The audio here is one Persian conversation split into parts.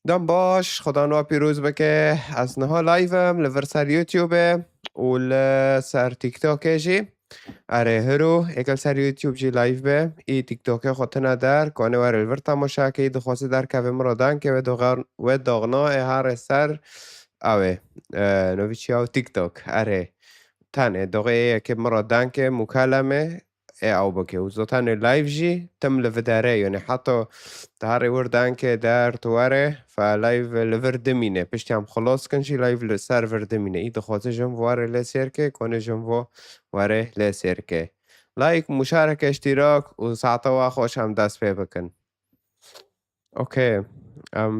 دام باش خدا نو پیروز بکه از نها لایوم لور سر یوتیوب و سر تیک توک جی اره هرو اکل سر یوتیوب جی لایو به ای تیک توک خودتنا در کانه ور الور تماشا که دخواست در کفه مرادن که و داغنا هر سر اوه نویچی او تیک توک اره تنه دقیقه که مرادن که مکالمه او بکه و زوتن لایف جی تم لفداره یعنی حتی تهاری وردن که در تواره فلایف لور دمینه پشتی هم خلاص کنشی لایف لسرور دمینه ای دخوازه جم واره لسیر که کنه جم واره لسیر که لایک مشارک اشتراک و ساعتا و خوش هم دست پی بکن اوکی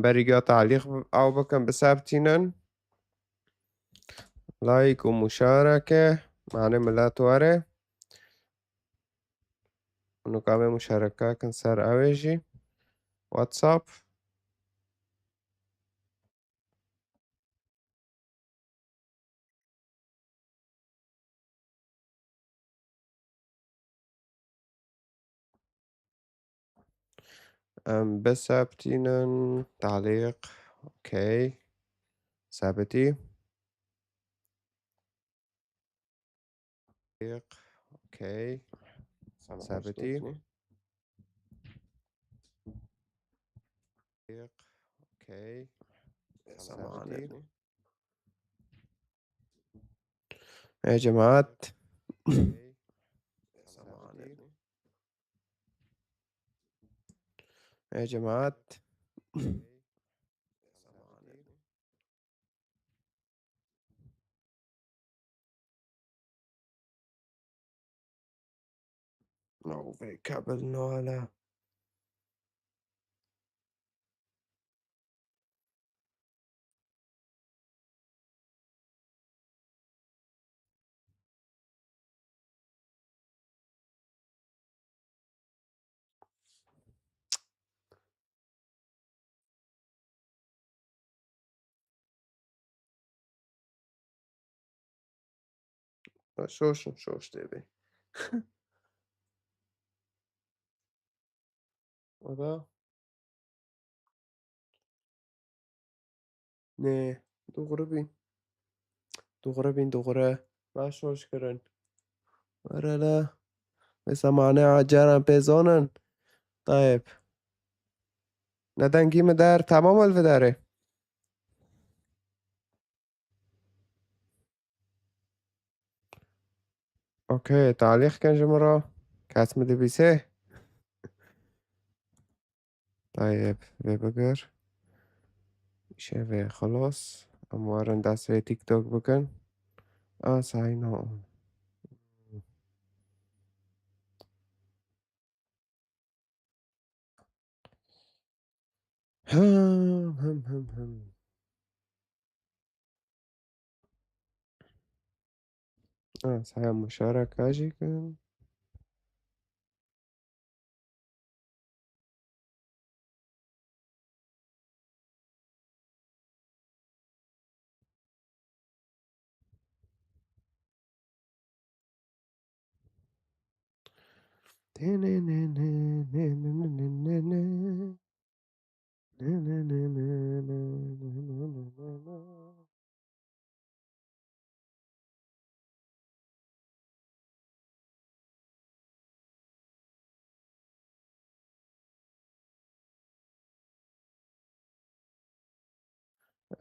بریگا تعلیق او بکن بسابتینن لايك ومشاركة معناه ملات واره ونقام مشاركة كنسار اويجي واتساب بسابتينن تعليق اوكي ثابتي تعليق اوكي ثابتي تعليق اوكي ثابتي يا جماعة يا جماعة نو في كابل نولا شوش تبي ودا نه دوغربين ما شوش كرن ورا لا بس معناه عجارة بيزونن طيب ندن گیم در تمام الفداره اوكي تعليق كان جمرة كاتم دبيسه طيب ببقر شوي خلاص اموارن دست تيك توك بكن صحيح نو هم صحيح مشاركة اجي كان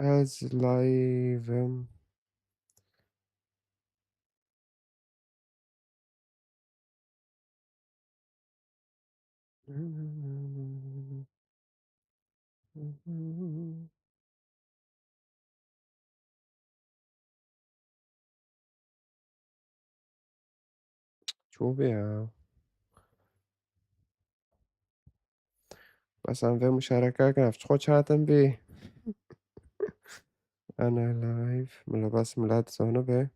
از لایوم شو بيها بس هم في مشاركة كان في خود شاتم بي انا لايف من بس ملاد زونو بي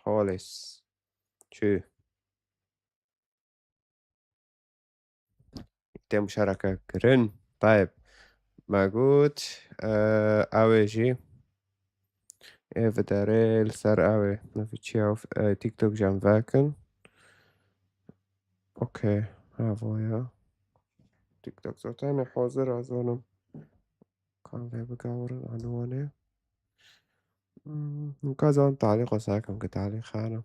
خالص شو انت مشاركة كرن طيب ما قلت اويجي vedere السر اوي نفي تشيو تيك توك جام فاكن اوكي هافويا تيك توك زوتاني حاضر ازونم كان في بقاور عنواني كذا تعليق ساكن كتعليق خانم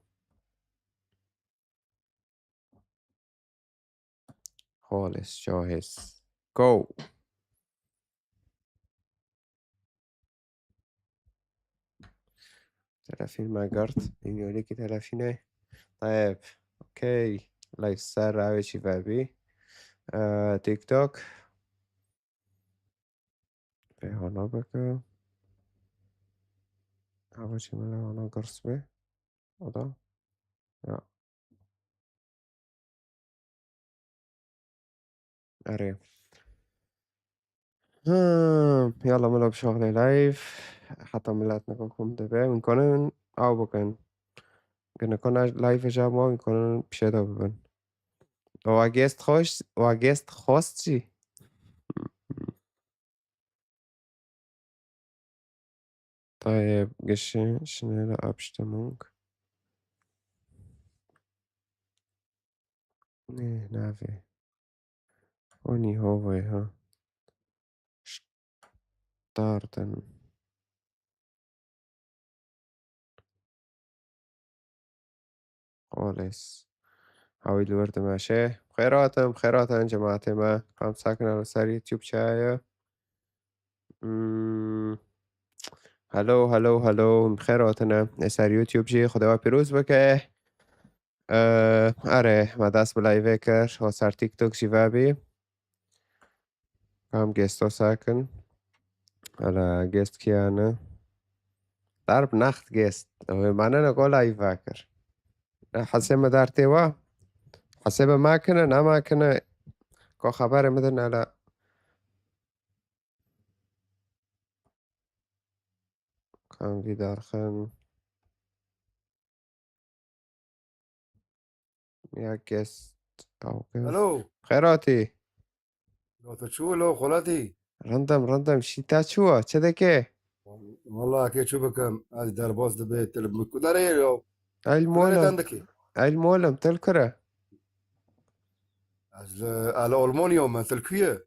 خالص جاهز جو 30 ماجرت يوليكي 30 طيب اوكي لايف ستار اوي شبابي تيك توك في هنا بك أول شي من هنا قرصبة وضع لا أري يلا ملا بشغلي لايف حتى ملاتنا كنكم دبي ونكونن أو بكن كنا كنا لايف جاب ما ونكونن بشيدا ببن واجست خوش واجست خوستي طيب قشي شنو لا أبشتمونك إيه نافي وني هوفي ها شتارتن خالص هاوي الورد ماشي خيراتم خيراتم جماعتي ما قام ساكن على سار يوتيوب شاية هلو هلو هلو خيراتنا سار يوتيوب جي خدوا بيروز بكه اره ما دست بلای وکر و سر تیک توک شبابي قام جيستو ساكن على جيست كيانا ضرب نخت جيست هو معناه نقول اي فاكر حسب ما دارتي وا حسب ما كنا نما كنا كو خبر مدن على كان في دارخن يا جيست او كده الو خيراتي لو تشو لو خلاتي رندم شيتا شو كده والله كي تشوفك هذه دار باص دبيت كداري لو اي كداري المولم عندك اي المولم تلكره الالمونيوم تلكيه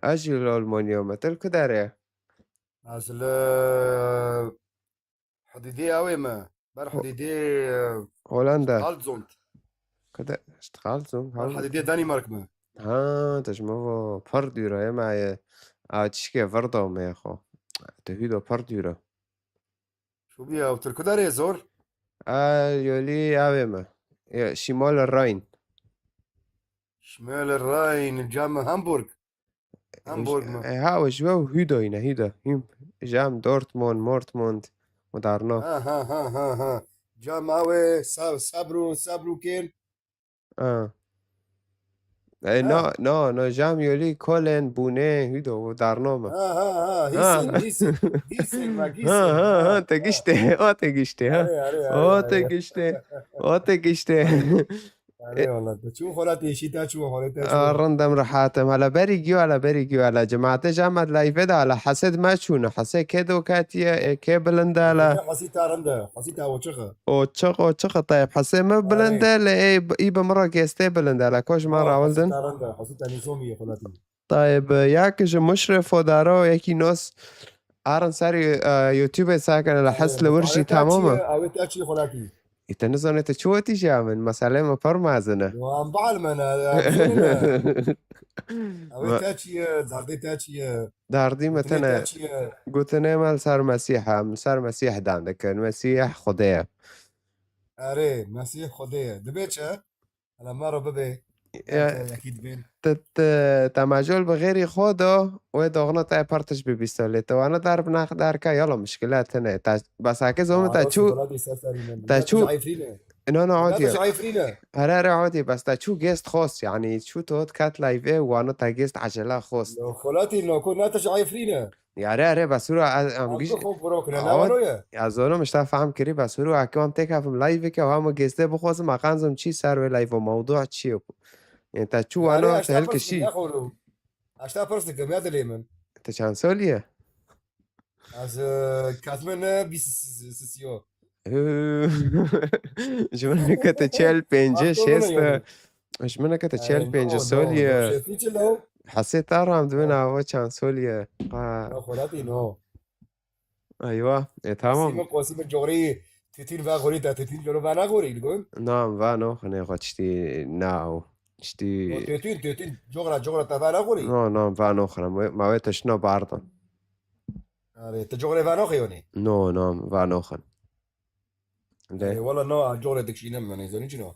اجي الالمونيوم تلكداري از حديدي اوي ما بار حديدي هولندا اشتغلت زونت كده اشتغلت بار حديدي دانمارك ما ها تجمعه برديرة يا معي تشكي فرضة ما يا اخو تهيدو برديرة شو بيها وتركداري زور يولي اويما شمال الراين شمال الراين جام هامبورغ ما ها وجو هيدو هنا هيدا جام دورتموند مورتموند ودارنا ها جام اوي سابرو كين اه نو جام يولي كولن بونه هيدو ودارنوما ها هيسن تقشتي او تقشتي ها او اري تقشتي او تقشتي اري والله تشوف ولا تشيتا تشوف ولا تشوف رندم رحاتم على بريجيو على جماعة جامعة لايفيدا على حسد ما شونا حسد كدو كاتيا كيبلندا على حسيتها رندا حسيتها وشخه او تشخ طيب حسد ما بلندا لا اي بمرة كيستي بلندا على كوش مرة ولدن حسيتها رندا حسيتها نظامية خلاتي طيب ياكج مشرف ودارو يكي نوس ارن ساري يوتيوب ساكن على حس لورشي تماما او تاتشي خلاتي يتنزل تشوتي جامن مسألة ما فرمازنا وعم بعلمنا او تاتشي زاردي تاتشي داردي متنا تاتشي قلت مال صار مسيح عندك المسيح خديه اري مسيح خديه دبيتشا انا مرة ببي اكيد بين تماجول بغير خودو ودغنا تاع بارتش ببيستوليت وانا ضارب ناخ داركا يلا مشكلات هنا بس هكذا زوم تشو انا عادي هرا عادي بس تشو جيست خوص يعني تشو توت كات لايف وانا تا جيست عجلة خوص لو خلاتي لو كنا تشعيفرينا يا بس هو ام جيش يا زولو مش فاهم كري بس هو اكون تك في لايف كه وهم جيست بخوص ما قانزم شي صار لايف موضوع شي يعني تشو انا تهلك شي اشتا فرصك يا دليمن انت شانسوليا از کاتمن 20 جمعنا كتا تشيل بينجا اختار منه شيستا یعنی جمعنا كتا تشيل بينجا نو سوليا شفتی چلو حسيت أرام نو دمنا هوا كان سوليا نو خودتی نو أيوة تمام قاسم جوری تتین و غوری تا تتین جلو و نغوری نگون نعم فانو خني غاتشتي ناو نو شتي تتین جغرا تا و نغوری نو نعم فانو خنا ما ويتشنو باردن آره تا جغرا و نغیونی نو نعم فانو خن آره ليه والله نو جغرا دکشینم من زنی چنو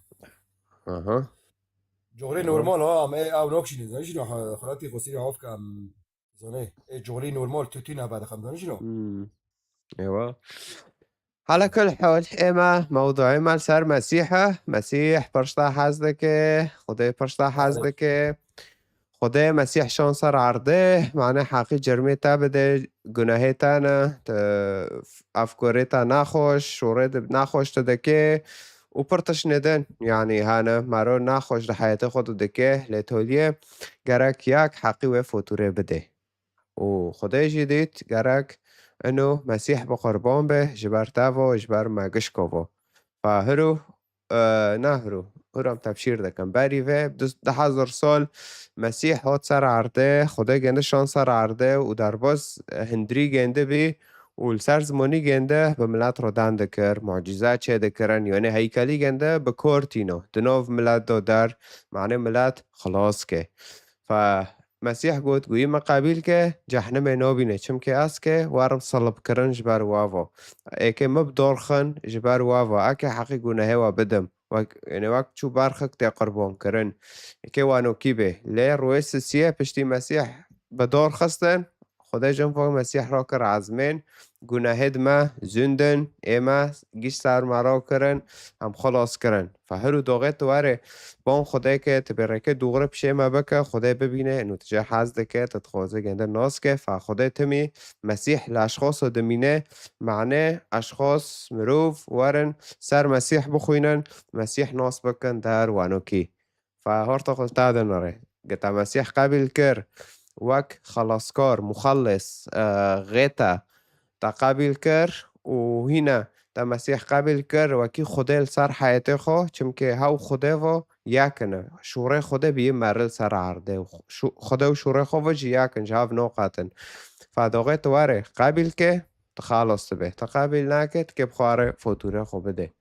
أها جغري أيوة نورمال ها ام او نوكشين زنی چنو خلاتی خسری هاف کم زنی جغري نورمال تتین بعد خم زنی چنو أيوة على كل حال إما موضوعي مال سر مسيحة مسيح برشتا حزدك خدي برشتا آره حزدك خدي مسيح شون صار عرضه معناه حقي جرميتا بده گناهتانا أفكارتا ناخوش شورد ناخوش تدكي وبرتش ندن يعني هانا مارو ناخوش لحياة خود دكي لتوليه جرك ياك حقي وفوتوري بده وخدای جدید گرک انو مسیح بقربان به جبر تاوا جبر مگشکووا فهرو نهرو هرم تبشیر دکن بری و ده هزار سال مسیح هات سر عرده خدای گنده شان سر عرده و در باز هندری گنده بی و سر زمانی گنده به ملت را دنده کر معجزه چه دکرن یعنی هیکلی گنده به کورتینو دناو ملت دادر معنی ملت خلاص که ف مسیح گوت گویی ما قبیل که جهنم نابینه چم که است که وارم صلب کرن جبر واوا اکه مبدار خن جبر واوا اکه حقی گناه و بدم یعنی وقت چو برخک تی قربان کرن اکه وانو کی به لی رویس سیه پشتی مسیح بدار خستن خدای جنب مسیح را کر عزمین گناهد ما زندن اما گیش سر مرا کرن هم خلاص کرن فهرو داغت واره با اون خدای که تبرکه دوغره پیشه ما بکه خدای ببینه انو تجاه حزده که تتخوازه گنده ناس که فخدای تمی مسیح لاشخاص و دمینه معنی اشخاص مروف ورن سر مسیح بخوینن مسیح ناس بکن در وانو کی فهارتا قلتا دناره گتا مسیح قبل کر وک خلاصکار مخلص غیتا تا قبل کر و هینا تا مسیح قبل کر وکی خدای سر حیاته خو چمکه هاو خدای و یکنه شوره خدای بیه مرل سر عرده و خدای و شوره خو وجه یکن جهاو نوقاتن فداغه تواره قبل که تخلص به تقبل نکد که بخواره فوتوره خو بده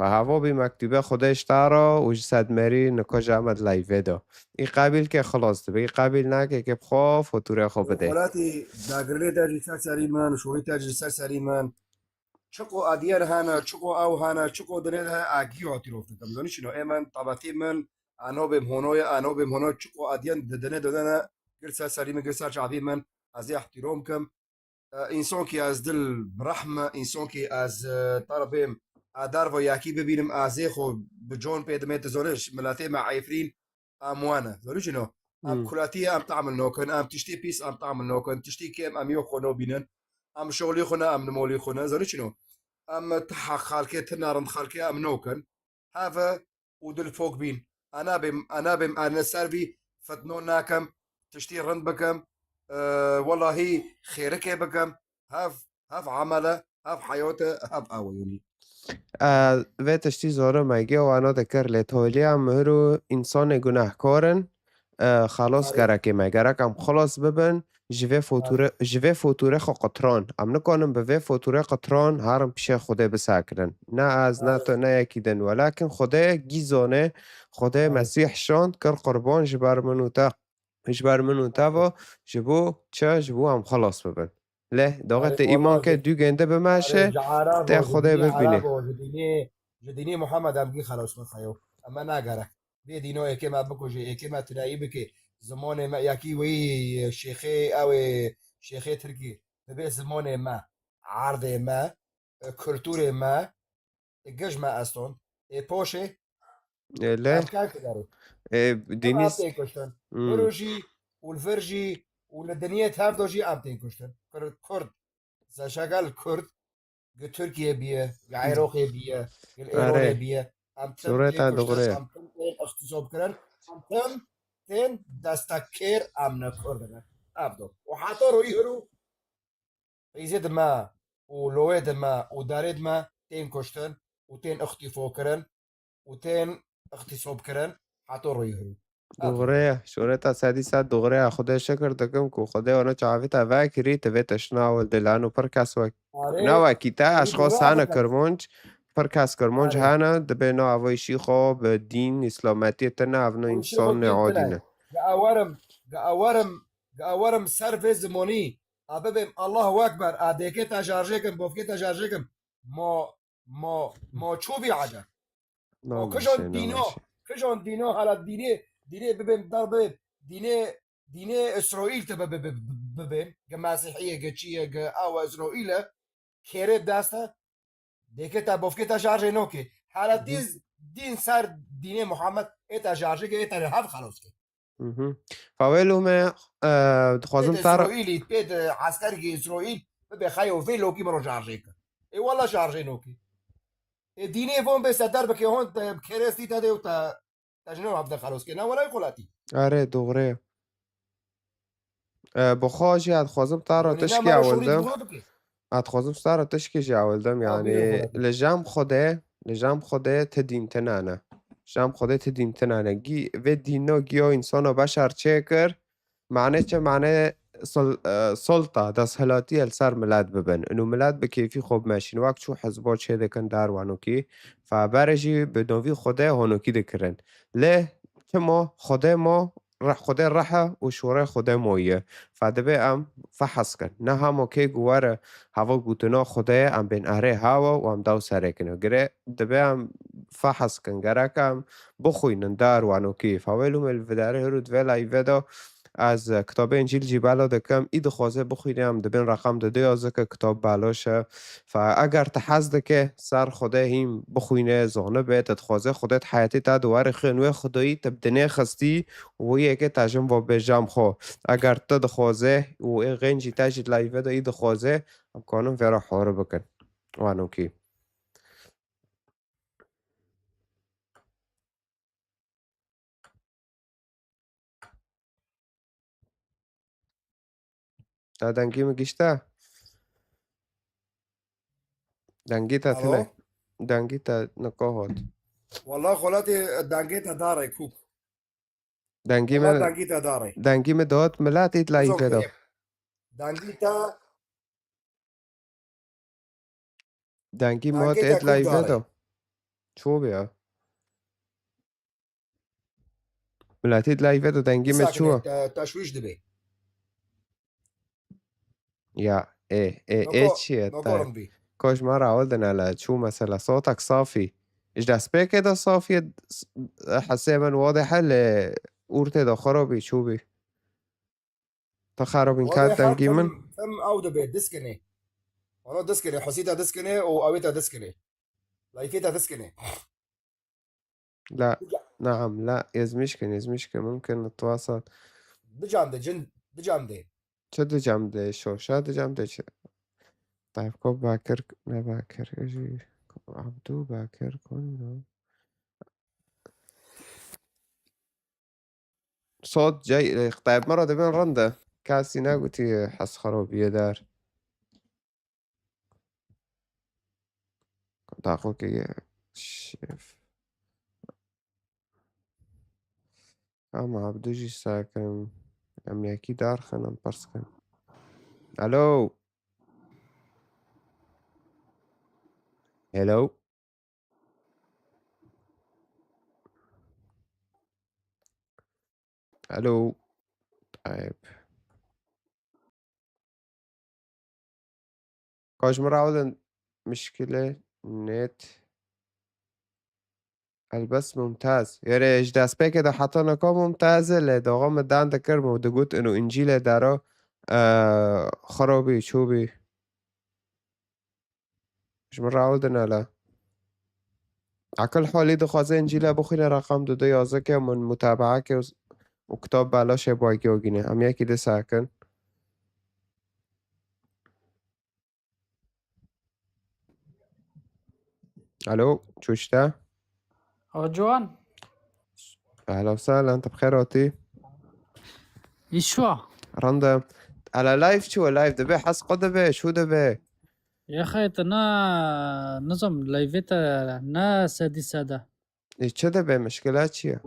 فهوا بی مکتوبه خودش تارا و جسد مری نکاج آمد لایوه دا ای قبل که خلاص ده ای قبل نکه که بخوا فوتوره خو بده خلاتی داگرلی تاجی سر سری من شوری تاجی سر سری من چقو ادیار هانا چقو او هانا چقو دنیا ها اگی هاتی رفته کم زنی شنو ایمن طبعتی من آنها بهم هونوی آنها بهم هونو چقو ادیان دنیا گرد سر سری من گرد سر شعبی من از احترام کم انسان که از دل برحمه انسان که از طرفیم ادار و یکی ببینم ازی خو به جون پیدمت زنش ملاتی معایفرین اموانه زنی شنو ام کلاتی ام تعمل نوکن ام تشتی پیس ام تعمل نوکن تشتی کم ام یو خونو بینن ام شغلی خونه ام نمولی خونه زنی شنو ام تحق خالكي تنارن خالكي ام نوكن هذا ودل فوق بين انا سربي فتنون ناكم تشتي رند بكم والله خيرك بكم هاف عمله هاف حياته هاف اويوني و تشتی زاره مگه و انا دکر لیتولی هم هرو انسان گناهکارن خلاص اره گرکه مگرک هم خلاص ببن اره جوه فوتوره خو قطران هم نکنم به فوتوره قطران هرم پیش خوده بسکرن نه از نه اره تو نه یکیدن ولکن خوده گیزانه خوده اره مسیح شاند کر قربان جبر منو تا و جبو چه جبو هم خلاص ببن له اره داغت ایمان والله که دو گنده اره بمشه ته جعرابو خوده جديني ببینه عربو جديني محمد امجي خلاص من خيو اما ناقره بيدينو اكيما بكو جي اكيما تنايي بكي زمانه ما ياكي وي شيخي او شيخي تركي ببي زمانه ما عرض ما كولتور ما جج ما استون اي بوشي له افكار كداري هم دینیست امتين كشتن هروجي والفرجي والدنيا تهاف دوجي امتين كشتن كرد شغال كرد Türkiye biye, Iraq'e biye, İran'e آره biye. Am tem صورت te kuştan, دغره am tem te اغتصاب کردن، am tem ten دستکر am نکردن. عبدو. و حتی روی هرو ایزید ما و لوید ما و دارید ما تین کشتن و تین اختیفو کرن و تین اختصاب کرن حتی روی هرو دغري شوريتا سادسة دغري خدای شکر دکم کو خدای اونا چاویتا وکری تویتش ناول دلانو پرکس وک آره ناوا کیتا آره اشخاص دوره هانا افکت کرمونج پرکس کرمونج آره هانا دبی نو اوی شیخو به دین اسلامتی تنا اونا وشيخ انسان الدين عادینه تناي قاورم سر زموني أببم الله أكبر أديكتا جارجيكم بوفكتا جارجيكم ما شوفي عجب ما نامشه كجون نامشه دينو على ديني ببم ضرب ديني إسرائيل ببم مسيحية جتشية أو إسرائيل كيرب داستا ديكتا بوفكتا جارجي نوكي حالا دين سر دين محمد إتا جارجي إتا رهاب خلاص كي فاولو ما خوازم بيت تارا إسرائيلي بيت عسكري إسرائيل بخيو في لوكي مرو جارجيك إي والله جارجي نوكي ديني فون بس دربك هون كريستي تدي وتا تجنو عبد خلاص كي نا ولا يقولاتي اره دغري بخواجی اد خوازم تارا يعني نا تشکی مرة شوري اولدم تقولاتك اد خوازم تارا تشکی جا اولدم بيرو يعني يقولاتي لجام خوده تدین تنانه جام خوده تدین تنانه گی و دینو گیو انسان و بشر چه کر معنی چه معنی سلطه دستهلاتی السر ملت ببن انو ملت به کیفی خوب ماشین وقت چو حزبا چه دکن در وانوکی فبرجی به نوی خوده هانوکی دکرن له که ما خوده ما خوده رحه و شوره خوده مایه فدبه ام فحص کن نه همو که گواره هوا گوتنا خوده ام بین اره هوا و ام دو سره کنه گره دبه ام فحص کن گره کم بخوینن در وانوکی فاولو مل وداره هرو دولا ایودا از کتاب انجیل جیبالا دکم اید خوازه بخوینم دبین رقم داده یازه که کتاب بالاشه فاگر تحزده که سر خوده هیم بخوینه زانه بیت خوازه خودت حیاتی تا دوار خنوه خدایی تبدنه خستی و یکی تجم و بجام خو اگر تا دخوازه و ای غنجی تجید لایوه دا ای دخوازه امکانم فرا حاره بکن وانو کی تا دنگی مگیشته دنگی تا الو تنه دنگی تا نکاهات والله خلاتي دانجيتا داري كوك دنگی والله من دانجيتا داري دنگی من داد ملت اید لایوه دا زوكي دانجيتا دنگی مات دانجيتا اید كوك لایوه داري دا چو بیا ملت اید لایوه دا دنگی من ساكنة چوه تشويش دبي یا ای چیه طيب نقول بي كوش مرة عودنا على شو مثلا صوتك صافي ايش ده سبيك ده صافي حسيما واضحة أورتي ده خرابي شو بي تخرب إن كانت واضح تنجيما فم او دبي ديسكني انا ديسكني حسيتها ديسكني وقويتها ديسكني لايكيتها ديسكني لا نعم لا يزمشكن ممكن نتواصل بجامدة جن بجامدة شد جمده شو شد جمده طيب كوب باكر ما باكر اجي عبدو باكر كن صوت جاي طيب مرة دبين رنده كاسي ناقوتي حس خرابية دار داخوكي شيف اما عبدوجي ساكن ام يكي دار خنم برسكن الو هلو الو طيب كاش مرة عودن مشكلة نت البس ممتاز يا ريش دست كده حطنا كا ممتازة لداغا مدان دكر مودقوت انو انجيل دارا خرابي شوبي مش مرة عودن على عكل حالي دخوازه انجيل بخينا رقم دو يازه که من متابعه که وكتاب بلاش باقي وجينه ام يكي ده ساكن الو شوشتا جوان اهلا وسهلا انت بخير اوتي يشوا رندا على لايف شو لايف دبي حس قدبه شو دبي يا أخي أنا نظم لايفيتا نا سادي سادة ايش دبي مشكلات شيء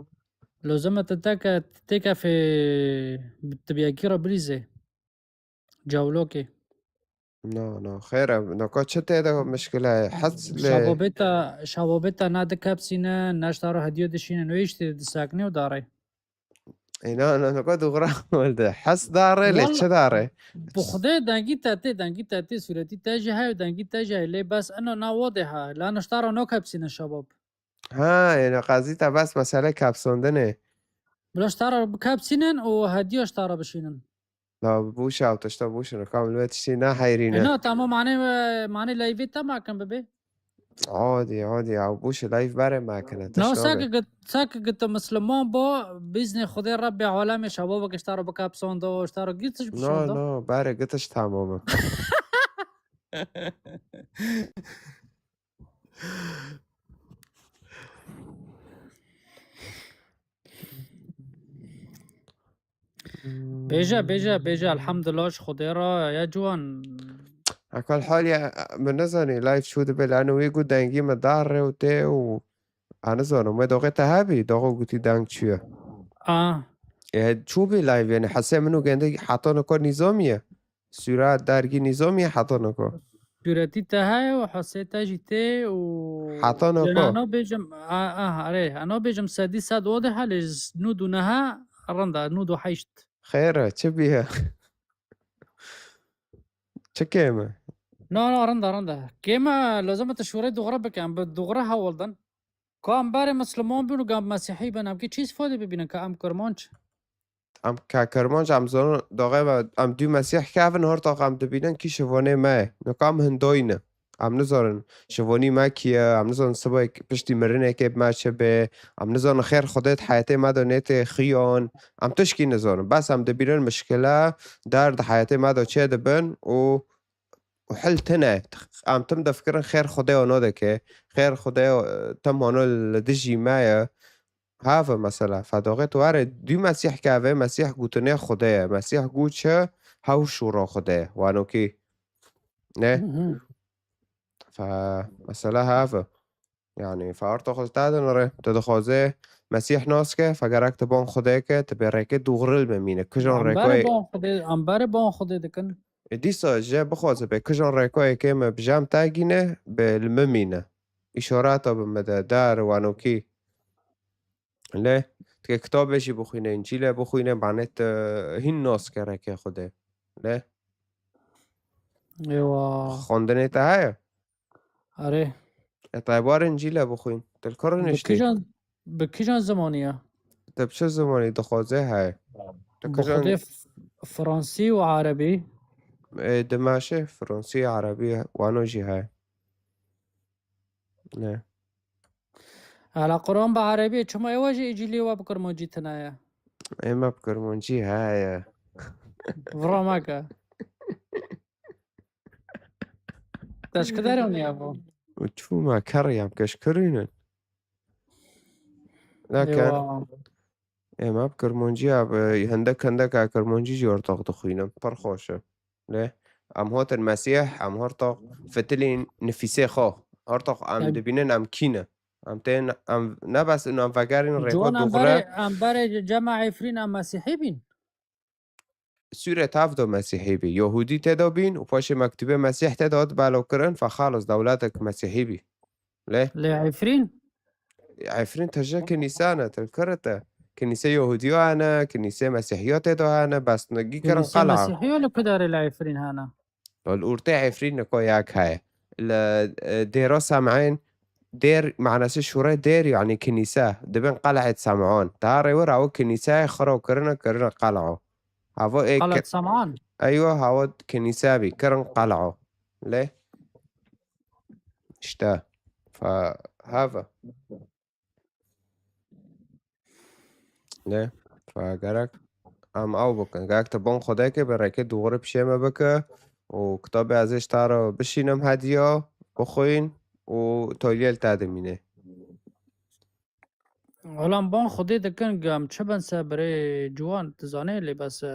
لو زما تتاكا في تبي أكيرا بريزي جاولوكي نو خير نو كوتش هذا مشكلة حس شابوبيتا نادا كابسينا ناشتارو هديو دشينا نويشتي دساكني وداري انا قد غرا ولده حس داري ليش والله داري بخدي دانجي تاتي سورتي تاجي هاي ودانجي تاجي هاي ليه بس أنا نا واضحة لأن اشتارو نو كابسينا الشباب ها يعني قضيتها بس مسألة كابسوندنه بلا اشتارو بكابسينن وهديو اشتارو بشينن لا بوشا او تشتا بوشا كامل بيتشينا حيرينه هنا تمام معني لايفيتا ما كان ببي عادي او بوش لايف بره ما كانت نو تشنوبه ساكت مسلمون بو بإذن خدي ربي عالمي شبابك اشتارو بكابسون دو اشتارو قلتش بشون دو نو بره قلتش تماما بيجا الحمد لله خدي را يا جوان على كل حال من نظري لايف شو دبي لانه ويقول دانجي مدار وتي و انا زونه ما دوغيتا هابي دوغو قلتي دانج شويه شو بي لايف يعني حسي منو قاندي حاطونه كو نظاميه سرعة دارجي نظاميه حاطونه كو بيرتي تهاي وحسيتا جيتي و حاطونه لأن كو أنا بيجم عليه أنا بيجم سادي ساد واضحة لز نودو نها رندا نودو حيشت خيره تشبيها تشكيمه لا رندا كيما لازم تشوري دغربك عم بدغرها ولدن كام باري مسلمون بينو قام مسيحي بنام كي چیز فاده ببینن که ام کرمانچ ام كرمانج ام زون داغه ام دو مسيح كافن هورتا ام دبينن كي شوانه ما نقام هندوينه ام نزارن شواني ما كيه ام نزارن سبا پشتی مرنه که ما شبه ام نزارن خير خودت حياتي ما دونيت خيان ام تشكي نزارن بس ام دبينن مشكله درد حياتي ما دو چه دبن و وحل تنه ام تم دفكرن خير خدای آنو ده که خير خدای تم آنو لدجي مايا هذا مثلا فداغت واره دو مسیح که اوه مسیح گوتنه خدایه مسیح گوت چه هاو شورا خدایه وانو کی نه فمثلا هذا يعني فارتو تادن نره تدخوزه مسيح ناسكه فقرك تبون خدايك تبريك دوغرل بمينه كجان ريكوي ام باره بان خدای دکن ديسا جا بخوزه به كجان ريكوي كيما بجام تاقينه بالممينه إشاراته بمدى دار وانو کی له که کتابشی بخوینه انجیل بخوینه معنات هین ناس کرده که خوده له ايوا خواندنه تا هیا اره اتعبار انجیل بخوین تلکار نشتی بكيجان زمانية تب چه زمانی دخوازه هیا بخدي فرنسي وعربي دماشه فرنسي عربي وانو جي هیا نه على قرآن بعربي شما يواجه يجي لي وابكر موجي تنايا اما بكرمونجي هیا فراماكا تاش كدارون يا ابو وشو ما كريم كشكرينن لكن اما بكرمونجي هندك كرمونجي جي ارتاق دخوينم برخوشه له ام هوت المسيح ام هرتاق فتلين نفيسي خو هرتاق ام دبينن ام كينه ام تين ام نبس انه ام فقارين ريكو جوان دغرا امباري جمع عفرين ام مسيحي بين سورة تافدو مسيحي بي يهودي تدابين وفاش مكتوبة مسيح تداد بالو كرن فخالص دولتك مسيحي بي ليه؟ لعفرين عفرين تجا كنيسانة تذكرته كنيسة يهودية أنا كنيسة مسيحية تدا أنا بس نجي كرن قلعة مسيحي ولا كدار العفرين هانا الأورتي عفرين نكو ياك هاي الديرة سامعين دير معنى شورى دير يعني كنيسة دبن قلعة سمعان تاري ورا كنيسة خرو كرنا قلعة هاو إيه قلعة سمعان أيوة هاو كنيسة بي كرن قلعة ليه؟ اشتا فهذا ليه؟ فقالك ام او بکن گاک تبون خدا که برای که دوغره پیشمه بکه و کتاب ازش تارا بشینم هدیا بخوین و تالیل تدمینه علام بان خدي دكن قام شبن سابري جوان تزاني اللي بس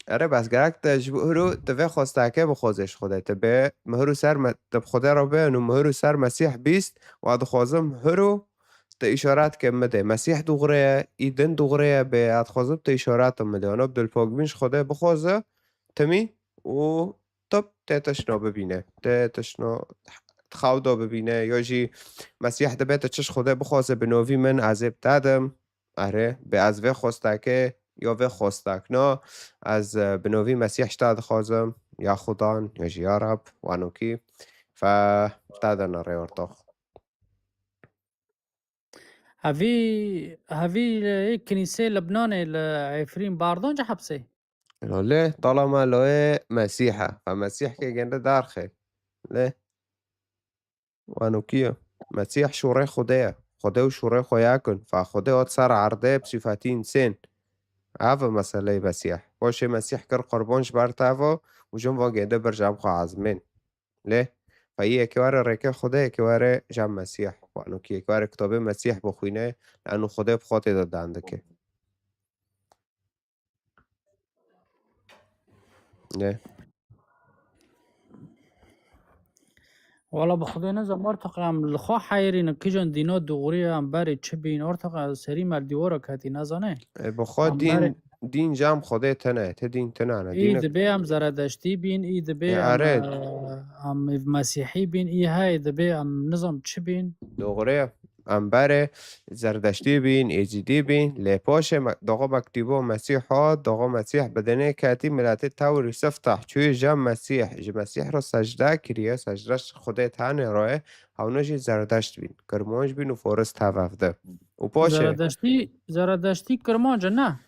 آره بس گرک تجبه هرو تبه خواستکه بخوزش خوده تبه مهرو سر تب خوده را به نو مهرو سر مسیح بیست و ادخوازم هرو تا اشارت که مده مسیح دوغره ایدن دوغره به ادخوازم تا اشارت مده آنها بدل پاک بینش خوده بخوازه تمی و تب تشنا ببینه تشنا تخودا ببینه یا جی مسیح دبه چش خوده بخوازه به نوی من عذب تدم آره به از وی خواستکه یا وی خواستکنا از بنوی مسیح شتاد خوازم یا خدان یا جی یا رب وانوکی فتادن ارتاخ هذه كنيسة لبنان العفرين باردون جا حبسي ليه طالما لو مسيحة فمسيح كي جنده دارخه ليه وانوكيه مسيح شوره خده و شوره خویاکن فخده ات سر عرضه بصفتی انسان هذا مسئله مسیح باشه مسیح کر قربانش بر تاوا و جم واگنده بر جمع خواه عزمین ليه فهي كوارع ريكا خدا كوارع جام مسيح وانو كي كوارع كتاب مسيح بخوينه لانه خدا بخاطر داد عندك نه والله بخدا نزم ارتقى ام لخوا حيرين كيجن دينو دغوري ام باري تشبين ارتقى سري مال ديورا كاتي نزانه بخوا ام باري دين جام خدا تنه تدين تنانه اي دينك دبي ام زرادشتي بين اي دبي ام ارد ام مسيحي بين اي هاي دبي ام نظام تشبين دوغره انبره زردشتی بین ایجیدی بین لپاش داغا مکتوبه مسیح ها داغا مسیح بدنه کاتی ملت تاوری سفتح چوی جم مسیح مسیح را سجده کریه سجدهش خدا تنه راه هونجی زردشت بین کرمانج بین و فارس توفده و پاشه زرادشتي كرمانجا نه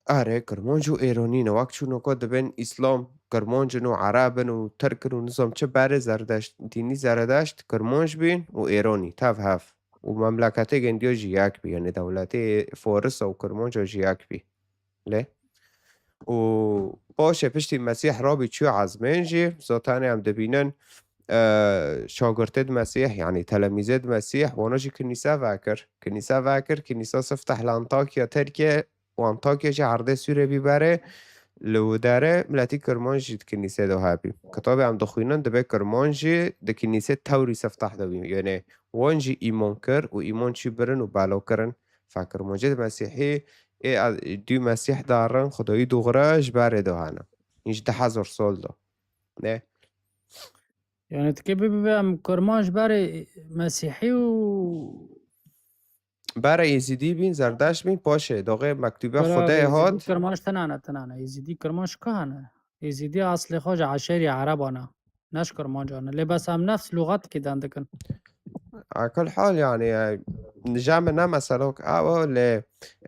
آره کرمانج و ایرانی نه وقت چونو که دبن اسلام کرمانج و عربن و ترکن و نظام چه بره زردشت دینی زردشت کرمانج بین و ایرانی توف و مملکت گندیا جیاک بی یعنی دولت فارس و کرمانج جیاک بی له و باشه پشتی مسیح را بی چو عزمین جی ذاتانی هم دبینن شاگرتد مسیح يعني تلاميذ مسيح ونجي كنيسة فاكر كنيسة سفتح لأنطاكيا تركيا وأنطاكيا جي عرضي سوريا بيباره لو داره ملاتي كرمانجي كنيسة دو هابي كتابي عم دخوينن دبي كرمانجي ده كنيسة توري سفتح دو يعني وانجي إيمان كر و إيمان چي برن و بالاو کرن فكرمانجي مسيحي دو مسيح دارن خداي دوغراش باره دو هانا اینج 10,000 سال دو نه يعني تكبي ام كرمانج باري مسيحي و برای یزیدی بین زردشت بین پاشه داغه مکتوبه برا خدا يزيدي هات كرمانش تنانا يزيدي كرمانش كهنه يزيدي اصل خوج عشيري عربانا ناش كرمانجانا اللي بس هم نفس لغات كده عندكن على كل حال يعني نجمع مسألة أول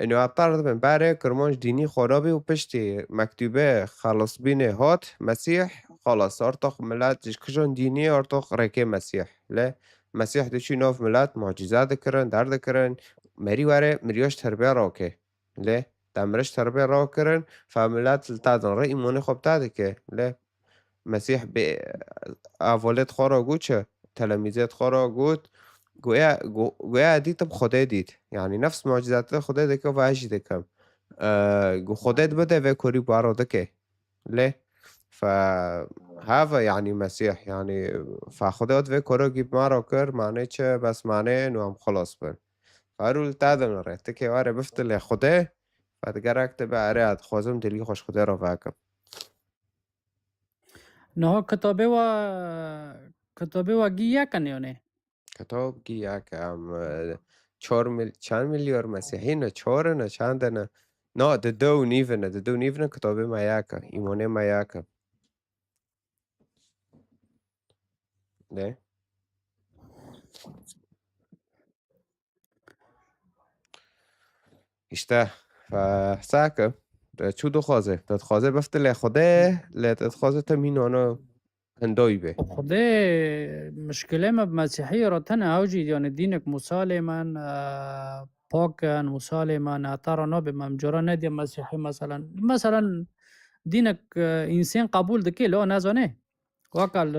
إنه اعترض من برای کرمانج دینی خرابی و پشتی مکتوبه خلاص بین هات مسیح خلاص ارتاق ملت کشون دینی ارتاق رکه مسیح له مسیح دچی ناف ملت معجزات کرن درد کرن مری وره مریاش تربیه راکه له دمرش تربیه را کرن فملت تادن را ایمانی خوب تاده که له مسیح به اولت خورا گوت چه تلمیزت خورا گوت گویا دید خدا دید یعنی نفس معجزات خدا دکه و هشی دکم گو خدا بده و کری باراده که له فهذا يعني مسيح يعني فخدا و کارو گیب ما را کر معنی چه بس معنی نو هم خلاص بن فارول تادن ره تکه واره بفتل خدا فدگر اکتبه اره خوازم دلی خوش خدا را وکم نه كتابه و گیه کنیونه کتاب گیا که هم 4 چند میلیارد مسیحی نه 4 نه چند نه ده 2 نیونه کتابه مایاکه ایمانه مایاکه نه işte فساكه شو دخوازه تتخوازه بفتل خوده لتتخوازه تمينونا هندوي به خدا مشكلة ما بمسيحية رتنا أوجي يعني دينك مسالما باكا مسالما ترى بممجرة نادي مسيحي مثلا دينك إنسان قبول دكي لو نازونه وقال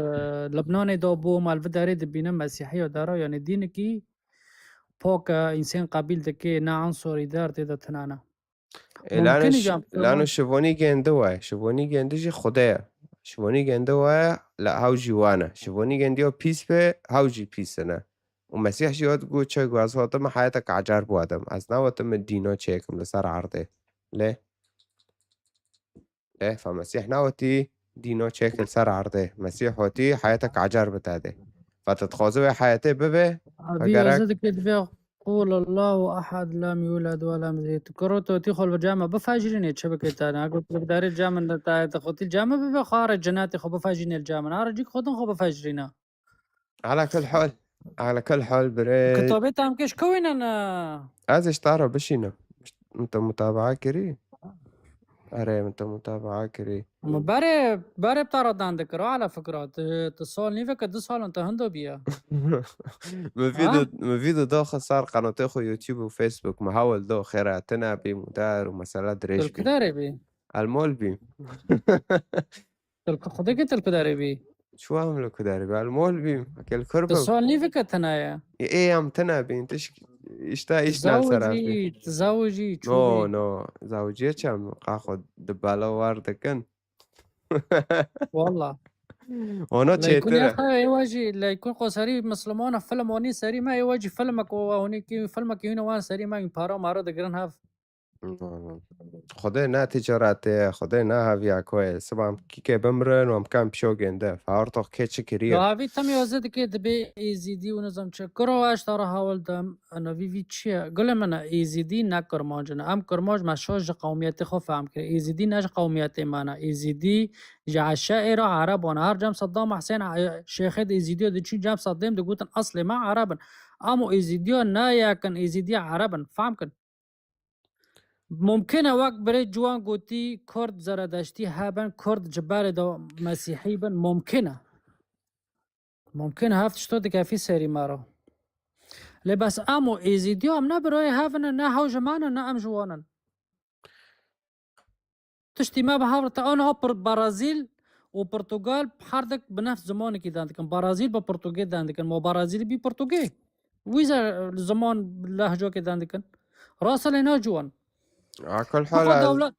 لبنان دو بو مال بداري دبينا مسيحية دارا يعني دينكي باكا إنسان قبيل دكي نا عنصر إدار تدا تنانا ممکنه جام لانه شووني جنده وای شووني جنده جي خدايا شووني جنده وای لا هاوجي وانا شووني جنديو بيس به هاوجي بيسنا ومسيح جيوت قو تشي قو از هاتم حياتك عجار بوادم از نواتم الدينو تشيكم لسر عرضه ليه ليه فمسيح نواتي دينو تشيك لسر عرضه مسيح هاتي حياتك عجار بتاده فتتخوزوي حياتي ببه أبي فقرك أزيدك كده قول الله أحد لم يولد ولم يولد كروتو تدخل بالجامعة بفاجرني شبكة أنا قلت لك داري الجامعة تاخذ الجامعة بخارج جناتي خو بفاجرني الجامعة أنا رجيك خدن خو بفاجرنا على كل حال بري كتابت هم كش كوين أنا از اشتارا بشينا انت متابعة كري أري أنت متابعة كري باري بتعرض عندك على فكرة اتصال نيفك 2 سال أنت هندو بيا مفيدو دو خسار قناة خو يوتيوب وفيسبوك محاول دو خيراتنا بمدار ومسالات ريش بي تلكداري بي المول بي خدك تلكداري بي شو عملو كداري بي المول بي أكل كربة اتصال نيفك تنايا إيه عم تنا بي انت اشتا إيشنا سرافي تزوجي تشوفي نو زوجية كم قاخد دبالة واردكن والله هونو لا يكون يا تشيترا أخي يواجي لا يكون قصري مسلمون فيلم وني سري ما يواجي فيلمك وهونيك فيلمك هنا وان سري ما ينبارو مارو دقرن هاف خدای نه تجارته خدای نه هاویا کوه سبام کیکه بمرن و امکان پیشو گنده فارتو که چه لو کریه هافي تم يوزد كي دبي ايزي دي ونظام كرو اش ترى هاول دم انا في تشيا قول من ايزي دي نكر موجنا ام كرموج ما شوج قوميات خو فهم كري ايزي دي ناج قوميات معنا ايزي دي جا الشاعر عرب ونهار جام صدام حسين شيخ ايزي دي دي جام صدام دي قوتن اصلي ما عربا امو ايزي دي نايا كان ايزي دي عربا فهم كن ممکنه وقت برای جوان گوتی کرد زرادشتی هبن کرد جبال دو مسیحی بن ممکنه هفت شتو کافی سری مارو لباس امو ایزیدیو ام نه برای هفن نه هاو جمانا نه ام جوانن تشتي ما بهاورت انا برازيل وبرتغال بحردك بنفس زمان كي داندكن برازيل ببرتغال داندكن مو برازيل بي برتغال ويزا الزمان لهجو كي داندكن راسل هنا جوان عكل چخو حال دولت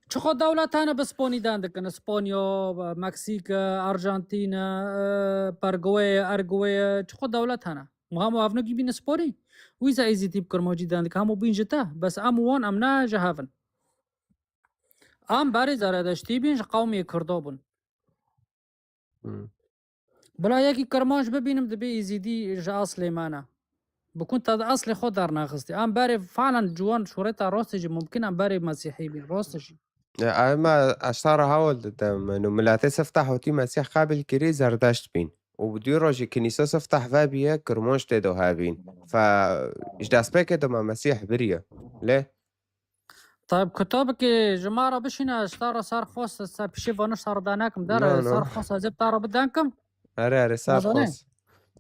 چخو دولت هانا بسپوني داندكن اسبانيا مكسيكا ارجنتينا باراغواي ارجواي چخو دولت هانا وهم افنو كي بين سبوري ويزا ايزي تيب كرموجي داندك همو بين جتا بس ام وان ام نا جهافن ام باري زرادشتي بين قومي كردوبن بلا يكي كرماش ببينم دبي ايزي دي جا اصلي مانا بكون تاد اصلي خود دار ناخستي ام باري فعلا جوان شوريتا روستجي ممكن ام باري مسيحي بين روستجي اما اشتار هاول دم انه ملاتي سفتح وتي مسيح قابل كري زردشت بين وبدو روجي كنيسة سفتح فابية كرموش تدو هابين ايش داس بيك دم مسيح بريا ليه؟ طيب كتابك جماعة بشينا اشتار صار خوص صار بشي بانوش صار داناكم دار صار خوص زب تارا بدانكم اري صار خوص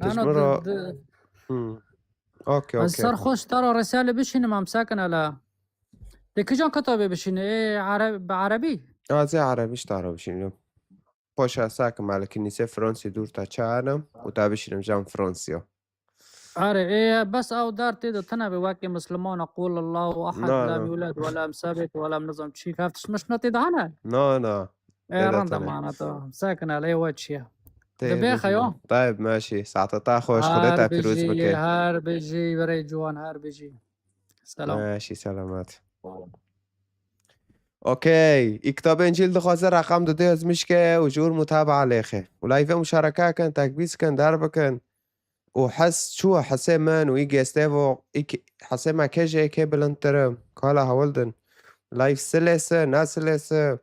انا اوكي صار خوص ترى رسالة بشينا ما مساكن على ديك جان كتابي بشينا ايه عربي زي عربي اشتارا بشينا بوشا ساكم على كنيسة فرنسي دور تا چانم وتابشينم جام فرنسيو أري إيه بس أو دار تيدو تنا بواكي مسلمون أقول الله أحد لا يولد ولا مثبت ولا منظم شيء كافتش مش نتيد هنا لا إيه رندا معناته ساكن على وجهي دبيخ يوم طيب ماشي ساعة تاخوش خدتها بيروز بكي هار بيجي بري جوان هار بيجي سلام ماشي سلامات اوكي كتاب انجيل دخوازه رقم داده از مشكه وجور متابعة ليخي ولايفه مشاركة كان تكبيس كان داربه كان وحس شو حسي من ويجي استيفو حسي ما كيجي كي بلنتر كالا هولدن لايف سلسة ناس سلسة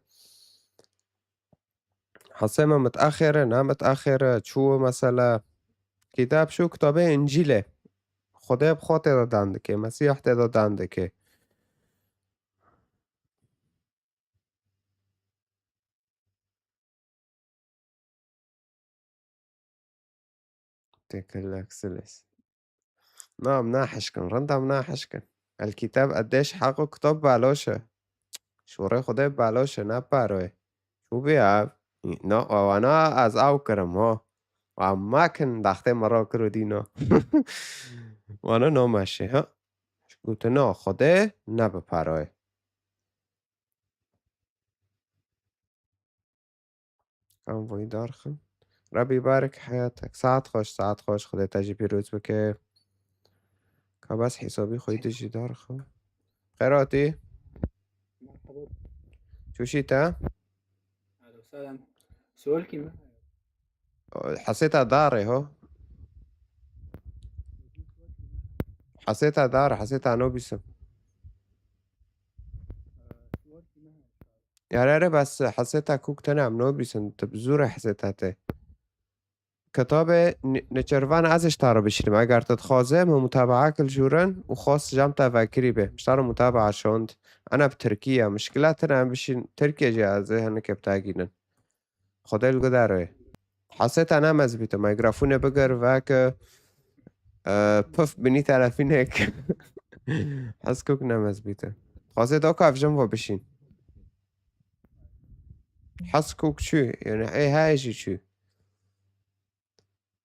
حسي ما متأخرة نا متأخرة شو مثلا كتاب شو كتابه انجيله خدا بخوته دادن دكي مسيح دادن دكي تكلك سلس نعم ناحشكن رندا مناحشكن الكتاب قديش حقه كتاب بالوشة شوري خدا بالوشة نا باروي شو بيعب نا وانا از او کرم ها وما كن داخته مرا کرو دینا وانا نامشه ها گوته نا خدا نبپروی كان ويدار خن ربي يبارك حياتك ساعات خوش خدي تجي بيروز بك كبس حسابي خوي تجي دار خن خيراتي شو شيتا أهلا وسهلا. سؤالك ما حسيتها داري هو حسيتها دار حسيتها نوبيسم يعني بس حسيتها كوك تنعم نوبيسم تبزورة حسيتها تي کتاب نچروان ازش تارو بشیریم اگر تتخوازه متابعه کل جورن و خاص جام تفکری به مشتار متابعه شوند انا بتركيا مشكلاتنا بشين تركيا جازه هنك بتاقينن خدای الگو داره حسيت انا مزبيته ميكروفون بقر واك بف بني طرفين هيك حس كوك نمزبيته خاصة دوكا في جنبه بشين حس كوك شو يعني ايه هايجي شو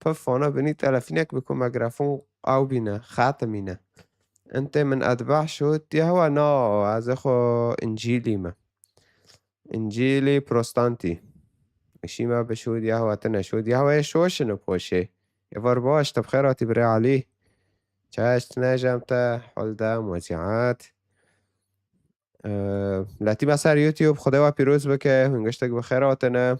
بف انا بني طرفينك بكون ميكروفون او بينا خاتمينه انت من اتباع شو هو نو از اخو انجيلي ما انجيلي بروستانتي مشي ما بشود يهوى تنا شود يهوى شوشن بوشي يفر باش طب خيراتي بري عليه چاش تنجمتا حلدا موزيعات لاتي مسار يوتيوب خدا و پیروز بکه هنگشتك بخيراتنا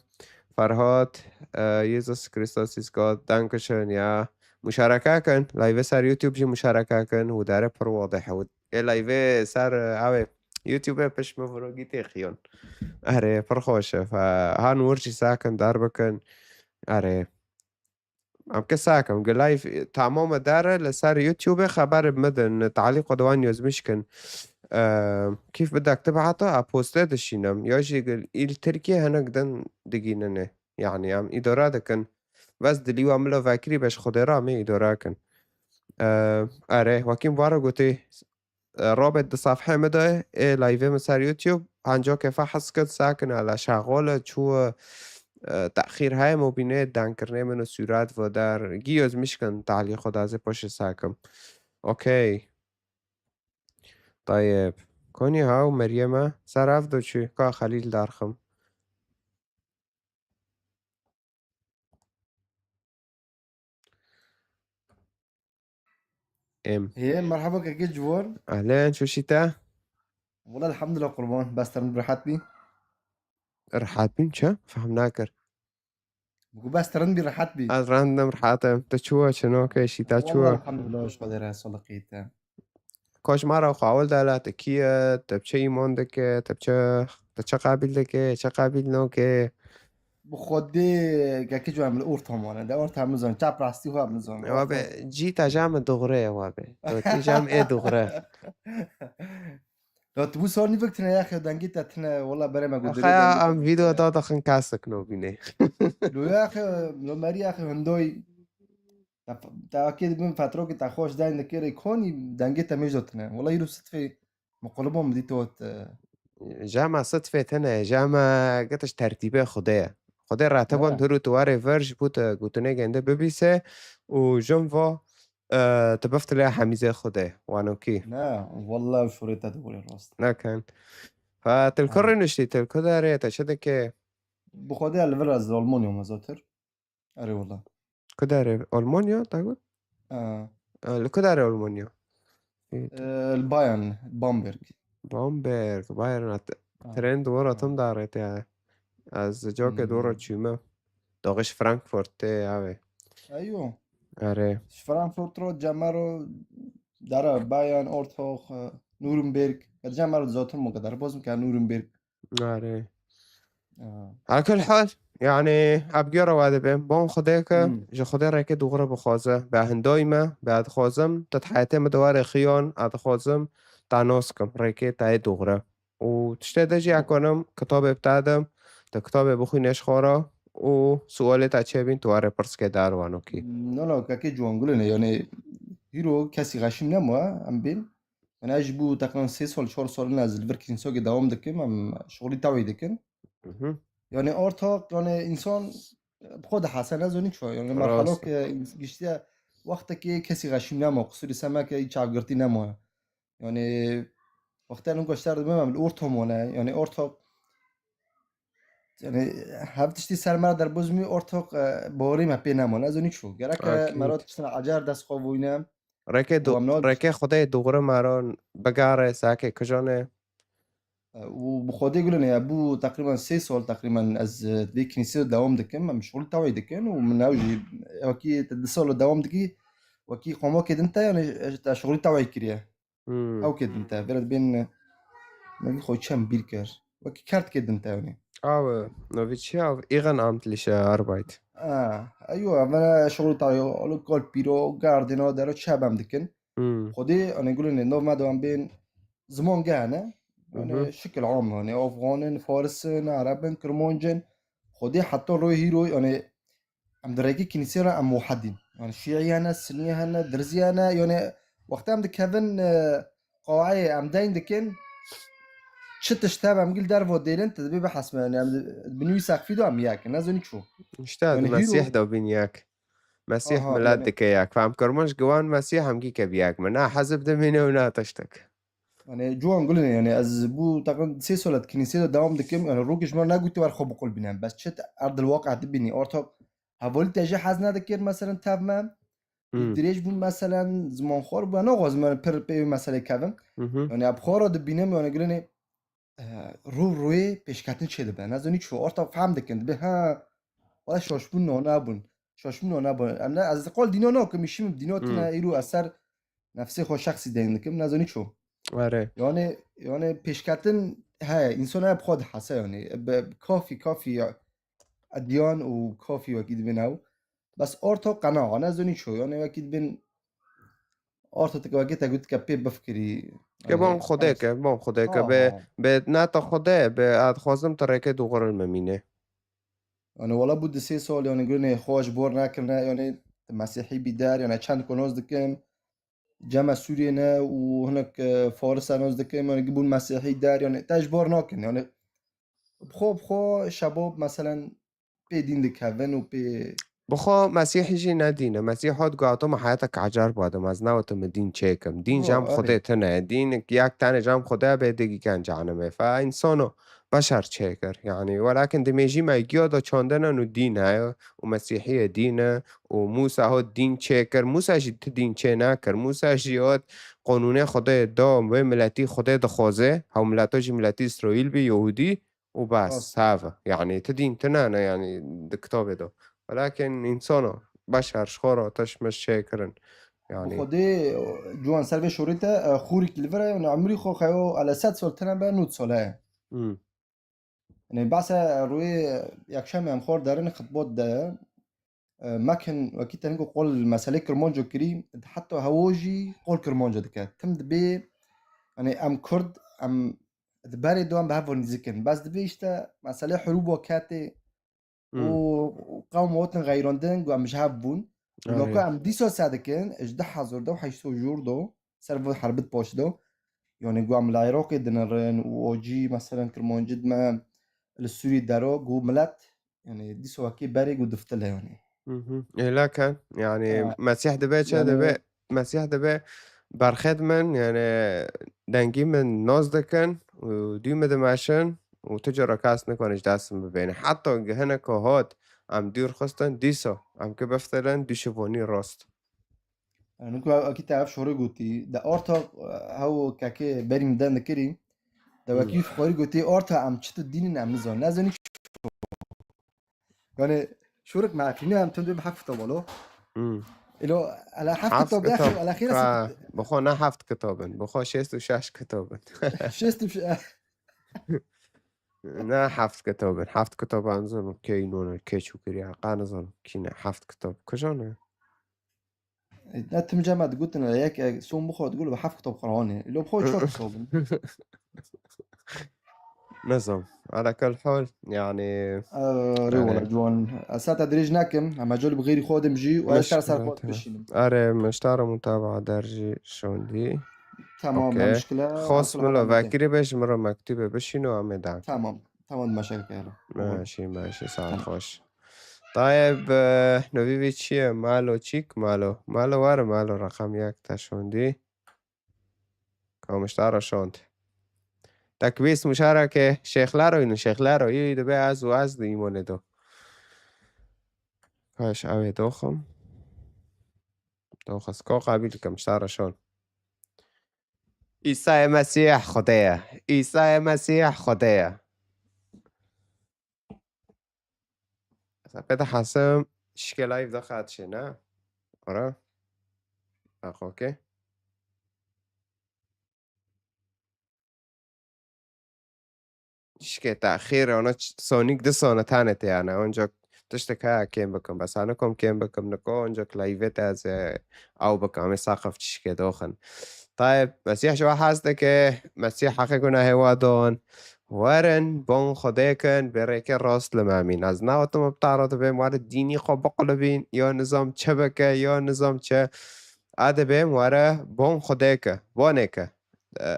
فرهاد يزوس كريستوس is God دانكشن يا مشاركة كن لايف سر يوتيوب جي مشاركة كن و داره پر واضح و لايف سر اوه يوتيوب پش مفروگی تخيون اره پر خوشه فهان ورشي ساكن دار بكن اره ام كساكم قال لايف تمام داره لسر يوتيوب خبر بمدن تعليق دوان يزمشكن كيف بدك تبعته بوستات الشينم ياجي قال التركيا هناك دن دقيننه يعني عم إدارة كن بس دليو عمله فاكري باش خدرا مي إدارة كن اره وكيم وارا قوتي رابط صفحة مده لايفه مسار يوتيوب هنجا که فحص كد ساكن على شغالة شو تأخير هاي مبينات دان كرنه منو سورات و در گيوز مشكن تعليق خود از پاش ساكم اوكي طيب كوني هاو مريمة سرف دو چي كا خليل دارخم ام ايه مرحبا كيف جوار اهلين شو شيتا والله الحمد لله قربان بس ترن براحتي رحات بين چه فهمناكر بقول بس ترن براحتي از راندم رحاتم تشوا شنو كي شيتا والله چوا الحمد لله شو قادر هسه لقيته كاش مرة خاول دالا تكية تبچه ايمان دكه تبچه قابل دكه چه قابل نوكه بخودي كيف جو عمل اورتهم انا ده اورتهم مزون تاب راستي هو مزون وابه جيتا جام دغره وابه توتي جام ايه دغره لو تبو سؤال فكرة يا اخي دنجيت اتنا والله بري ما قدرت اخي ام فيديو دادا خن كاسك نو بيني لو يا اخي لو مري يا اخي هندوي تا اكيد من فتره كنت اخوش داين كيري كوني دنجيت ميجوتنا والله يلو ستفي مقلبهم دي توت جامعة صدفة هنا جامعة قتش ترتيبه خدايا خدايا راتبان درو تواري فرج بوت قوتنه جنده ببيسه و جنفا تبفت لها حميزة خدايا وانو كي لا والله شوريتها تقول الراست نكن فتلكرر نشتي تلكده ريتا شدك بخودي الليفل از المونيوم مزاتر اري والله كداري ألمانيا تقول لكداري ألمانيا البايرن بامبرغ بامبرغ بايرن ترند ورا تم دارت يعني از جاك دورا تشيما داغش فرانكفورت اوه ايوه آره فرانكفورت رو جمرو داره بايرن اورتوخ نورنبرغ جمرو زاتر مقدر باز میکنه نورنبرغ آره على كل حال يعني أبقي رواد بهم بون خديك جو خدي راكي دغرة بخازة بعهن دايما بعد خازم تتحياتي مدواري خيان عد خازم تعناسكم راكي تاي دغرة وتشتي دجي أكونم كتاب بتاعدم تا كتاب بخوي نشخارا و سؤالي تاچه بين تواري پرسكي داروانو كي لا كاكي جوان قولنا يعني هيرو كاسي غاشم نموا ام بين انا اجبو تقريبا 3 سال 4 سال نازل بركين سوق دوام دكم ام شغلي تاوي دكن يعني اورتاق يعني انسان بخود حسن از اونیک شو يعني مرحله که گشتی وقتی که کسی غشیم نمو قصوری سمک هیچ عقرتی نمو يعني وقتی اون گشتر دمم الاورتهم ولا يعني اورتاق يعني هفتشتي سر مرا در بزمی ارتاق باری ما پی نمونه از اونی چو گره که مرا اكيد تشتن عجر دست خواب وینم و ركي خدي دوغرة مارون بقارة ساكي كجانه وبخوده يقولون يا ابو تقريبا 3 سال تقريبا از دي كنيسه دوام دكن مش شغل تاوي دكن ومن اوجي وكي تدسول دوام دكي وكي قومو كده انت يعني شغل تاوي كريا او كده انت برد بين ما خو كم بيركر وكي كارت كده انت يعني او نوفيتشي او ايغن امتليش اربايت ايوه انا شغل تاوي اولو كول بيرو جاردينو دارو شابم دكن خودي انا يقولون انه ما دوام بين زمان جانا يعني شكل عام يعني افغان فارس عرب كرمانجن خودي حتى روي هيرو يعني ام دريكي كنيسة ام موحدين يعني شيعي انا سنية انا درزي انا يعني وقتها ام دكافن قواعي ام داين دكن شت اشتاب ام قل دار فوديلن تدبي بحسب يعني بنوي ساقفي دو ام ياك نازوني شو اشتاد يعني مسيح هيرو دو بينياك مسيح اها ميلاد يعني دكياك فهم كرمش جوان مسيح هم جيك بياك منا حزب دمينه ونا تشتك يعني جوان قولنا يعني از بو تقريبا 3 سال كنيسة دوام دكم يعني روكش ما نقول تبر خب بقول بنام بس شت ارض الواقع تبني اورتو هقول تجي حزنا دكير مثلا تمام دريج بون مثلا زمان خور بو نغاز من پر پی مسئله کردم يعني ابخارا دبینم يعني قولنا روی پیشکتن چه دبن نزونی چو اورتا فهم دکند به ها ولا شاشبون نابون شاشبون نابون انا از قول دینا نه که میشیم دیناتنا ایرو اثر نفسه خو شخصی دینکم نزونی چو آره يعني پیشکتن های انسان ها بخواد حسه يعني کافی ادیان و کافی وکید بناو بس اورتا قناعه نزونی چو يعني وکید بن اورتا تکوکی تگوت کپی بفکری كبون يعني خديك بون خديك ها ب ناتا خده ب اد خوازم تركه دوغر الممينه يعني ولا بود 3 سال يعني قلنا خوش بور ناكرنا يعني مسيحي بدار يعني چند كنوز دكم جمع سورينا وهناك فارس ناز دكم يعني يجيبون مسيحي دار يعني تجبار ناكن يعني بخو شباب مثلا بي دين دكهون وبي بخو مسيحي جي ندينه مسيح هاد قاعدتم حياتك عجر بادم از نوتم دين چيكم دين جام خده اري تنه دين ياك تاني جام خده بيدگي كان جانمه فإنسانو بشر چيكر يعني ولكن دميجي ما يجيو دا چاندنا نو دين هاي ومسيحية دينه وموسى هاد دين چيكر موسى جي دين چه ناكر موسى جي هاد قانون خده دام و ملتي خده دا خوازه هاو ملتا جي ملتي اسرائيل بي يهودي وبس هذا يعني تدين تنانا يعني دا كتاب دا ولكن إنسانه بشر شخورا تشمش شاكرن يعني بخودي جوان سلبي شوريتا خوري كلفرا يعني عمري خو خيو على 7 سال تنا بقى نوت ساله مم. يعني بعسى روي يكشم يم خور دارن خطبات ده ما كان اكيد تنقو قول مسألة كرمانجو كريم حتى هواجي قول كرمانجو دكات تم دبي يعني ام كرد ام دباري دوام بهافون نزكن بس دبي اشتا مسألة حروب وكاتي وقوم وطن غيراندن قام مش هافون ولو كان ام ديسو سادكن اجدا حضر دو حيثو جوردو سرفو حربت باش دو يعني قام العراقي دنرن وجي مثلا كرمانجد ما السوري دارو قو ملات يعني ديسو اكي باري قو دفتله يعني إيه لكن يعني مسيح دبي چه دبي يعني مسيح دبي برخد من يعني دنگی من ناز دکن و دیو دماشن و تجرا کاس نکنش دست ببینه حتی گهنه که هاد ام دیر خستن دیسا ام که بفتلن دیشوانی راست يعني نكو اكيد تعرف شهور قوتي ده ارتا هو كاكي باري مدان كري ده وكيف خوري قوتي ارتا عم تشت الدين عم نزون نازني يعني شورك مع فيني عم تندب حف طبلو إلو على حف حفظ كتاب يا اخي كتاب على خير بخو نه حفظ کتابن بخو شست و شش کتابن شست بش نه حفظ کتابن حفظ کتاب انظرم که اینونه که چو کری حقا نظرم که نه حفظ کتاب کجا نه انت مجمع قلت انا ياك سوم بخو تقول بحف كتاب قراني لو بخو شو كتاب نظم على كل حال يعني ري والله جوان اسات ادريج ناكم اما جول بغير خودم جي واشترى صار خود بشينم اره مشترى متابعة درجي شون دي تمام ما مشكلة خاص كل حال ملا عملتين وكري باش مرة مكتوبة بشينو عم دعك تمام مشاكل ماشي ساعة خوش طيب نوفيفي چیه مالو چیک مالو واره مالو رقم 1 تا شوندی که مشترى شوند تكبيس مشاركة شيخلارو إنه شيخلارو يدبي از ديمونه دو كاش أوي دوخم دوخس كو قابل كم شارة شون عیسی مسیح خدایه عیسی مسیح خدایه بده حسم شکل لایف دا خط شه نه آره اوکی شکل تأخیر اونا سونیک ده سانه تانته یعنی اونجا تشتكا كيم بكم بس أنا كيم بكم نكو أنجك لايفت از أو بكم ساقف تشكي دوخن طيب مسيح شو حاسدك مسيح حقيقنا هوا دون ورن بون خديكن بريك الراس لمامين از ناوتم بتعرض بهم وارد ديني خو بقلبين يا نظام شبكة يا نظام چه عاد بهم واره بون خديك بونك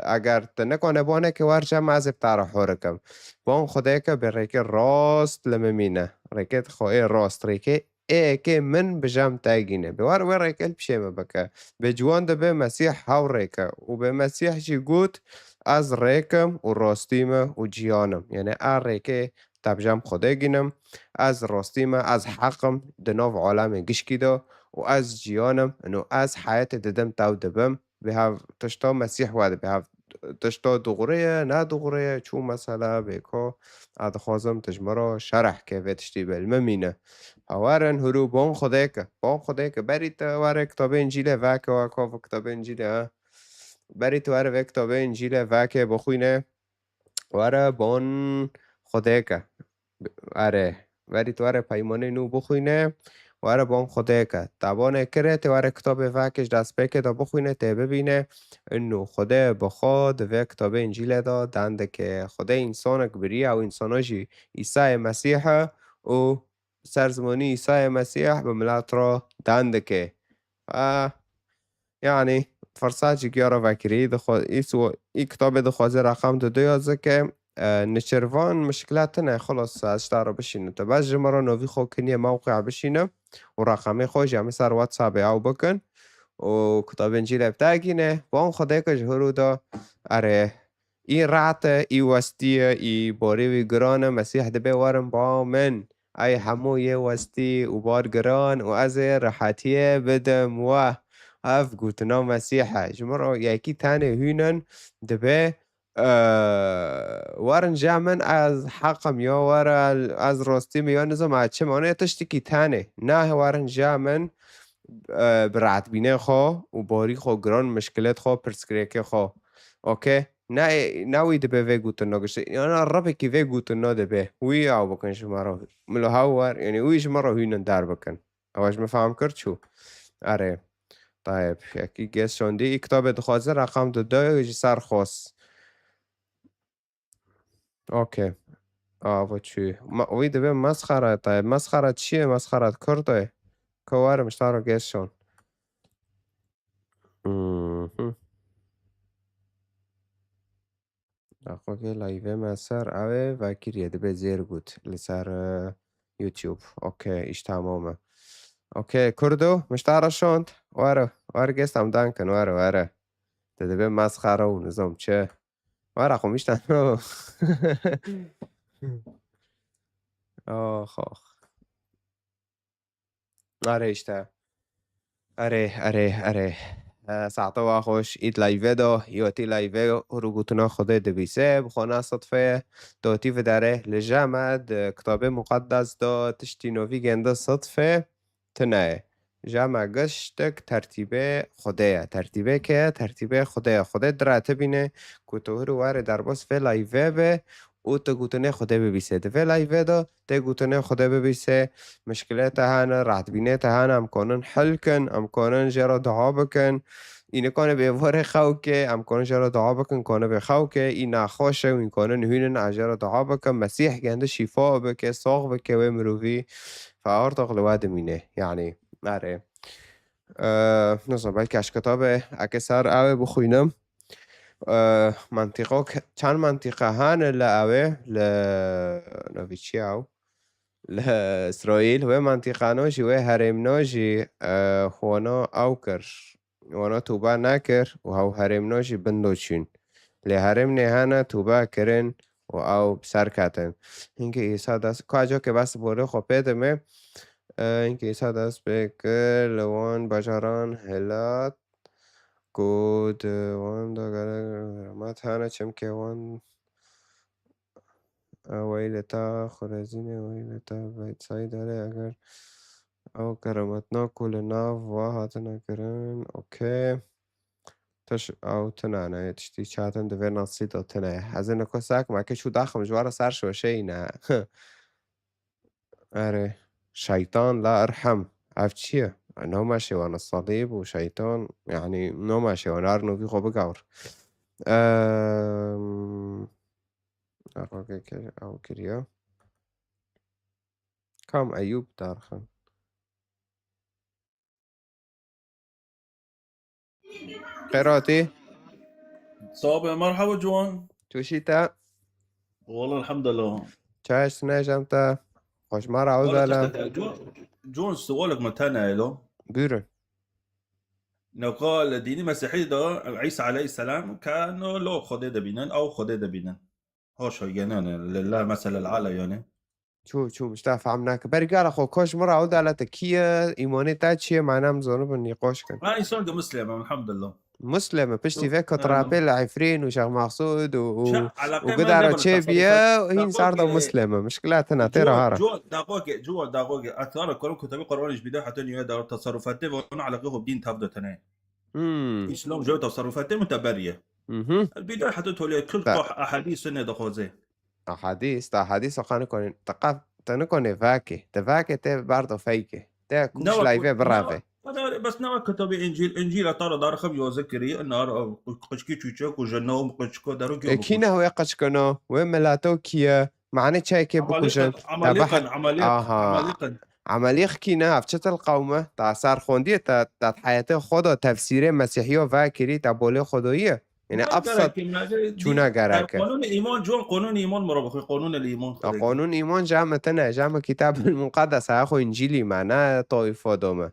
اگر تنکنه بونه که ورچه مذهب تارا حورکم بون خدا که به ریکه راست لممینه ریکه خواه راست ریکه که من بجام تاگینه بوار وی ریکه بشیمه بکه به جوان ده به مسیح هاو ریکه و به مسیح چی گوت از ریکم و راستیمه و جیانم یعنی ریکه تبجام خدا گینم از راستیمه از حقم دناف عالم گشکی ده و از جیانم انو از حیات ددم تاو دبم بهاف تشتا مسیح واده بهاف تشتا دغریه نه دغریه چون مسئله بیکو ادخوازم تجمرا شرح که و تشتی بالممینه هوارن هرو بون خدای که برید واره کتاب انجیله وکه وکاف کتاب انجیله برید واره کتاب انجیله وکه بخوینه واره بون خدای که اره برید واره پیمانه نو بخوینه واره بون خدای که تابانه کره تی واره کتاب وکش دست بکه دا بخوینه تی ببینه انو خدای بخواد و کتاب انجیل دا دنده که خدای انسانک بریه او انساناجی عیسی مسیح و سرزمانی عیسی مسیح به ملت را دنده که یعنی فرصت گیارا وکری ای کتاب دخوازه رقم دو یازه که نشروان مشکلات نه خلاص اشترا بشینه تا بس جمرا نوی خو کنیه موقع بشینه و رقمی خوش همه سر واتساب او بکن و کتاب انجیل بتاگینه با اون خدای که جهرو دا اره ای رعت ای وستی ای باری وی گران مسیح دبه وارم با من ای همو یه وستی و بار گران و از راحتیه بدم و اف گوتنا مسیحه جمرا یکی تانه هینن دبه وارن جامن از حقم یا وار از راستیم یا نظام عچه مانه تشتکی تانه نه وارن جامن برعت بینه خواه و باری خواه گران مشکلت خواه پرسکریکه خواه اوکی نه وی دبه وی گوتن نگشته یعنی ربه که وی گوتن ندبه وی او بکن شما را ملو هاور یعنی وی شما را هینن در بکن اواش مفهم کرد چو اره طيب یکی گیس شوندی ای کتاب دخوازه رقم دو یجی سر خواست اوکی و چی وی دبه مسخره طيب مسخره چیه مسخره کرده که واره مشتارو گیس شون اخو که لایوه مسر اوه و کریه دبه زیر بود لسر یوتیوب اوکی ایش تمامه اوکی کردو مشتارو شوند واره گیست هم دانکن واره دبه مسخره و نظام چه واره خو میشتن آخ آره اشته اره ساعتا خوش ایت لایوه دا یاتی لایوه رو گوتنا خدا دبیسه بخانه صدفه داتی و داره لجمد کتاب مقدس دا تشتینوی گنده صدفه تنه جمع گشتک ترتیبه خدایه ترتیبه که ترتیبه خدای درته بینه کتوه رو واره در باس فه لایوه به او تا گوتنه خدا ببیسه ده لایوه دا تا گوتنه خدا ببیسه مشکلات هانا رعت بینه هانا امکانن حل کن امکانن جرا دعا بکن اینه کانه به واره خوکه امکانن جرا دعا بکن کانه به خوکه این نخواشه و این کانه نهینن اجرا دعا بکن مسیح گنده شفا بکه ساق بکه و مروفی فعار تغلوات مینه یعنی نره نظام بلکه اش کتابه اکه سر اوه بخوینم منطقه چند منطقه هن لأوه لنویچی او لإسرائيل و منطقه ناجی و هرم ناجی خوانا او کر وانا توبه نکر و هاو هرم ناجی بندو چین لهرم نهانه توبه کرن و او سر کتن اینکه ایسا دست کاجو که بس بوله خو پیدمه اینکه ایسا دست بکر لوان بجاران هلات گود وان داگر رمت هانه چم که وان ویلتا خورزینه ویلتا بیتسایی داره اگر او کرمتنا کل ناف واحد نکرن اوکی تش او تنانه تشتی چاتن دویر نصید و تنه از این نکو ساک ما که شو داخم جوارا سر شوشه اینه اره شيطان لا أرحم عرفت چیه؟ إنه ماشي وأنا الصليب وشيطان يعني إنه ماشي وأنا أرنو في خو بقور أو كريا كم أيوب دارخن قراتي صابر مرحبا جوان. توشيتا والله الحمد لله. چاش سنجمتا خوش مرة عودة لا جون سؤالك متانا له بيرن انه قال ديني مسيحي ده عيسى عليه السلام كان لو خدي دبينن او خدي دبينن هوش يعني لله مثل العالى يعني شو مش تعرف عمناك برجال أخو كوش مرة عودة على تكية إيماني تاتشية معناه مزونو بالنقاش كان انا انسان مسلم الحمد لله. مسلمة بشتي فيك ترابيل عفرين وشيخ مقصود على وقدر تشيبيا وهين صارت مسلمة مشكلاتنا ترى هارا جو دقوقي اثار كلام كتابي قرآن بداية حتى يدا تصرفاته وانا على غيره بدين تفضل تنين اسلام جو تصرفاته متبرية البداية حتى تقول كل احاديث سنة دخوزه احاديث خانه كون تقف تنكون فاكي تفاكي ته برضه فيكي ته كوش لايفه برافه بس نوع كتاب انجيل ترى دار خم يذكري النهار قشكي تشوك وجنو قشكو دارو كينا هو قشكنو وملاتو كيا معنى شايكي بكوجن عمليق كينا افتشت القومه تا سر خوندي تا حياته خدا تفسير مسيحيه و كري تا بوله خداییه يعني ابسط چونه گرکه قانون ایمان جون قانون ایمان مرابطه قانون الايمان قانون ایمان جمع كتاب المقدس اخو انجيلي معناه طائفه دومه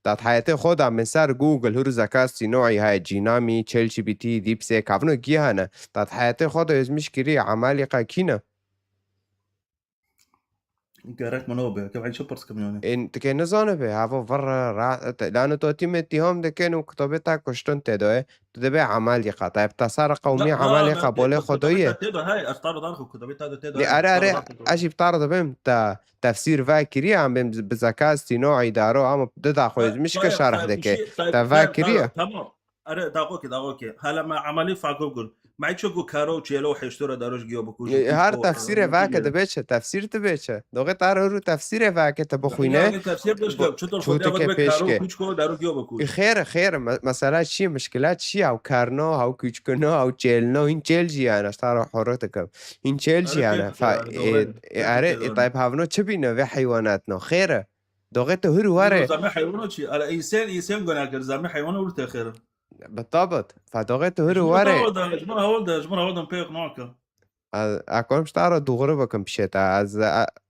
حياته خودم من سر جوجل هر ذكاء اصطناعي های جینامی چل جی بی تی دیپ سیک افنو گیهانه تات حياته خودو ازمش كري عمالي قاكينا قرأت منوبة كيف عين شبرس كميوني انت كي نزانه به هوا ورا لانه تو تيم اتهام ده كانوا كتابتا كشتن تدوه تدبي عمالي طيب تصار قومي عمالي قبول خدويه هاي استعرض عنه كتابتا دي ارى اجي بتعرض بهم تفسير فاكرية عم بذكاء اصطناعي دارو عم بدأ خويز مش كشرح دكي تفاكرية تمام اره داغوكي هلا ما عملي فا جوجل ما يشوكو كارو تشيلو حشتورا داروش جيو بكوش هر تفسير فاكه دبيشه تفسير تبيشه دوغه رو تفسير فاكه تبخوينه تفسير بشكل چطور كارو كوچكو دارو جيو بكوش خير مثلا شي مشكلات شي او كارنو او كوچكنو او چيلنو این چيل جي انا اشتار حرتكم این چيل جي انا اره طيب هاونو چبينه و حيواناتنا خيره دوغه هرو وره زعما حيوانات شي على انسان قناكر زعما حيوان ورته خير بالضبط فدوغه هرو وره جمره بيق نوعك اكون شتارو دوغره بكم بشتا از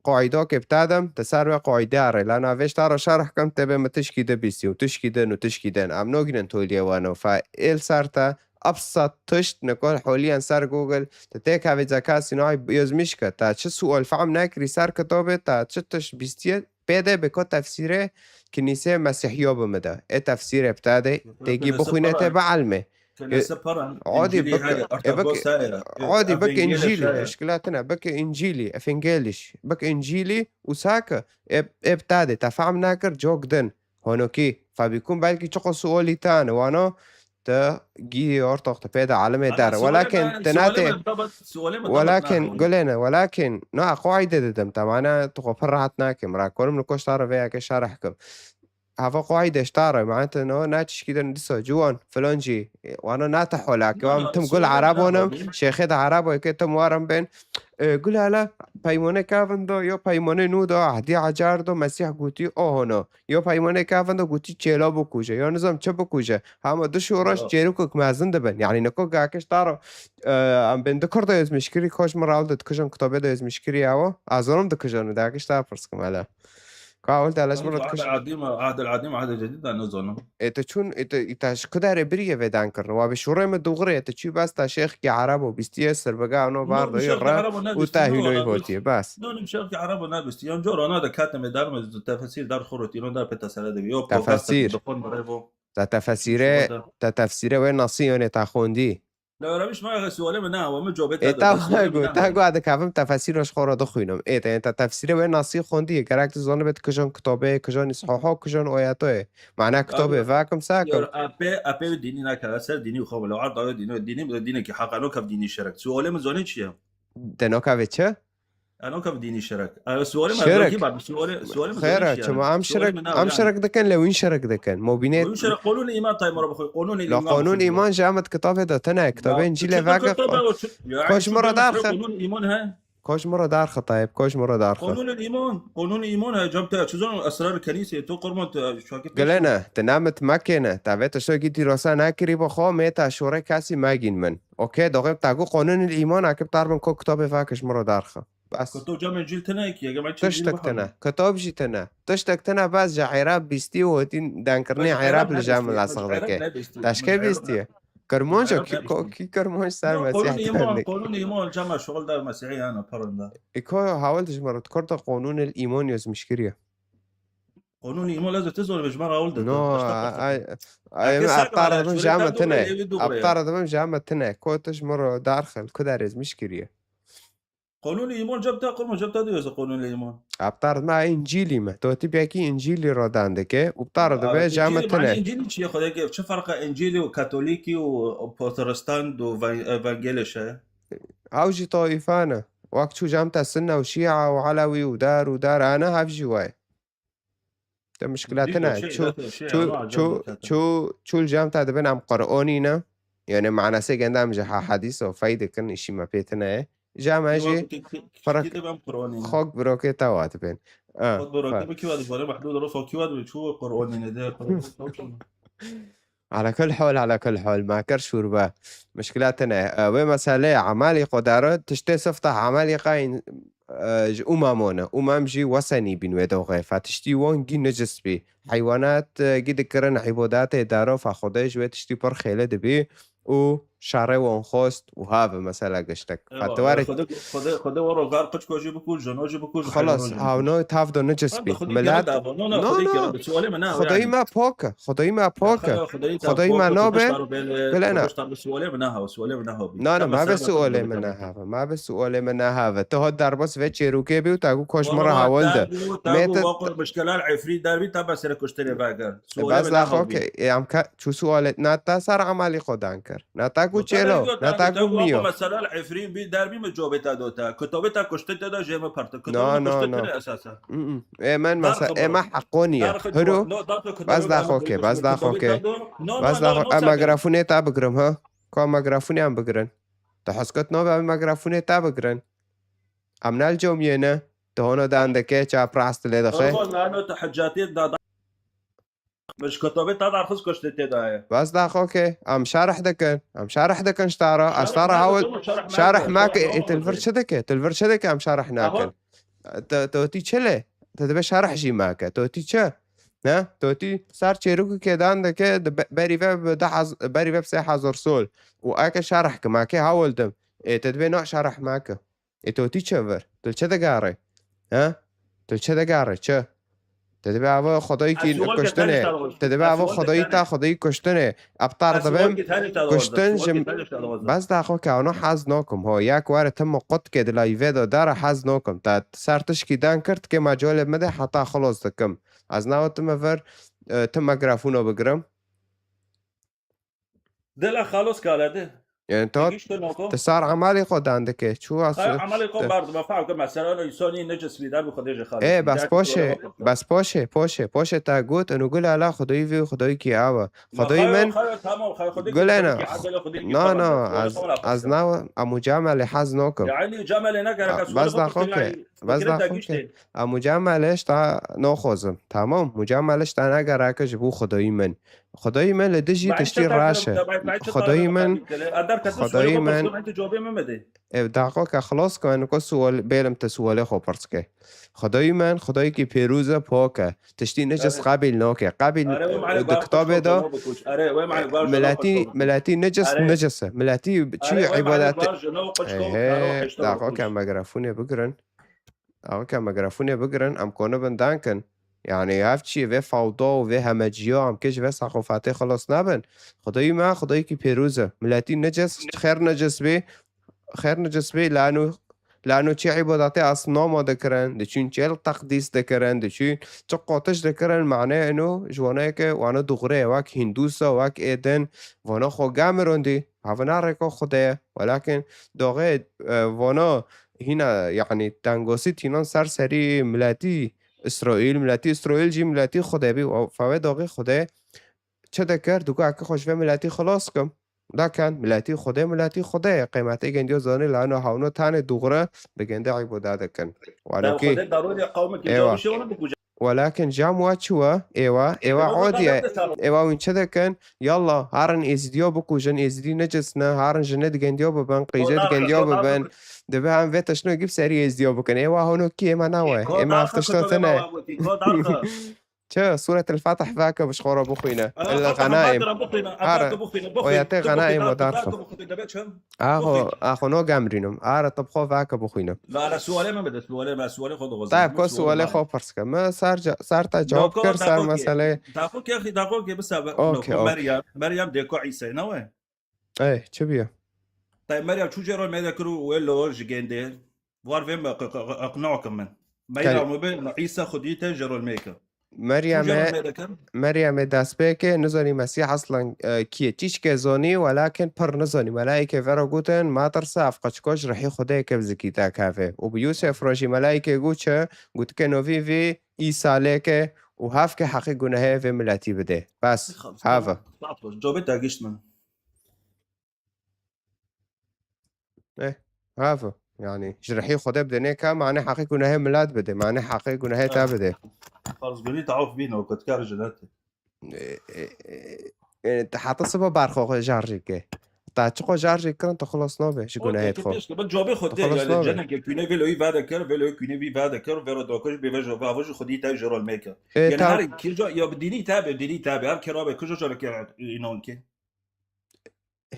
قاعده که ابتدم تسر قاعده اره لان اوش تارو شرح کم تبه متشكيده بيسي وتشكيدن ام نوغن توليه وانو فايل سارتا ابسط تشت نقول حاليا سر جوجل تتيك هاي ذكاء صناعي يزمشك تا چه سؤال فهم نكري سر كتابه تا چه تش بيستيه بده بكو تفسيره كنيسه مسيحيه بمده اي تفسير ابتدى تيجي بخوينه تبع علمه عادي بك انجيلي مشكلاتنا بك انجيلي افنجيليش بك انجيلي وساكا ابتدى تفهم ناكر جوجدن هونوكي فبيكون بالكي چقو سؤالي تاني وانا تجي ارتق تبدا عالمي دار ولكن تناتي ولكن قلنا ولكن نا قاعده دم تمانا تقفرعتنا كم كل من كوش تعرف فيها كشرحكم هذا قاعده اشتاره معناته انه ناتش كده ندسه جوان فلانجي وانا ناتح ولا كمان تم قول عربونم شيخ عرب وكتم وارم بين قول هلا پیمانه کافندو یا پیمانه نو دا عهدی عجر دا مسیح گوتی آهانا یا پیمانه کافندو گوتی چلا بکوشه یا نظام چه بکوشه همه دو شوراش جیرو که مزن دبن یعنی نکو گاکش دارو ام بین دکر دا از مشکری کاش مرال داد کشم کتابه دا از مشکری او ازانم دا کشانو دا کش دا پرس کم هلا قاولت على مرة عهد تكش العظيم عهد الجديد أنا ظنه إتا چون إتا شكدار بريه ودان كرن وابي شوري مدوغري إتا چي بس تا شيخ كي عرب وبيستيه سربقا ونو باردو يرى وتاهينو يهوتي بس نو نمشي في عرب ونابست يوم جور أنا دا كاتم دار تفسير دار خروتي نو دار بتسأله دبي يو تفسير تا تفسيره وين نصيوني تا خوندي لا لا مش ما سؤال منها وما جاوبت تا قاعد كافم تفسيرش خورا دخوينم إيه انت تفسيره وين نصي خوندي كراك تزون بيت كجون كتابه كجون صحاحه كجون آياته معناه كتابه فاكم ساكم أبي ديني ناكل أسر ديني وخبر لو عرض ديني كي حق أنا كف ديني شرك سؤال مزوني شيء دنو كافيتشا أنا كف ديني شرك سؤال شرك. ما سؤال خير كما أم شرك دكان لو وين شرك دكان مو بينات قانون الإيمان طيب مرة بخوي قانون لا الإيمان قانون إيمان جامد كتابه ده تنا كتابه إنجيل فاكر كوش مرة دارخة. قانون الإيمان ها كوش مرة دارخة طيب كوش مرة دارخة قانون الإيمان هاي جبتها شو زون أسرار الكنيسة تو قرمت شو كده قلنا تنامت مكينة تعبت شو جيتي راسا ناكري بخو ميتا شوري كاسي ماجين من أوكي دقيق تاقو قانون الإيمان عكب تعرفن كو كتابه فاكش مرة دارخة بس كتب جامع إنجيل تنايك يا جماعة تشتكتنا كتاب جيتنا تشتكتنا بس جا عراب بيستي وهتين دانكرني عراب لجامع الأصغر تشكي بيستي كرمونجا كي كرمونج صار مسيح قانون الإيمان جامع شغل دار مسيحي أنا برندا إيكو حاولتش مرة تكرت قانون الإيمان يوز مشكلة قانون الإيمان لازم تزول بجماعة ولد نو أبطار من جامعة تنا أبطار من جامعة تنا كوتش مرة دارخل كدارز مشكلة قانون الإيمان جبتها قرمة جبتها ديوز قانون الإيمان أبطار ما إنجيلي ما تو تبيكي إنجيلي رادان دكه وبطار دبي جامعة تنا إنجيلي شيء خدك شو فرق إنجيلي وكاثوليكي وبروتستانت وإنجيليش هاوجي طائفانا وقت شو جامعة السنة وشيعة وعلوي ودار أنا هاف جواي ده مشكلاتنا شو الجامعة دبنا عم قرؤونينا يعني معنا سيجن دام جها حديث وفايدة كن إشي ما بيتنا جامعة جي فرق خوك بروكي توات بين خد بروكي بكي واد بره محدود رفع كي واد بتشو قرؤوني ده على كل حال ما كرشور با مشكلاتنا ومسألة عمالي قدرات تشتي صفتح عمالي قاين أمام جي وثني بين ودوغي فتشتي وان جي نجس بي حيوانات جي دكرن عبادات دارو فخده جوه تشتي پر خيلة دبي و شعره وان خوست وهذا مسألة قشتك فتوارد خده ورا غار قش كوجي بكل جنوجي بكل خلاص هاونو تافدو نجس بي ملات خدایی ما پاکه خدایی ما نابه بلنا نه ما به سؤال من هذا تو هاد در بس و چروکه بیو تاگو کش مرا حوالده میت مشکلال عفری در بی تا بس رکشتنی باگر بس لاخو که ام که چو سوالت نتا سر عملی خودان کر نتا چلو نتا میو مثلا العفرین بی دربی مجابتا دوتا کتابتا کشته دا جمع پرت کتابتا کشته اساسا من مثلا ما حقونیه هرو بس داخو که اما گرافونه تا بگرم ها که مگرافونی هم بگرن تحسکت نو به مگرافونه تا بگرن امنال جومیه تهونو دانده چا پراست لی دخه لانو تحجاتي دا مش كتابت هذا ارخص كشت تدايه بس داخو که ام شارح دکن اشتارا هاول شارح ماك تلفرشدك ام شارح ناكل توتي چله تدبه شارح جي ماك توتي چه نه توتي صار چيروكو که دانده که بری وب 3000 سول و اكه شارح كماك هاول دم تدبه نوع شارح ماك توتي چه تل چه دگاره ها تل چه دگاره چه تدبه هوا خدایی که کشتنه تدبه هوا خدایی کشتنه ابطار دبم کشتن بس داخل که اونا حز ناکم ها یک واره تم قد که دلایوه داره حز ناکم تا سرتش که دان کرد که مجال مده حتی خلاص دکم از ناو تم گرافونو بگرم دل خلاص کالاده يعني تصار عمالي خود عندك شو عمالي خود برضه مفعول كما مثلا انساني نجس بيدار بخديجه خالص ايه بس باشه تا قلت انه قول لا خدوي في خدوي كي اوا خدوي من قول انا نا از ناو امو جامع لحظ نوكم يعني جامع لنقر بس داخل بس فكرتها داخل قشته که مجملش تا ناخوزم تمام مجملش تا نگره که جبو خدایی من لدجی بعد تشتیر شطار راشه بعد خدایی من ادار كتب سؤال خدایی خو من بس انت جوابي ما مدي دقیقا که خلاص کنن که سوال بیلم تا سواله خو پرس که خدایی من خدایی که پیروزه پاکه تشتی نجس قبل ناکه قبل اره وين معلق دکتابه دا اره وين معلق بارج ملتی نجس آره. نجسه ملتی چی اره وين معلق عبادت بارج نو قشكو ايه دقیقا که مگرفونه بگرن دقیقا که مگرفونه بگرن ام کنه بندن کن يعني هفچی و فوضا و همجیا هم کش و ثقافته خلاص نبن خدایی من خدایی که پیروزه ملتی نجس خیر نجس بی لانو چی عبادات اصنام دکرن دچین چل تقدیس دکرن دچین چه قاتش دکرن معنی اینو جوانه که وانا دغره وک هندوسا وک ایدن وانا خو گامروندی هفنا رکو خوده ولكن داغه وانا هنا يعني تنگاسی تینان سری ملتی اسرائیل جی ملتی خوده بی و فوه داغه خوده چه دکر دوگه اکه خوشوه ملتی خلاص کم لكن ملتی خوده قیمتی گندیو زانه لانو هاونو تانه دوغره بگنده عبادت کن ولكن ضروري قومك يجاوب شيء ولا بكوجا ولكن جام واتشوا ايوا عودي ايوا وين شده كان يلا هارن ازديو بكوجن ازدي نجسنا هارن جند گندیو ببن قیجت گندیو ببن دبه هم ویتا شنو گیب سری ازديو بکن ايوا هونو کی ما نوه اما افتشتاتنا چه سورة الفتح ذاك بشخورة بخينا الغنائم وياتي غنائم ودارفم اخو نو قامرينم طبخو ذاك بخينا لا سؤالي ما بده سؤالي خود غزل طيب كو سؤالي خو فرسك ما صار جواب كر صار مسألة داخوك يا اخي داخوك بس اوكي مريم ديكو عيسى نوه ايه شبيه طيب مريم شو جرى الميدا كرو ويلو جيندي وار فيم اقنعكم من مريم عيسى خديته جرى الميكا مريم دست به که نزانی مسیح اصلا کیه چیش که زانی ولكن پر نزانی ملائکه ورا گوتن ما ترسه افقچکاش رحی خوده که بزکیتا کافه و بیوسف راشی ملائکه گوت چه گوت که نوی وی ای ساله که و هف که حقی گناه و ملتی بده بس هفه جوابت داگشت من هفه يعني جرحي خده بدنه که معنی حقی گناه ملت بده معنی حقی گناه تا بده خلاص قولي تعوف بينا وكنت كارج جناتي حتصبه برخواه جارجي که تا چقو جارجي کرن تا خلاص نابه شو گناهت خو بس جوابي خود يعني الجنة كيكوني فيلوي فادا كر فيلوي كوني في فادا كر فيرو دوكش بيفجو فافوج خدي تاي جرال ميكا يعني هاري كيجا يا بديني تابع هر كرابه كجو جرك ينون كي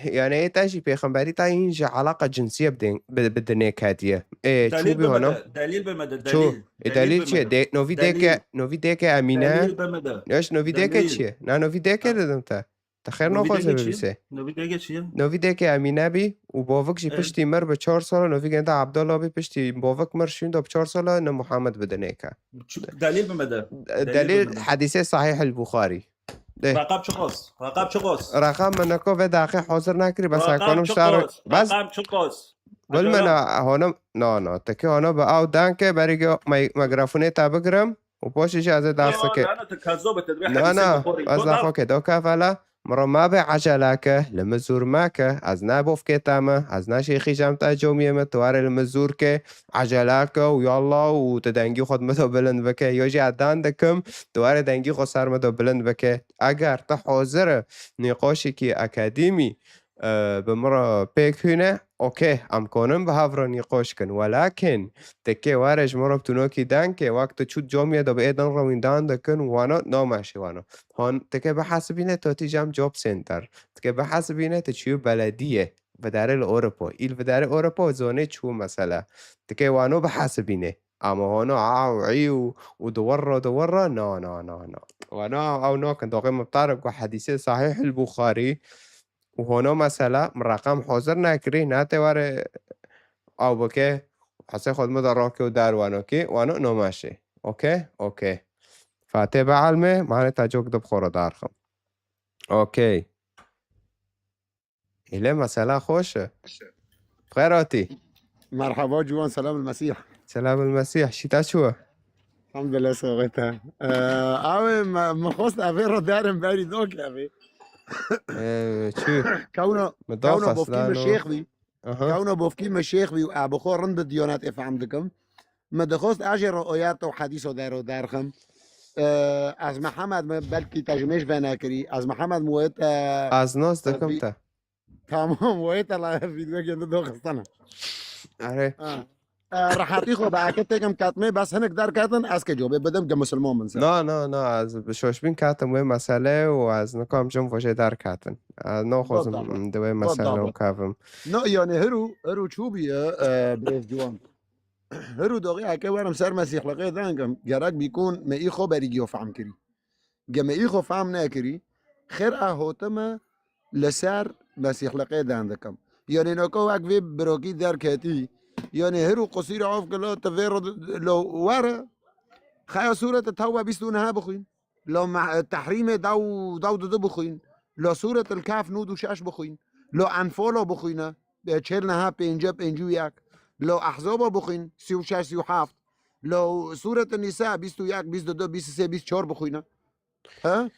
يعني تاجي بيخنبري تا ينجي علاقة جنسية بدنيا كاتية ايه شو بي هنا دليل بمدى شو دليل شيء نوفي ديكا امينة دليل بمدى ليش نوفي ديكا شيء نوفي ديكا دمتا تخير نوخوزه ببسه نوفي ديكا امينة بي و باوك جي پشتي مر ب 4 سال نوفي گنده عبدالله بي پشتي باوك مر شون دو ب 4 سال نه محمد بدنيكا دليل بمدى دليل حديث صحيح البخاري رقم چقاس رقم منکو و دقیقه حاضر نکری بس اکانم شتر بس رقم چقاس بل من هانا نه تکی هانا به او دنکه برای مگرافونه تا بگرم و پاشش از درس که نه از دفعه که دو کفله مرا ما به عجله لمزور مکه از نبوف که تامه از نشیخی جمتا جومیه توار لمزور که عجله که و یالله و تدنگی خود متو بلند بکه یا جی عدان دکم توار دنگی خود سر متو بلند بکه اگر تا حاضر نقاشی که اکادیمی بمرا پیکونه اوکی امکانم به هفرا نقاش کن ولكن تکی وارش مرا بتونوکی دن که وقت چود جامعه دا به ایدن رویندان دکن وانا نامشه وانا هان تکی به حسبینه تا تی جام جاب سنتر تکی به حسبینه تا چیو بلدیه و داره الاوروپا ایل و داره اروپا زانه چو مثلا تکی وانو به حسبینه اما هانا عاوعی و دوره نه وانا او ناکن داقی مبترک و حدیث صحیح البخاری و هانا مثلا رقم حاضر نکری نه تواره او بکه حسی خود مدارا که و در وانو که وانو نماشه اوکی فاتح به علمه معنی تجوک دب خورا دارخم اوکی ایله مثلا خوشه خیراتی مرحبا جوان سلام المسيح سلام المسيح شيتا شو الحمد لله سويتها اوي ما خصت افيرو دارم بالي دوك يا اخي شو كونه مدوخس بوفكي مشيخ بي كونه بوفكي مشيخ بي ابو خور رند الديانات اف عندكم مدخوست اجر آیات و حدیث و درخم از محمد بلکی ترجمهش بناکری از محمد مویت از ناز دکم تا تمام مویت الله فیدبک ینده دو خستانه آره راحتی خو به اکت تکم کتمه بس هنک در کتن از که جوابه بدم که مسلمان من سر نه از شوشبین کاتم وی مسئله و از نکام جم فوشه در کاتن نه خوزم دوی مسئله و کافم نه یعنی هرو چوبیه بریز جوان هرو داغی اکه ورم سر مسیح لقه دنگم گرک بیکون می خو بریگیو فهم کری گمی خو فهم نکری خیر اهوتم لسر مسیح لقه دندکم یعنی نکو وقت وی بروکی در کتی یعنی هرو قصیر عوف کلا تفیر لو وره خیا سورة التوبة بيستونها بخوين لو تحريم دو بخوين لو سورة الكهف نود وشاش بخوين لو انفالو بخوينه چهلنها پنجو یک لو احزابا بخوين 36 37 لو سورة النساء 21 22 23 24 بخوينه ها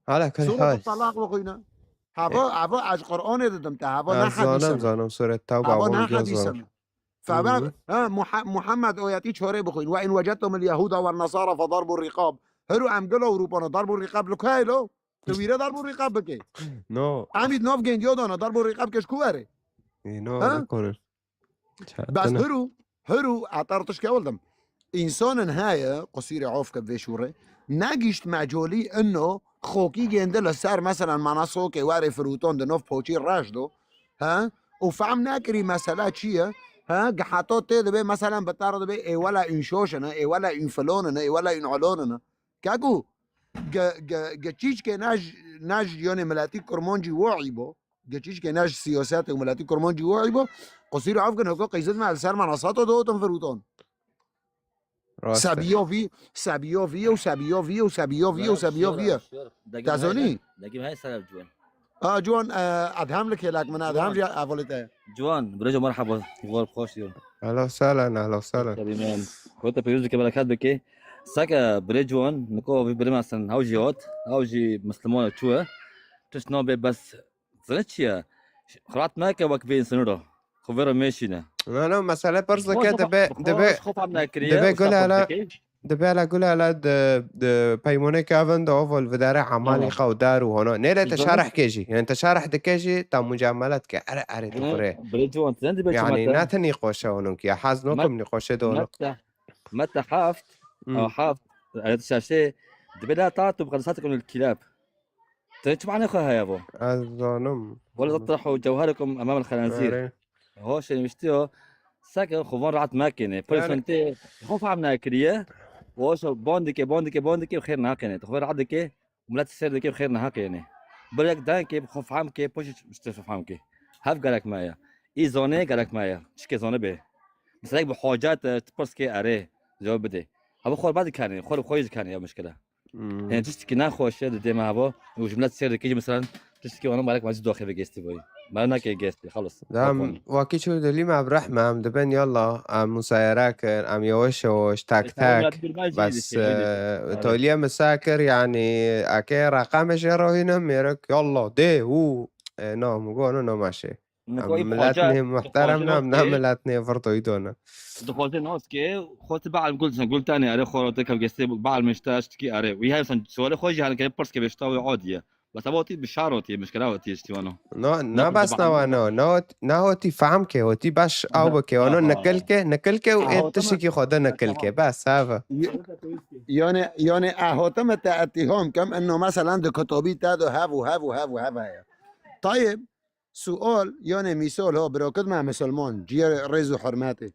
على كل سورة حال الطلاق بخوينه هوا از قرآن دادم تا هوا نه حدیثم زانم سورة التوبة هوا نه و حدیثم فباب محمد آياتي شوري بخوين وإن وجدتم اليهود والنصارى فضربوا الرقاب هرو عم قالوا أوروبا ضربوا الرقاب لك هاي لو تويرة ضربوا الرقاب بكي نو عميد نوف جين يودانا ضربوا الرقاب كشكواري نو نكون بس هرو اعترضش كولدم إنسان هاي قصير عوف كبي شوري ناقشت معجولي إنه خوكي جندل سار مثلا مناصو كي واري فروتون دنوف بوشي راشدو ها وفهم ناكري مسألة چيه ها حتى تدبي مثلا بتعرض بي اي ولا انشوشنا اي ولا انفلوننا اي ولا انعلوننا كاكو جتشيش كي ناج يعني ملاتي كرمونجي وعيبو جتشيش كي ناج سياسات وملاتي كرمونجي وعيبو قصير عفقن هكو قيزد مع السار مناصاتو دوتن فروتون سابيو فيه تازوني دقيقة هاي سلام جوان جوان ادهم لك هلاك من ادهم لي اولته جوان برجو مرحبا غور خوش يوم اهلا وسهلا كريمان كنت بيوزي كبلا كاد بكي ساكا برجوان نكو في بريم اصلا هاوجيوت هاوجي مسلمون تشوا تشنو بس زلتشيا خرات ماكا وكبين سنورو خبر ماشينا انا مسألة برزة كده دبي قول على د پیمونه کاون دا اول و داره عمالی خو دار و هنا نه لا تشرح كيجي يعني انت شرح دكيجي تا مجاملات که اره دخوره يعني لا تنيقوشه هنوك يا حاز نوكم نيقوشه دونو متى حافت او حافت على الشاشة دبي لا تعطوا بقصاتكم الكلاب تنشوف معنا اخوها يا ابو الظالم ولا تطرحوا جوهركم امام الخنازير هوش مشتيو ساكن خوفون رعت ماكينه برسنتي خوف عمنا كريه وش بوندك بخير ناكينه تخبر عدك ولا تسير دك بخير ناكينه بلك دانك خوف عمك بوش مستشف عمك هاف قالك معايا اي زونه قالك معايا شكي زونه به مثلا بحاجات تبرسكي اري جواب بدي هبا خور بعد كان خور خويز كان يا مشكله يعني تشتكي ناخوش دي ما هبا وجملات سير دك مثلا تشتكي وانا مالك ما داخل في جيستي بوي ما انا كي جيستي خلص دام واكي شو دلي مع برحمة عم دبن يلا عم مسايراك عم يوش تاك بس توليه مساكر يعني اكي رقم جرو هنا ميرك يلا دي هو نعم قولوا نو ماشي ملاتني محترمنا ملاتني فرطو يدونا دخلت ناس كي خودت بعد قلت تاني اري خورتك جيستي بعد مشتاش تكي اري وهي سؤال خوجي هان كي برس كي بيشتاوي عاديه بس أبغى بشعرتي مشكلة وتي استوانو نا بس نهوتي فهمك هوتي باش أو بك وانو نكلك وإنتشكي خدا نكلك بس هذا يعني أهوتم تأتيهم كم إنه مثلا دكتوبي تادو هاف طيب سؤال يعني مثال هو براكد مع مسلمان جير رزو حرماتي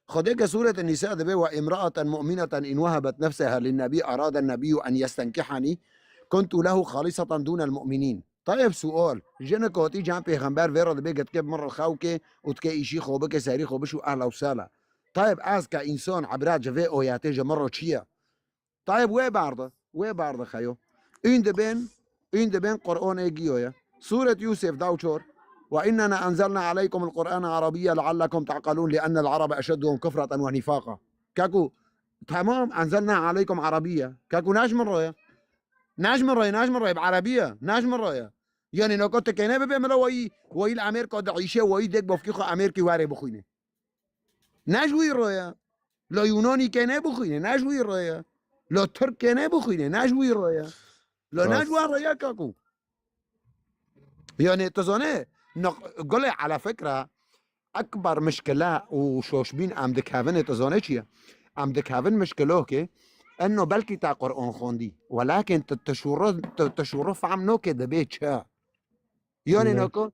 خديك سورة النساء دبي وامرأة مؤمنة إن وهبت نفسها للنبي أراد النبي أن يستنكحني كنت له خالصة دون المؤمنين طيب سؤال جنك وتي جان پیغمبر ورا دبي قد كيف مرة خوكي وتكي إشي خوبك ساري خوبشو أهلا وسهلا طيب از كإنسان عبرات جفي أوياتي جمرة تشيا طيب وي بارده خيو این دبين قرآن ايجيويا سورة يوسف داوشور وإننا أنزلنا عليكم القرآن عربيا لعلكم تعقلون لأن العرب أشدهم كفرة ونفاقا كاكو تمام أنزلنا عليكم عربية كاكو ناش من رأي بعربية ناش من رأي يعني لو كنت كينا بيعملوا وي الأمريكا دعيشة وي ديك بفكيخو أمريكي واري بخوينه ناش وي رأي لا يوناني كان بخوينه نجوي رايا لا ترك كان بخوينه نجوي رايا لا راست نجوي رايا كاكو يعني تزانه قولي على فكرة أكبر مشكلة وشوشبين عم دكافن تزانه چيه عم دكافن مشكله كي انه بلكي تا قرآن خوندي ولكن تشورف عم نوكي دبيت شا يعني نعم نوكو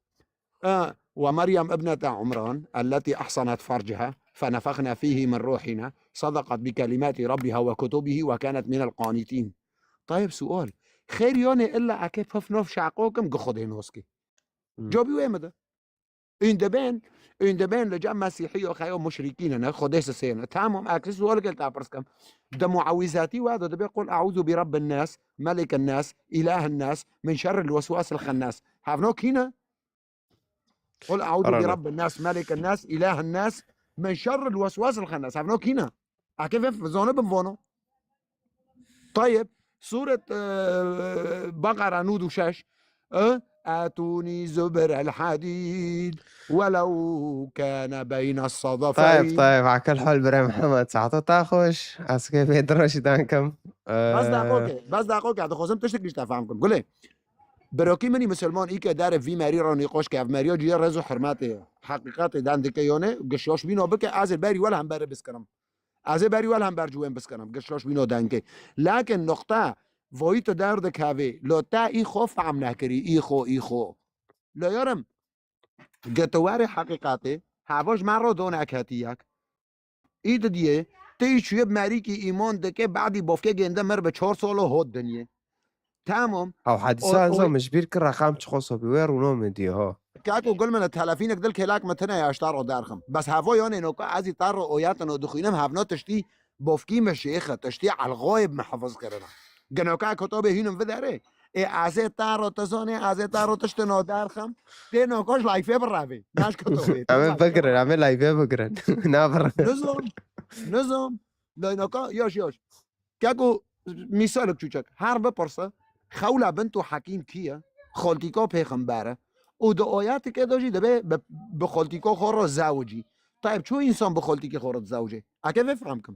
ومريم ابنة عمران التي أحصنت فرجها فنفخنا فيه من روحنا صدقت بكلمات ربها وكتبه وكانت من القانتين. طيب سؤال خير يوني إلا أكيد ففنوف شعقوكم قخدين نوسكي جوبي ويمده این دبن لجا مسیحی و خیام مشرکین نه خودش سینه تمام عکس سوال قلت ابرسكم ده معوذاتي وهذا ده بيقول اعوذ برب الناس ملك الناس اله الناس من شر الوسواس الخناس هافنوك هنا قل اعوذ قرنا برب الناس ملك الناس اله الناس من شر الوسواس الخناس هافنوك هنا كيف في زونه بنفونو طيب سورة بقرة نود وشاش آتوني زبر الحديد ولو كان بين طيب الصدفين. طيب على كل حال بري محمد ساعته تاخوش اسكي بيدرش دانكم بس دقیقه هذا خواستم تشتكيش تفهمكم قولي براكي مني مسلمان اي که دار في ماري را نقاش که ماري جي رزو حرمات حقيقات دان دكيونه قشاش بينو بك از باري ولا هم بار بسكرم از باري ولا هم برجوين بسكرم قشاش بينو دانكي لكن نقطه وایت درد کاوی لو تا ای خوف عم نکری ای خو لا یارم گتوار حقیقته هواش مرا دون اکاتیک اید دیه تی شویب مری کی ایمان دکه بعدی بافکه گنده مر به 4 سال هود دنیه تمام او حادثه انزا مش بيرك رقم تخصو بيوير ونوم دي ها كاكو قول من التلفينك دل كلاك متنا يا اشتار دارخم بس هفا يعني انه عايز طار اوياتنا دخينم هفنا تشتي بافكي مشيخه تشتي على الغايب محافظ كرنا جنوكا كتابه هينم في داره از طار تزانه از طار تشتنا دارخم دي نوكاش لايفه برافي ناش كتابه عمل بقرن عمل لايفه بقرن نابر نظام لا نوكا ياش كاكو مثالك چوچك هر بپرسه خوله بنت حکیم کیه خالتیکا پیغمبره و دو آیاتی که داشتی دبه به خالتیکا خور زوجی طيب شو انسان بخالتيكي خورت زوجي اكيد افهمكم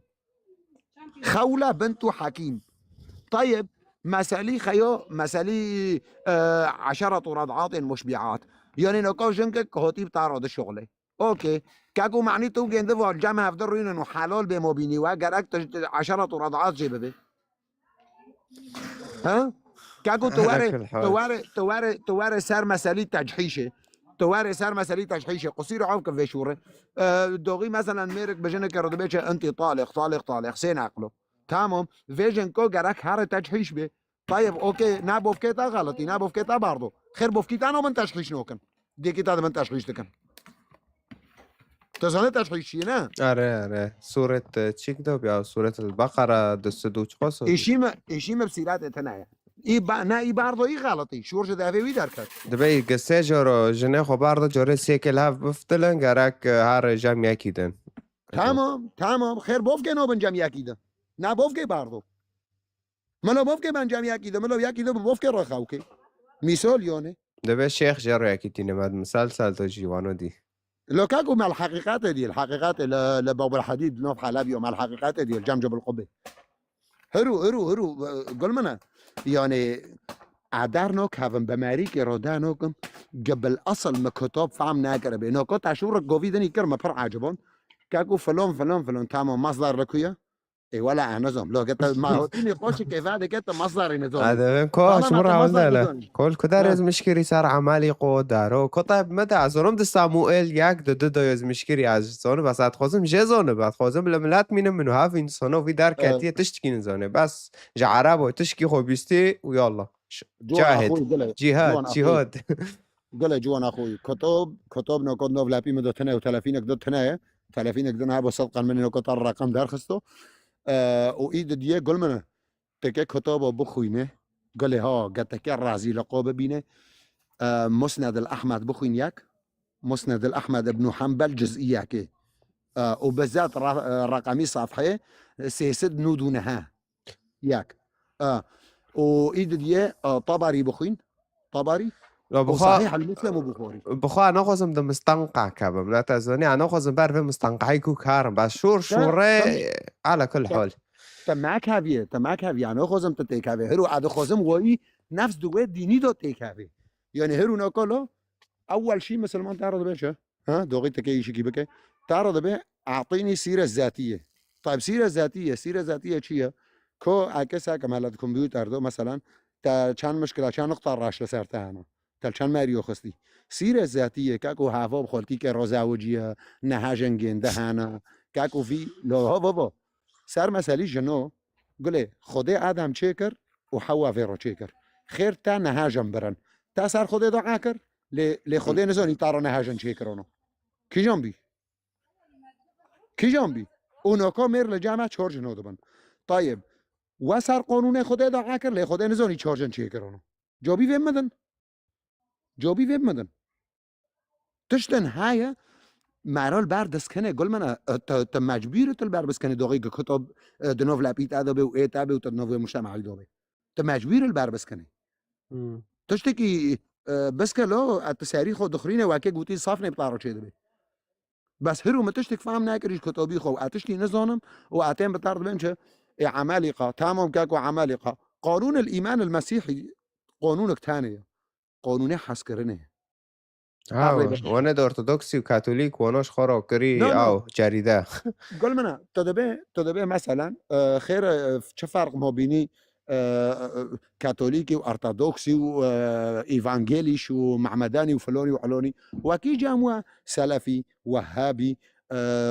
خوله بنت حكيم طيب مسالي خيو مسالي 10 رضعات مشبعات يعني نوكو جنك كهوتيب تعرض شغله اوكي كاكو معنيته جنده والجامعه هفضل انه حلال به مبيني واجرك 10 رضعات جيبه ها كاكو تواري سر مسالي تجحيشه تواري سر مسالي تجحيشه قصير عمك في شوره دوغي مثلا ميرك بجنك ردبيش انت طالق سين عقله تمام فيجن كو جرك هر تجحيش به طيب اوكي نابوف كيتا غلطي نابوف كيتا برضه خير بوف كيتا انا من تجحيش نوكن دي كيتا من تجحيش دكن تزانه تجحيشي نه آره سورة چیک دو بیا سورة البقرة دست دو چخوصو ایشیم بسیرات اتنایا ای برضه ای غلطی شورش دافعی در کرد دبی قصه جارو جنه خو برضه جاره سیکل هف بفتلن گرک هر جمع یکیدن تمام خیر بوف که نو بن جمع یکیدن نه بوف که برضه ملو بوف که من جمع یکیدن ملو یکیدن بوف که رو خاوکه مثال یونه دبی شیخ جارو یکیتینه مد مسلسل تو جیوانو دی لو كاكو مع الحقيقات دي الحقيقات لباب الحديد نوف حلبي ومع الحقيقات دي الجمجم القبه هرو قول منا يعني عدارنوك هفن بماريك رودانوكم قبل اصل ما كتاب فهم ناقر بي نو كنت اشور قوفيدني كرمه بر عجبون كاكو فلون تمام مصدر لكويا اي ولا نظام لو قلت ما هو تني خوش كيف هذا كنت مصدر نظام هذا كوش مرة ولا كل كدار از مشكري صار عمالي قدارو كطيب متى عزورم دستاموئل یک دو از مشكري از زونه بس اتخوزم جزونه بعد خوزم لملات منو هاف انسانو في دار كاتيه تشتكي زونه بس جعرب وتشكي خوبيستي ويلا جهاد قال جوان اخوي كتب نو كود نو لابي مدو تنه و30 دو تنه 30 دو نه صدقا من نو كتر رقم درخستو وإيد ديه قل منه تكي كتابه بخوينه قال لي ها قد تكي رازي لقوبه بينه مسند الأحمد بخوين ياك مسند الأحمد ابن حنبل جزئية كي وبالذات رقمي صفحة سيسد نودونها ياك وإيد ديه طبري بخوين طبري لا وصحيح المسلم وبخاري بخوا أنا خواستم ده مستنقع كبم لا تزوني أنا خواستم بعرف مستنقعي كو كارم بس شوره على كل حال معك هاویه معك هاویه انا خواستم تتيك هاوي هرو عاد خواستم وای نفس دوه دینی دو تيك هاوي يعني هرو ناكله اول شيء مسلمان تعرض بيش ها دوغي تكي شي كيبك تعرض به اعطيني سيره ذاتيه. طيب سيره ذاتيه چیه كو عكسها كمال الكمبيوتر دو مثلا تا چند مشكله چند نقطه راش لسرتها انا تا چند ماريو خستي سيره ذاتيه كاكو هافو بخلتي كروزاوجيه نهاجنجين دهانا كاكو في لو هو بابا سر مسئله جنو گله خدا آدم چیکر و حوا ویرو چیکر خیر تا نهاجم برن تا سر خدا دعا کر ل خدا نزانی تارا نهاجن چیکرانو کی جنبی اونا کا مر لجامع چهار جنو دبن. طيب و سر قانون خدا دعا کر ل خدا نزانی چهار جن چیکرانو جابی ویم مدن تشتن هایا مرال بردست کنه گل من تا مجبور تل بردست کنه داغی که کتاب دنوف لپیت ادابه و ایتابه و تدنوف مجتمعی دابه تا مجبور البردست کنه تشتی که بس که لا التساري خود دخرینه و که گوتی صاف نبطارو چه دبه بس هرو ما تشتك فهم ناكريش كتابي خو اتشتي نزانم واتين بتعرض بينش عمالقه تمام كاكو عمالقه قانون الايمان المسيحي قانونك ثانيه قانون حسكرنه وانا ده ارثوذكسي وكاثوليك واناش خرا كري او جريده قول منا تدبي مثلا خير چه فرق ما بيني كاثوليكي وارثوذكسي وايفانجيليش ومعمداني وفلاني وعلاني واكي جاموا سلفي وهابي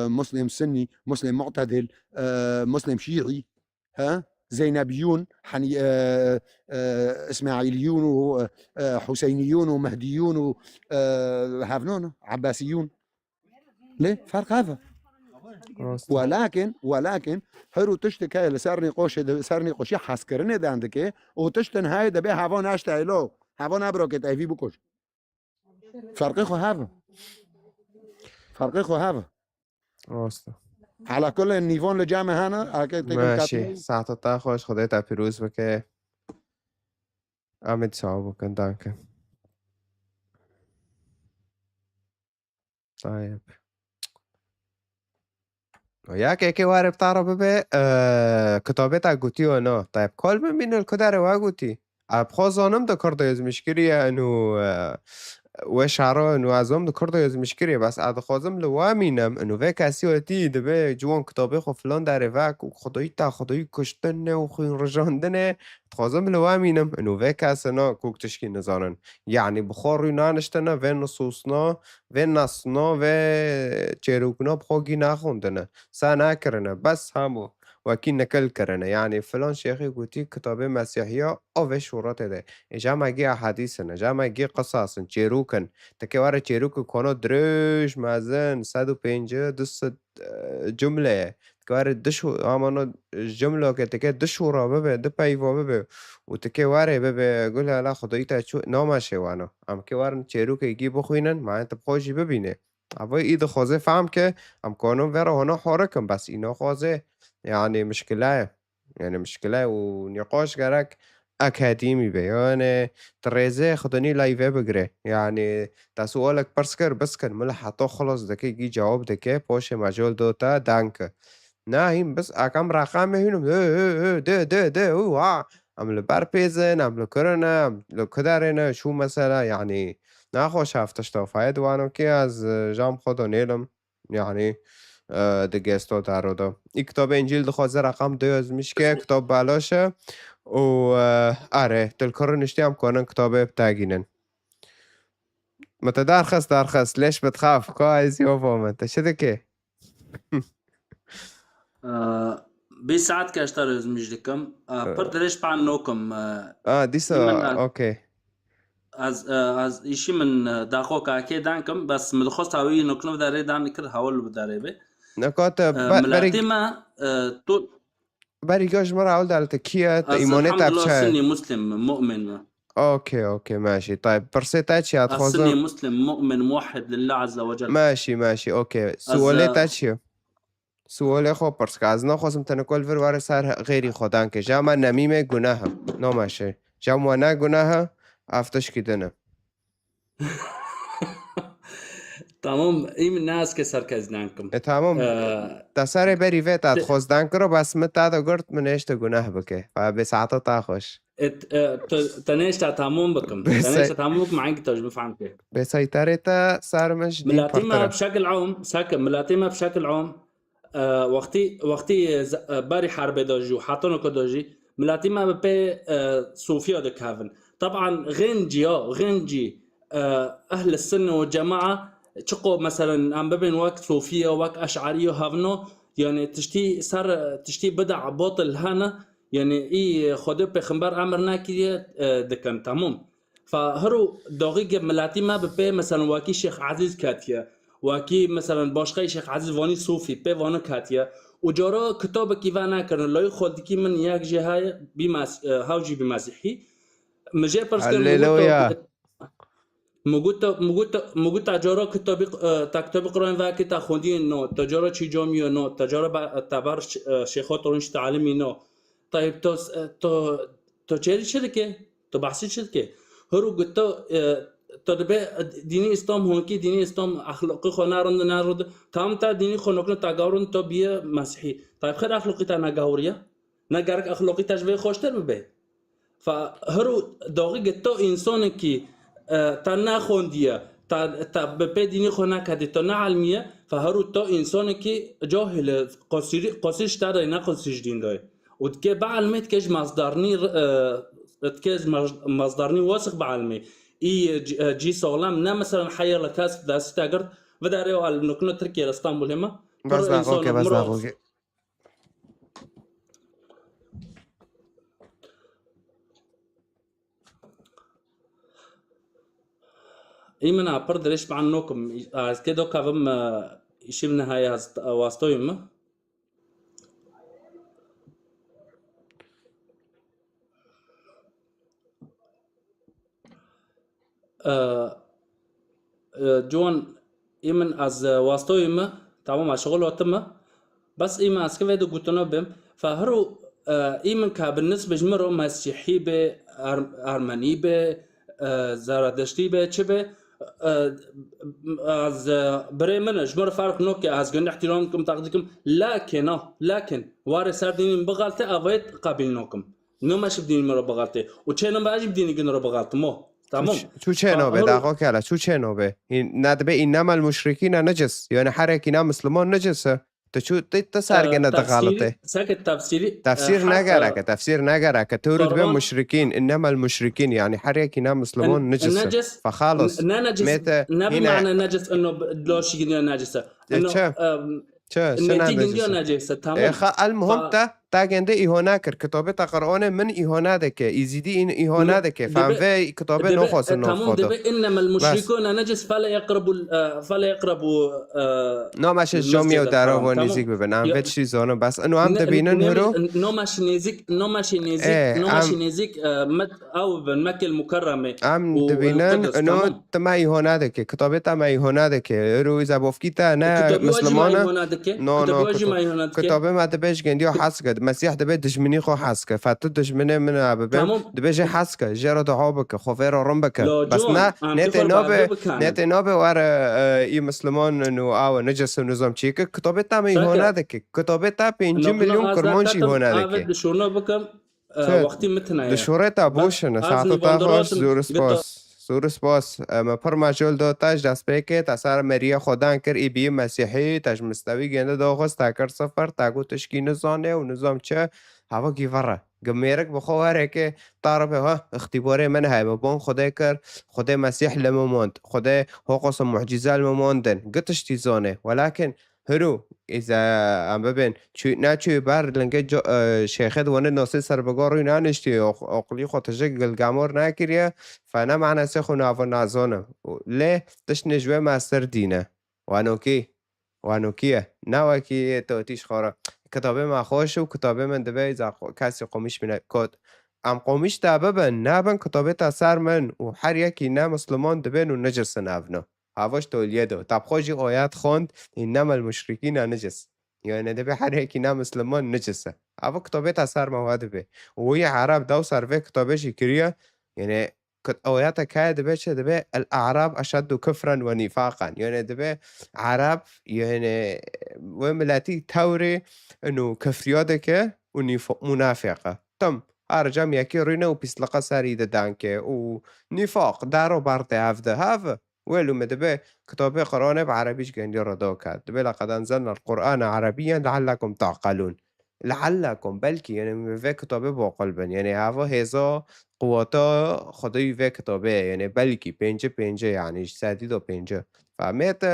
مسلم سني مسلم معتدل مسلم شيعي ها زينبيون اسماعيليون وحسينيون ومهديون وهافنون عباسيون ليه فرق هذا ولكن هرو تشتك هاي لسار نقاشي حسكرنه ده عندك وتشتن هاي ده به هوا نشتايلو هوا نبرو که تایفی بکش فرقی خو هوا راسته على كل النيفون لجامع هنا ماشي ساعة تاخوش خديتها بيروز بكي عمد صعب كان دانك طيب ويا كي وارب تعرف ببي كتابتها قوتي وانا طيب كل من بين الكدار واقوتي ابخوزانم ده كرده يز مشكرية انو وشعره انه ازم دكرده يز مشكرية بس عاد خوازم لوامينم انه في كاسيوتي دبي جوان كتابي خو فلان داره واك وخدایی کشتنه و خوین رجاندنه خوازم لوامينم انه في كاسنا كوك تشكي نزانن يعني بخار نانشتنه و نصوصنا و نصنا و چروکنا بخوگی نخوندنه سا نکرنه بس همو وكي نكل كرنا يعني فلان شيخي قوتي كتاب مسيحية أو شورات ده جامع جي أحاديثنا جامع جي قصص جيروكن تكوار جيروك كونو دروش مازن 150 دس جملة تكوار دشو آمانو جملة كتكي دشورا ببه دبايفو ببه وتكوار ببه قولها لا خدايتا شو نامشه وانا ام كوار جيروك يجي بخوينن ما انت بخوشي ببينه اوه ايده خوزه فهم که ام کانون ورا هنا حاركم بس اینا خوزه يعني مشكلة ونقاش گرک اکادیمی به يعني تريزه خدني لايفه بگره يعني تا سؤالك برسكر بس كن ملا حتى خلاص دكي جي جواب دكي باش مجال دوتا دانك ناهیم بس اکم رقم هینم ده ام لبر پیزن ام لکرنه ام لکدرنه شو مثلا يعني ناخوش هفتش تافاید وانو که از جام خدا نیلم يعني دگستو دارودا این کتاب انجیل دخوازه رقم 2 میشه که کتاب بالاشه و آره تلکارو نشتی هم کنن کتاب بتاگینن متى درخص ليش بتخاف كويس يوفا متى شدك بساعات كاشترز مجدكم بردرش بعنوكم ديسا اوكي از ایشی من داخو که دانکم بس مدخوست هاوی نکنو داره دان کر حوال بداره به نکات ملاتی ما تو بريقاش مرة عود على تكية إيمانيتها بشاي سني مسلم مؤمن اوكي ماشي طيب برسيتاتشي هتخوزن سني مسلم مؤمن موحد لله عز وجل ماشي اوكي سواليتاتشي سوال خو برسك از نخواستم تنکل وروار سر غیری خودان که جامع نمیمه گناه نامشه جامع نه گناه افتش کدنه تمام این الناس كسركز دانكم تمام تسر بری و تاد خوزدن کرو بس متاد گرت منشت گناه بکه و به ساعتا تا خوش تنيش تمام بكم تنيش تمام بكم عنك تجربة فهمك بسيطرة تا سارمش دي ملاتيما بشكل عام ساكن ملاتيما بشكل عام وقتی باری حرب داجي وحاطنو كداجي ملاتيما ببي صوفيا دكافن طبعا غنجي اهل السنة والجماعة تشقو مثلا عم ببين وقت صوفيا وقت اشعريه هافنو يعني تشتي بدع باطل هنا يعني اي خود پیغمبر امر نکریه دکن تمام فهرو دقیق ملاتيما ببي مثلا واكي شيخ عزيز كاتيا واكي مثلا باشقي شيخ عزيز واني صوفي بي وانا كاتيا وجارا كتاب كيفانا كرن لا خود كي من ياك جهه بماس هاوجي بمسيحي مجي برسكن مگوت تجارا کتاب قرآن و که تخوندی نو تجارا چی جامی نو تجارا تبر شیخات رونش تعلیمی نو طيب تو چهری شده که تو بحثی شده که هرو گتا تو دبی دینی اسلام هونکی دینی اسلام اخلاقی خو نارد تام تا دینی خو نکنه تاگورن تو بیه مسیحی طيب خیر اخلاقی تا نگاوریه نگرک اخلاقی تجوی خوشتر ببه فهرو داغی گتا انسان که تا نخوندیه تا به دینی خو نکدی تا نه علمیه فهرو تا انسانی که جاهل قصیرش داره نه قصیرش دین داره وتكي بعلمي تكيج مصدرني واثق بعلمي اي جي سولام نا مثلا حير لكاس داس تاجر وداريو على نكنو تركيا اسطنبول هما بس داخوكي اي من عبر دريش بعنوكم از كده كافم يشي من هاي واستويم جوان ایمن از واسطویم تمام شغل وقتما بس ایمن از که ویدو گوتنا بیم فهرو ایمن که بالنسبه جمرو مسیحی به ارمنی به زرادشتی به چه به از برای من جمر فرق نو که از گنده احترام کم تقدیکم لكن واره سر دینیم بغلطه اوید قابل نوکم نو مش بدینی مرا بغلطه و چه نم باجی بدینی گن رو بغلطه مو تمام شو چه نوبه دقیقا کلا شو چه نوبه ندبه اینما المشرکین نجس يعني حركي نام مسلمان نجسه تشو تسارجنا دغالته ساكت تفسير نجرك تورد بين مشركين انما المشركين يعني حركي نام مسلمان نجس فخالص متى معنى نجس انه لوش نجسه انه نجسه تمام المهم تا گنده ایهانه کر کتابه تا قرآن من ایهانه دکه ایزیدی این ایهانه دکه فهمه کتابه نخواست تمام دبه انما المشركون نجس فلا يقربوا نامش جامعه و درا و نزیک ببینم به چیزانو بس انو هم دبینن هرو نامش نزیک او بمکه المکرمه هم دبینن انو تما ایهانه دکه کتابه تما ایهانه دکه هرو ایزا بافکی تا نه مسلمانه کتابه ما دبیش گندی حس کرد مسیح دبی دشمنی خو حس که فتو دشمنی من عببم دبی جه حس که جرا دعا بکه خوفه را رم بکه بس نه نیت نابه ور ای مسلمان نو آو نجس نظام چی که کتابه تا می هونه دکه کتابه تا 5 میلیون کرمانشی هونه دکه دشورنا بکم وقتی متنه دشوره تا بوشن ساعت تا خوش زور سپاس ما پر مجال داتش دست بکه تسر مریا خودان کر ای بی مسیحی تش مستوی گنده داخست تاکر سفر تاگو تشکی نزانه و نظام چه هوا گیوره گمیرک بخواره که طرفه ها اختباره من های ببون خدا کر خدا مسیح لمماند خدا حقوق معجزه لمماندن قطش تیزانه ولكن هرو إذا عم ببين چوی بر لنگه شیخد وانه ناسی سر بگاروی نانشتی اقلی خود تجگ الگامور نکریه فانا معنا سيخو نافو نازونه ليه تش نجوه ماستر دینه وانوکیه نواکی توتیش خورا کتابه ما خوش و کتابه من دبه ایزا کسی قومیش بینه کد ام قومیش تا ببن نبن کتابه تا سر من و هر یکی نه مسلمان دبن و نجس نبنه هواش تولیه دو تب خوشی آیت خوند اینما المشرکین نجس يعني دبي حركي نام مسلمان نجسه هوا كتابه تا سر مواد به وهي عرب دو سر في كتابه شكريه يعني آیات که دبه چه دبه الأعراب أشد كفرا ونفاقا يعني دبه عرب يعني وملاتي توري إنه كفريادك ونافقة تم أرجم يكي رينا وبيسلقى ساريدة دانكي ونفاق دارو بارتي هذا ولو مدبه كتابه قرآن بعربيش جندي ردوكات دبه لقد أنزلنا القرآن عربيا لعلكم تعقلون لعلكم بلكي يعني في كتابه باقلبن يعني هوا هزا قواتا خدای و کتابه یعنی بلکی پنجه يعني سادید و پنجه فميت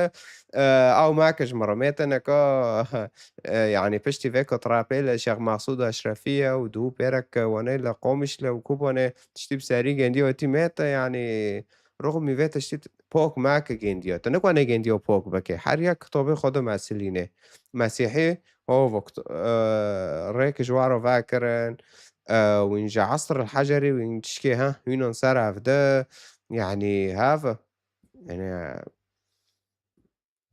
او ماكش مرة ميت نكا يعني بشتي فيك ترابيل شيخ مقصود اشرفيه ودو بيرك وانا لقومش لو كوبانه تشتي بساري جندي وتي ميت يعني رغم ميت تشتي پاک ماك جندي تنكو جندي پاک بكي هر یک کتاب خود مسئلینه مسیحی هو وقت ريك جوارو فاكرن وينجا عصر الحجري وينشكي ها وين صار ده يعني هذا يعني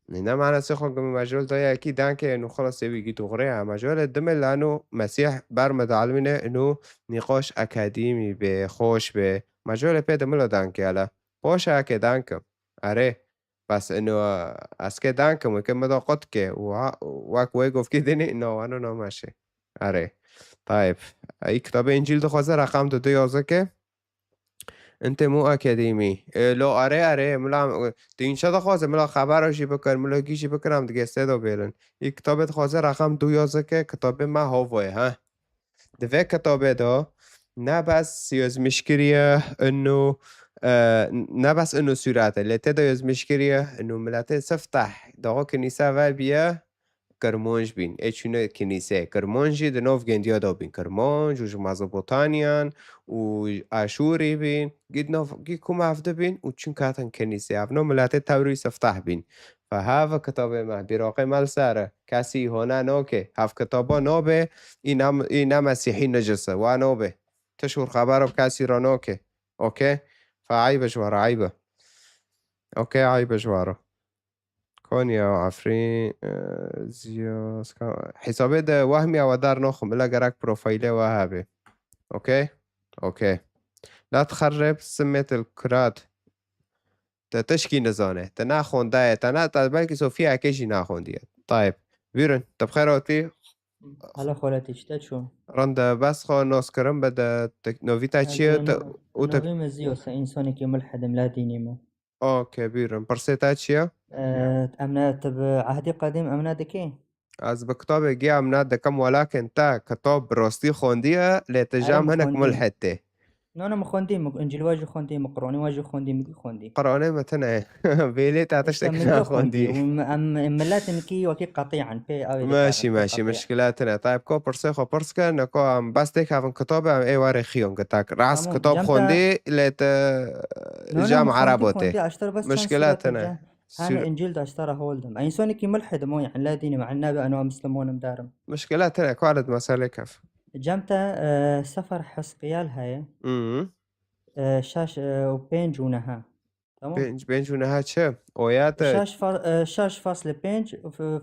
نعم أنا سخن كم مجال ده أكيد دانك إنه خلاص يبي تغريها مجال الدم لأنه مسيح برمد علمنا إنه نقاش أكاديمي بخوش بمجال بيد ملا دانك على باش أكيد دانك أري بس إنه أسكت دانك ممكن مدى قدك واك ويقف كده إنه أنا ماشي أري طيب أي كتاب إنجيل دخوازه رقم 2 که انت مو اکادیمی لو اره ملا اینجا دخوازه ملا خبرشی بکن ملا گیشی بکنم دیگه استعدا بیلن این کتاب دخوازه رقم 2 که کتاب ما هاوه ها دوه کتاب دا نه بس یزمشکریه انه نه بس انه صورته لته دا یزمشکریه انه ملته سفتح دا کنیسه و بیه کرمانج بین ایچونه کنیسه کرمانجی دنوف گندیا دا بین کرمانج و مزوپوتانیان و اشوری بین گید نوف گی کم هفته بین و چون کاتن کنیسه افنو ملت توری سفتح بین فهذا كتاب ما براقي مال سارة كاسي هنا نوكي هاف كتابا نوبه إنا مسيحي نجسة وانوبه تشور خبره بكاسي رانوكي أوكي فعيبة جوارة عيبة أوكي عيبة جوارة كونيا وعفرين زيوس حسابي ده وهمي أو دار نخم إلا قراك بروفايلي وهابي أوكي لا تخرب سمة الكرات تشكي نزانه تناخون داية بلكي سوفيا كيشي ناخون ديت طيب بيرن طب خيراتي هلا خالتي اشتاد شو رند بس خو ناس كرم بدا نوفيتا چيه نوفي مزيوس إنساني كي ملحد ملا ديني ما اوكي بيرن برسيتا چيه أمنات بعهدي قديم أمنات كي از بكتاب جي أمنات دكم ولكن تا كتاب براستي خونديه لتجام هنك ملحدته أنا مخوندي إنجيل واجو خوندي مقروني واجو خوندي مكي خوندي قرآني متنا بيلي تعتشتك نا خوندي ملات مكي وكي قطيعا ماشي مشكلاتنا طيب كو برسيخو برسكا نكو ام بس ديك هافن كتاب ام اي واري خيون قتاك راس كتاب خوندي لت جام عربوتي مشكلاتنا أنا إنجيل دا اشترى هولدم إنساني كي ملحد مو يعني لا ديني مع النبي أنا مسلمون مدارم مشكلاتنا كوالد مسألة كيف جمتا سفر حسقيال هاي شاش وبينج ونها تمام بينج ونها چه اويات شاش فاصل بينج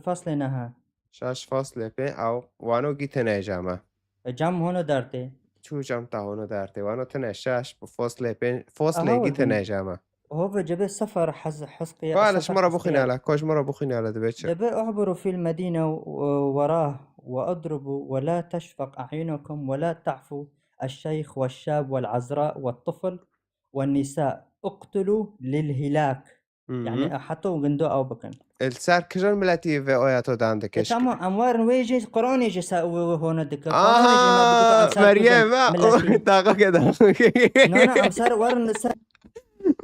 فاصل نها شاش فاصل بين او وانو گي تنه جامه جام هونو دارتي چو جمتا هونو دارتي وانو تنه شاش فاصل بين فاصل گي تنه جامه هو جاب سفر حسقيال قالش مرة بخيني على كوش مرة بخيني على دبيتش دبي اعبروا في المدينة وراه وأضربوا ولا تشفق أعينكم ولا تعفوا الشيخ والشاب والعذراء والطفل والنساء اقتلوا للهلاك يعني حطوا جندو أو بكن السار كجر ملاتي في آياتو داندك إيش تمام أموار ويجي قرآن يجي هون دك مريم ما داقة كده أنا أمسار ورن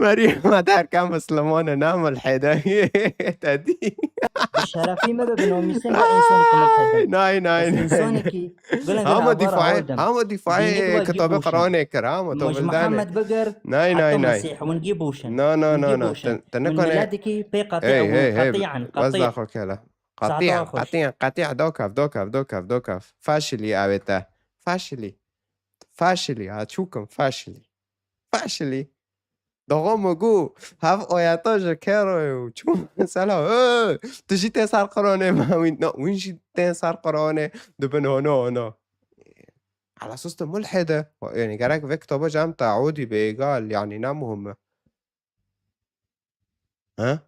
مريم ما دار كم مسلمون نام الحداية تدي الشرفي ما بينهم يسمى إنسانك ناين إنسانك هم دفاعي كتاب قرآن كرام محمد بقر ناين مسيح ونجيبوش لا تنكون ميلادك قطيعا قطيع دوكف فاشلي أبتا فاشلي هاتشوكم فاشلي داغا مگو هف آیتا جکره چون مثلا تجی تسر قرآنه وینجی تسر قرآنه دبن هانا على أساس ملحدة يعني قالك في كتابة جام تعودي بقال يعني نامهم ها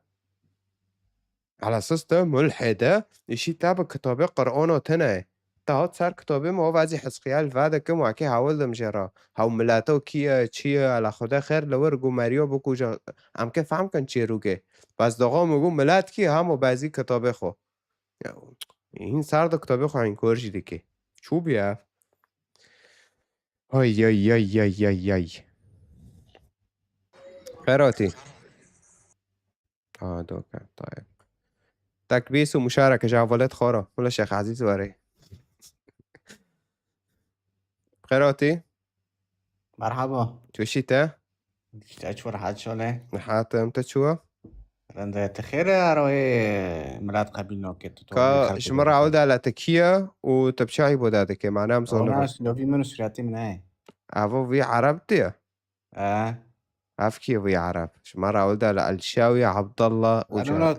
على أساس ملحدة إشي تابع كتابة قرآن تنه تهات سر كتابه ما وزي حسقيال فاده كم وكي هاول مجرا هاو ملاتو كيا چيا على خدا خير لور گو مريو بكو جا ام که فهم کن چی روگه بس داغا مگو ملات کی همو بعضی کتابه خو این سر دا کتابه خو این کار جیده که چو بیا های های های های های های خيراتي دوكا طيب تكبيس ومشاركة جعفلات خورة ولا شيخ عزيز وري خيراتي مرحبا شو شيتا اشور حد شله حاتم تشوا رنده تخير اروي ملات قبيل كنت كا شمرة عودة على تكيا وتبشعي بودادك معناها مصنفة انا لو في منو سرياتي من ايه عفو في عربتي عفكي في عرب شمرة عودة على الشاوي عبد الله انا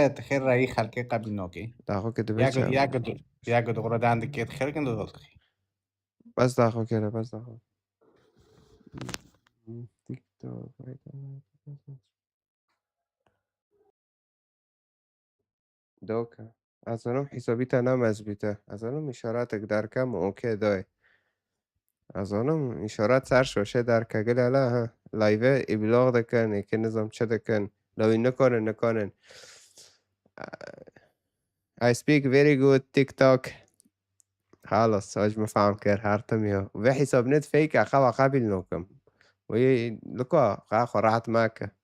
تخير راي خلقي قبل نوكي داخو كده بيتشا يا قد غرد عندك كده خير كنت غلطي بس داخو كده بس داخو تيك توك دوكا أظنم حسابيتا نمزبيتا أظنم إشاراتك در كم أوكي داي أظنم إشارات سر شوشه در كگل لا ها لايفه إبلاغ دكن که نظام چه دكن لو این نکنن I speak very good TikTok خلاص هاج مفهم كر هارتميو و حساب نت فيك أخوا قبل نوكم وي لكو خاخو راحت معك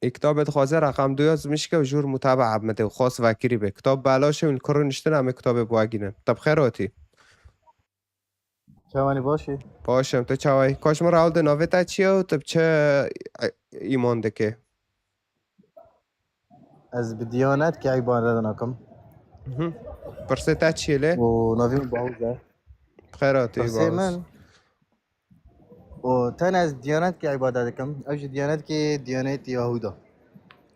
كتاب خوازه رقم 2 مش که جور متابعه بمده خاص وکری به کتاب بلاشه این کارو نشته همه کتاب بواگینن طب خیراتی چوانی باشی باشم تو چاوی کاش ما راول ناوه تا چیه و طب چه ایمان دکه از بديانات كي عبادة ناكم پرسه تا چیه له و نافي باوزة خیراتی برسي باوز من و تاني از ديانات كي عبادة كم اوش ديانات كي ديانات يهودا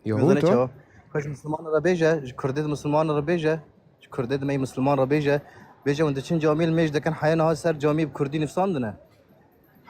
يهودا كاش مسلمان ربيجة كردد مسلمان ربيجة كردد مي مسلمان ربيجة بيجا وانت چن جاميل ميج دكن حيانا ها سر جامي بكردي نفساندنا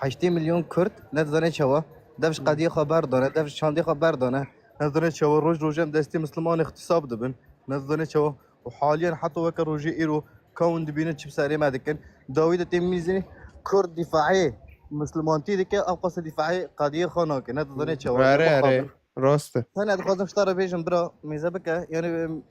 8 مليون كرد ندزانه چوا دفش قضية خبر دانه دفش شاندي خبر دانه ندزانه چوا روج روجم دستي مسلمان اختصاب دبن ندزانه چوا وحاليا حتى وكا روجي ايرو كون دبينه چب ساري ما دكن داويد تيميزي كرد دفاعي مسلمانتي دكه او قصد دفاعي قضية خاناك ندزانه چوا اره راسته انا ادخل اشترى بيجن برا ميزابك يعني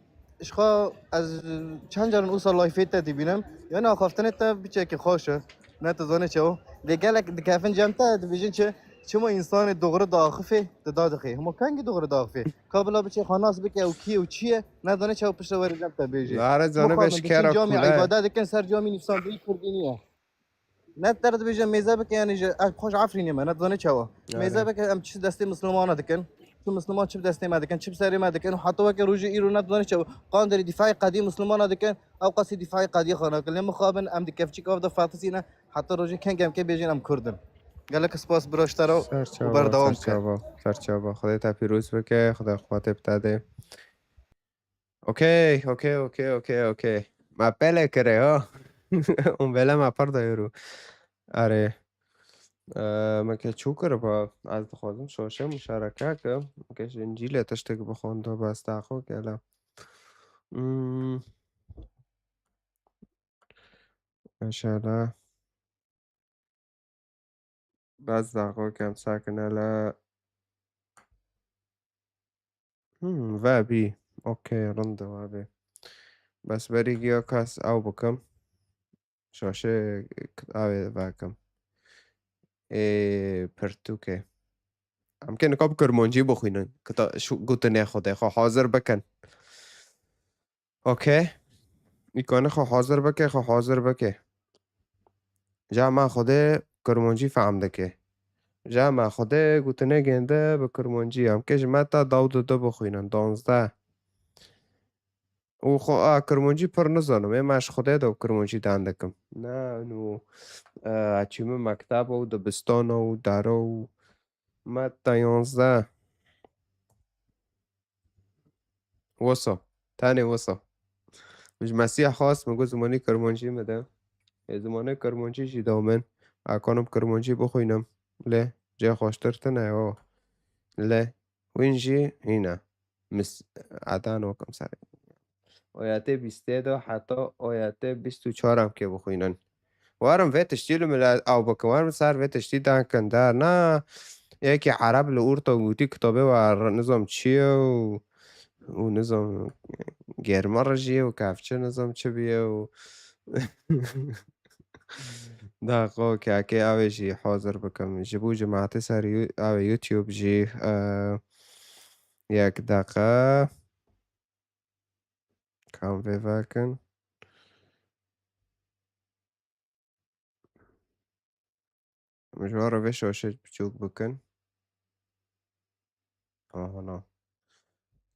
اشخا از چند جارن اوصل لایفیت تا دیبینم یعنی آخافتنه تا بیچه که خوشه نه تزانه چه دیگه دکافن جمتا دیبیجن چه ما انسان دوغره داخفه دادخه هم کنگی دوغره داخفه کابلا بچه خاناس بکه او کی او چیه نه دانه چه پشت ور جمتا بیجه آره زانه بهش کرا جامع کوله عبادت کن سر جامع نفسان بی کردینیه نه ترد بیجن میزابک یعنی خوش عفرینی ما نه دانه چه میزابک ام چه دسته مسلمانه دکن مسلمان چه دسته ما دکن چه سری ما دکن حتی وقت روزی ایران ندانه چه قاندری دفاع قدیم مسلمان دکن او قصی دفاع قدیم خانه کلی مخابن ام دکفچی که افضل فاتسینه حتی روزی کنگم که بیجن ام کردن گلک سپاس براشترا و بردوام کرد سرچابا خدا تا پیروز بکه خدا قوت بتده اوکی ما پله کره ها اون بله ما پرده یورو آره ما که چو کرده با از خودم شاشه مشارکه که کش انجیل تشتک بخونده بس داخل کلا ماشاءالله بس داخل کم ساکنه ل وابی اوکی رنده وابی بس بری گیا کس او بکم شاشه اوه واکم پرتوکه ممكن نقاب كرمونجي بخوينن كتا شو قلت ناخد خو حاضر بكن اوكي يكون خو حاضر بكه جا ما خوده كرمونجي فهمدكه جا ما خوده قلت نگنده بكرمونجي هم كش متا داود دو بخوينن 12 و خو كرمونجي پر نزانم ماش خوده دو كرمونجي داندكم نه نو اچيم مكتب و دبستان و دارو متا 11 وصل تاني وصل مش مسيح خاص من جزء ماني كرمانجي مدام زمانه کرمانچی جی دامن اکانم کرمانچی بخوینم له جای خوشتر تنه او له وینجی هینا مس عدن وکم سر آیت 22 حتی آیت 24 هم که بخوینن وارم في تشتيل او بكوار صار في تشتيل ده كان ده نا ياكي عرب لأورتا وتي كتابه ونظام تشيو ونظام گرمارجی و کفچه نظام چه بیه و دقیقا که اوه جی حاضر بکم جبو جماعت سر اوه یوتیوب جی یک دقیقه کام بفکن مجوار به شاشه بچوك بكن هنا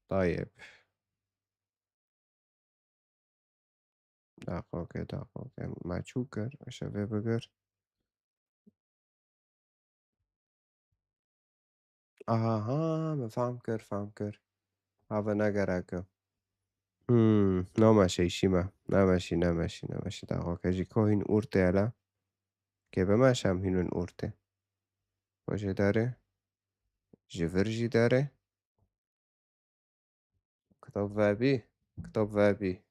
طيب دقيقة ما تشوكر شباب بقر ما فهم كر هذا نقرأك نامشي شيما نامشي دقيقة جي كوهين أورتي على كيف ما شام هينون أورتي وجه داره جفرجي داره كتاب وابي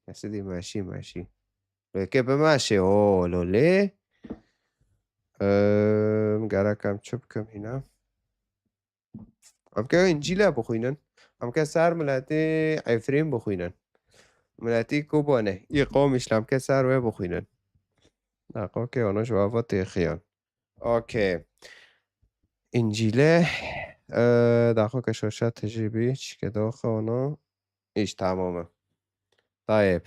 يا سيدي ماشي كيف ماشي لو ليه قرا كم شوب كم هنا ام که انجیل بخوینن ام که سر ملتی عفرین بخوینن ملتی کوبانه ای قوم اسلام که سر و بخوینن نقا که آنها جواب تیخیان اوکی انجیله دقا که شاشت تجربی چی که داخل آنها ایش تمامه طيب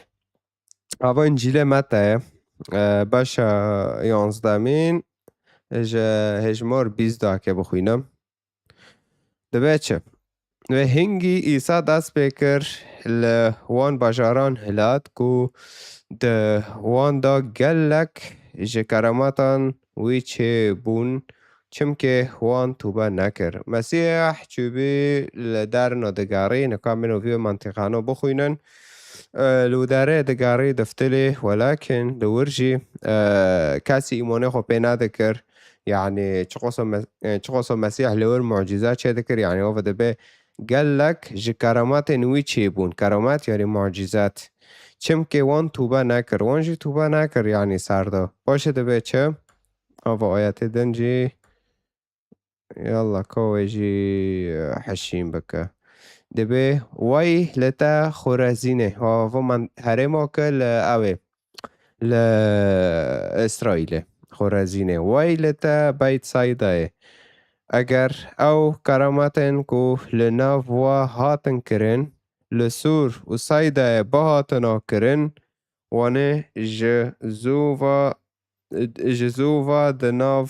اوا انجیل متى باش 11 هجمار 20 که بخوینم دبه چه و هنگی ایسا دست بکر لوان باجاران هلاد کو ده وان دا گلک جه کراماتان وی چه بون چم که وان توبه نکر مسیح چوبی لدر نادگاری نکامنو ویو منطقانو بخوینن لو داره دگاری دفتلی ولكن لورجي كاسي ایمانه خو پینا دکر يعني چقوصو مسيح لور معجزات چه ذكر يعني هو ده قال لك جي كرامات نوي چيبون كرامات يعني معجزات چم که وان توبه نكر وان جي توبه نكر يعني سرده باشه ده چه هو آيات دنجي يلا كوي جي حشيم بك ده وي لتا خرازينه هو من هرمو كل اوه لإسرائيل خورزینه ویلتا بیت سایده اگر او کرامتن کو لناو و هاتن کرن لسور و سایده با هاتنا کرن وانه جزووا دناو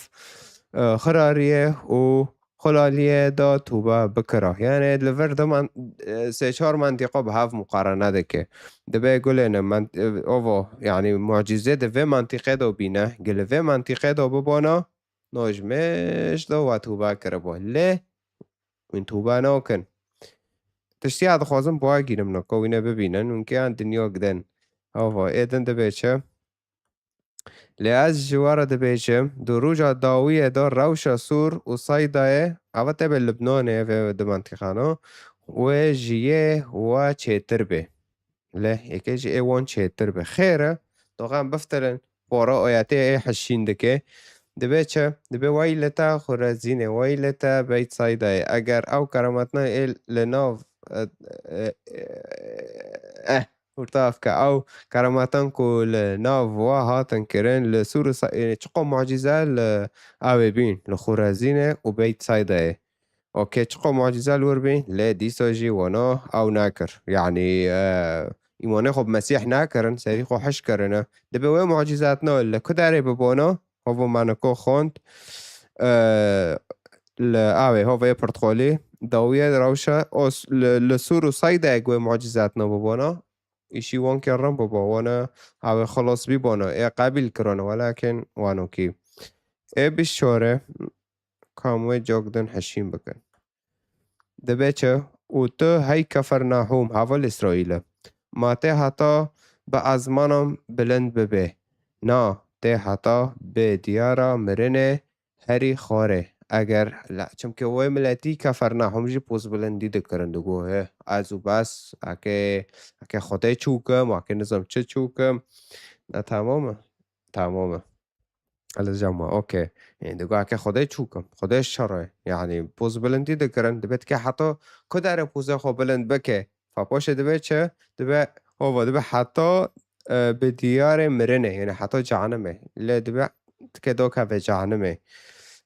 خراریه و خلالیه دا توبه بکره یعنی دلور دا من 3-4 منطقه به هف مقارنه ده که دبه گلینه من اوه یعنی معجزه ده منطقه دا بینه گله منطقه دا ببانا ناجمش دا و توبه کره با لی این توبه ناکن تشتی عد خوازم باید گیرم نکو اینه ببینن اون که دنیا گدن اوه ایدن دبه چه لأز جوار دبيجم دروجة داوية دار روشة سور وصيدة عواتة باللبنانية في دمانتخانو وجيه وچهتربه له يكي جي وان چهتربه خيره دوغان بفترن بورا آياتي اي حشين دكي دبيچه دبي ويلتا خرزينه ويلتا بيت صيدة اگر او كرامتنا اي لناف ورتاف که او کرامتان کو لناو و هاتن کرن لسور چقو معجزه لعوه بین لخورزینه و بیت سایده اوکی چقو معجزه لور بین لدیسا جی وانا او ناکر یعنی ایمانه خب مسیح ناکرن سری خو حش کرنه دبه وی معجزاتنا لکداره ببانا هو منکو خوند لعوه هو پرتخالی داویه روشه لسور و سایده اگوه معجزاتنا ببانا ایشی وان کردم بابا وانا او خلاص بی بانا ای قبیل کرانه ولیکن وانو کی ای بیشاره کاموی جاگدن حشیم بکن دبه چه او تو هی کفر ناهوم حوال اسرائیل ما ته حتا به ازمانم بلند ببه نا ته حتا به دیارا مرنه هری خاره اگر لا چمکه وی ملتی کفرنا همجی پوز بلندی دکرن دگوه ازو بس اکه خدای چوکم اکه نظام چه چوکم نه تمامه الجمع اوكي يعني دقوا هكا خدای چوکم خدای شره يعني پوز بلندی دکرن دبیت که حتی کدر پوزه خو بلند بکه فپاشه دبیت چه دبیت هو دبیت حتی به دیار مرنه يعني حتی جهنمه لا دبیت که دو که به جهنمه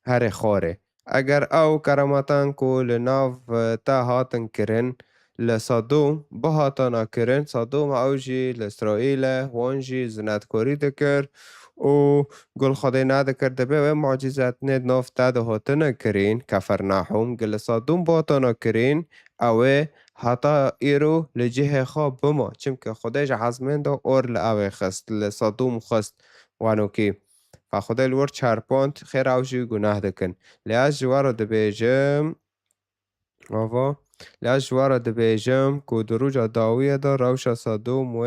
هر خاره اگر او کرامتان کو لناف تا هاتن کرن لصادوم بهاتانا کرن صادوم اوجی لاسرائیل وانجی زنادکاری دکر و گل خدای نادکر دبه و معجزات ند ناف تا ده هاتنا کرین کفرناهم گل صادوم بهاتانا کرین اوه حتا ایرو لجه خواب بما چمکه خدای جحزمین دا اور لأوه خست لصادوم خست وانو کی فخدای الور چارپاند خیر اوجی گناه دکن لیاز جوارو دبیجم آوا لیاز جوارو دبیجم که دروجا داویه دا روشا صادوم و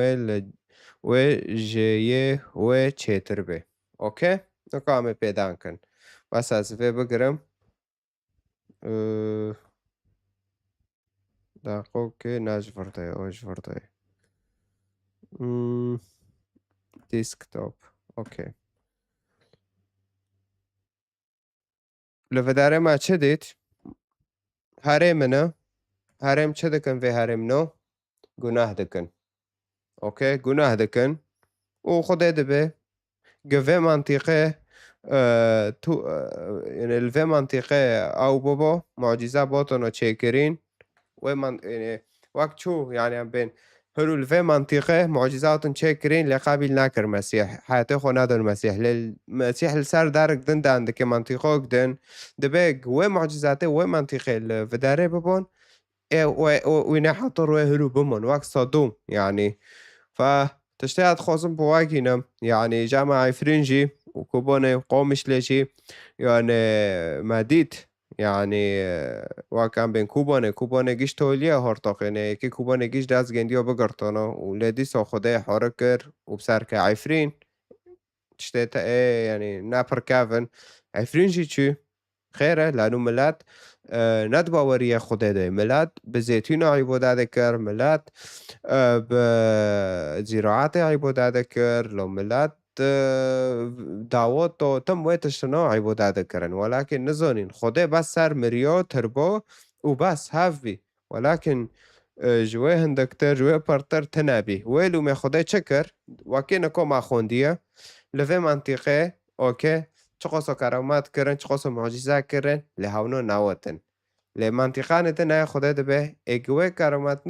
جیه و چیتر به اوکی نکا همه پیدان کن بس از وی بگرم داقو که ناج ورده اوش ورده دیسکتاپ اوکی لفداره ما چه دید هرم نه هرم چه دکن و هرم نو گناه دکن اوکی گناه دکن و خدای دبه گوه منطقه تو يعني الفي منطقه او بابا معجزه باتنا تشيكرين يعني وقت شو يعني عم بين هلو الفي منطقه معجزات تشيكرين لقابل ناكر مسيح حياته خو نادر المسيح للمسيح السر دارك دن عندك منطقه قدن دبيق و معجزاته و منطقه الفداري ببون وينحطر هلو بمون وقت صدوم يعني فتشتهد خوصم بواقينم يعني جامعة فرنجي وكوبوني قومش ليشي يعني ماديت يعني وكان بين كوبوني جيش توليه هرطاق يعني كي كوبوني جيش داز جنديو بقرطانا ولادي سو خدای حركر وبسار كعفرين تشتهد يعني نابر كافن عفرين جي چي خيره لانو ملات ند باورية خدای ده ملات بزيتون عبادة ذكر ملات بزراعات عبادة ذكر لو ملات دعوات تو تم ويتشتنا عبادة ذكرن ولكن نزانين خدای بس سر مريو تربو وبس هافبي ولكن جوه هندكتر جوه پرتر تنابي ويلو ما خدای چكر وكينكو ما خونديه لفه منطقه اوكي چقاسو کرامت کرن چقاسو معجزه کرن لهونو نواتن لمنطقه نتن خدای دبه اگوه کرامت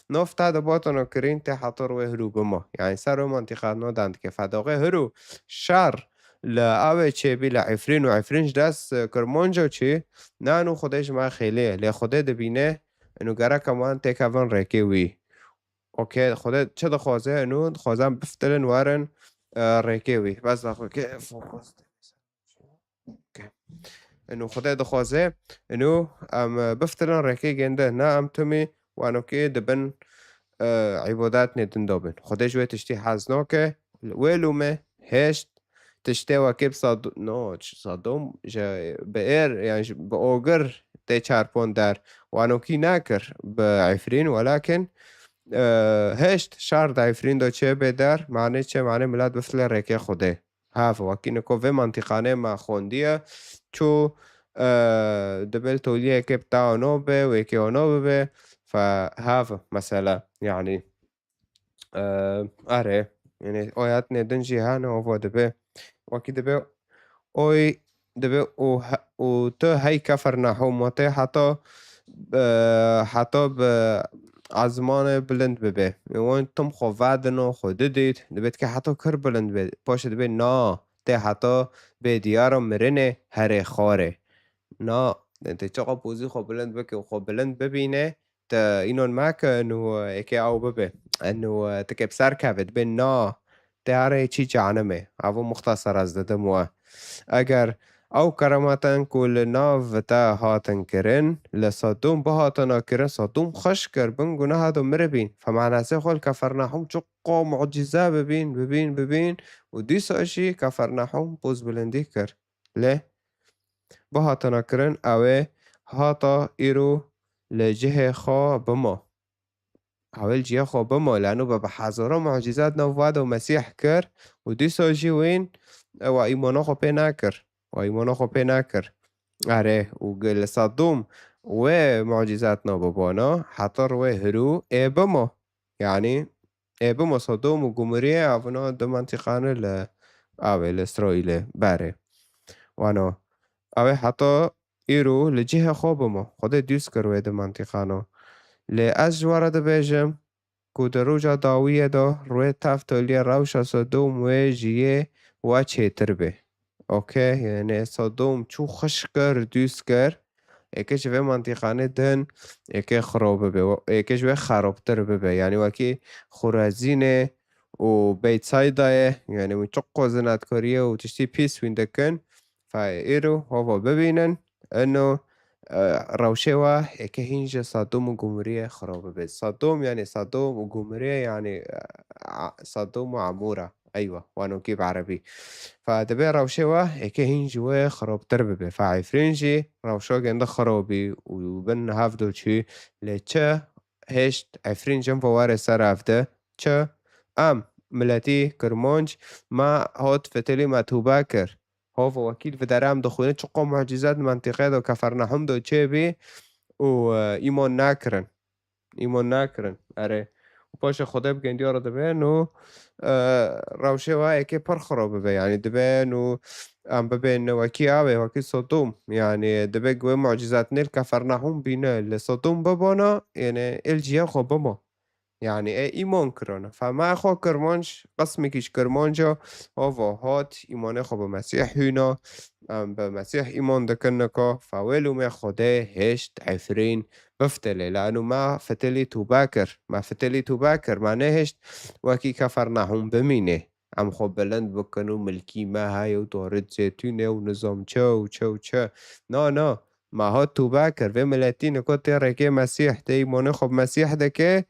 نفتا دباتونو کرین ته حطر و هرو بما يعني سر منطقه نو داند که فداقه هرو شر لأوه چه بی لعفرین و عفرینش دست کرمانجا چه نانو خدایش ما خیلیه لی خدای دبینه انو گره کمان تکوان رکه وی اوکی خدای چه دخوازه انو خوازم بفتلن وارن رکه وی بس دخواه که فوکس انو خدای دخوازه انو ام بفترن رکی گنده نه ام تمی وانو که دبن عبادات ندن دابن خدای جوه تشتی حزناکه ویلومه هشت تشتی وکیب صادوم جا بئر يعني بأوغر تي چارپون در وانو کی ناکر بعفرین ولكن هشت شرط عفرین دا چه بدر معنی چه معنی ملاد بفتل رکی خدای هاف وكينكو في منطقانه ما خونديه چو دبل توليه كيب تاو نوبه ويكي نوبه فهاف مثلا يعني اره يعني اويات ندنجي هانا وفو دبه وكي دبه اوي دبه و تو هاي كفرنا حومته حتى عزمان بلند ببه وان تم خو وعدنو خو ددید دبید که حتی کر بلند بید پاشه دبید نا ته حتی به دیارو مرنه هر خاره نا ته چقا پوزی خو بلند بکه و خو بلند ببینه تا اینون مکه انو اکی او ببه انو تکب سر کبید بین نا ته هره چی جانمه او مختصر از ددموه اگر او کرماتن کل ناو تا هاتن کرن لصدوم بهاتنا کرن صدوم خش کر بن گناه هادو مربین فمعنى سيخول كفرناهم چقا معجزة ببين وديس اشي كفرناهم بوز بلندي كر ليه بهاتنا کرن اوه هاتا ایرو لجه خوا بما اول جه خوا بما لانو بحضاره معجزات نوفاد و مسیح کر و دیسا جی وین و ایمانا خوا پی نکر اره و گل صدوم و معجزات نوبانا حطر و هرو ای بما يعني ای بما صدوم و گمریه اونا دو منطقانه اول اسرائیل بره وانا اوه حتی ایرو لجه خواب ما خود دیوس کروید منطقانو از وارد بیجم که در روژا داویه دا روی تفتالی روش صدوم و جیه و چیتر به اوکی یعنی صدوم چو خش کر دیوس کر ایکش به منطقانه دن ایکه خرابه به ایکش به خرابتر به یعنی وکی خورزینه و بیت سایدایه یعنی من چقو زنادکاریه و تشتی پیس ویندکن فايرو هو ببينن انه روشوا که هینج صدوم و گمریه خرابه بید صدوم يعني صدوم و گمریه يعني صدوم و عمورة ايوه وانو كيف عربي فدبي روشوا که هینج و خرابتر ببه فعفرينجي روشوا جنده خرابي وبن هفدو چي لچه هشت عفرينجم فوار سر هفته چه ملتی کرمانج ما هات فتلی متوبه کر هو وكيل في درام دخولين چقو معجزات منطقه دو كفرناهم دو چه بي و ایمان ناكرن اره و باش خدا بگن دیارو دبه نو روشه و اكي پر خرابه بي يعني دبه نو ام ببين وكي اوه وكي صدوم يعني دبه قوي معجزات نيل كفرناهم بينا لصدوم ببانا يعني الجيه خو بما يعني ایمان کرانه فما خو کرمانش قسمی کش کرمانجا هوا هات ایمان خو به مسیح هینا به مسیح ایمان دکنه که فاولو ما خوده هشت عفرین بفتله لانو ما فتلی تو باکر معنی هشت وکی کفرناهم بمینه ام خو بلند بکنو ملکی ما های و دارد زیتونه و نظام چه نه ما هات تو باکر و ملتین که تیره که مسیح تی ایمان خو مسیح ده که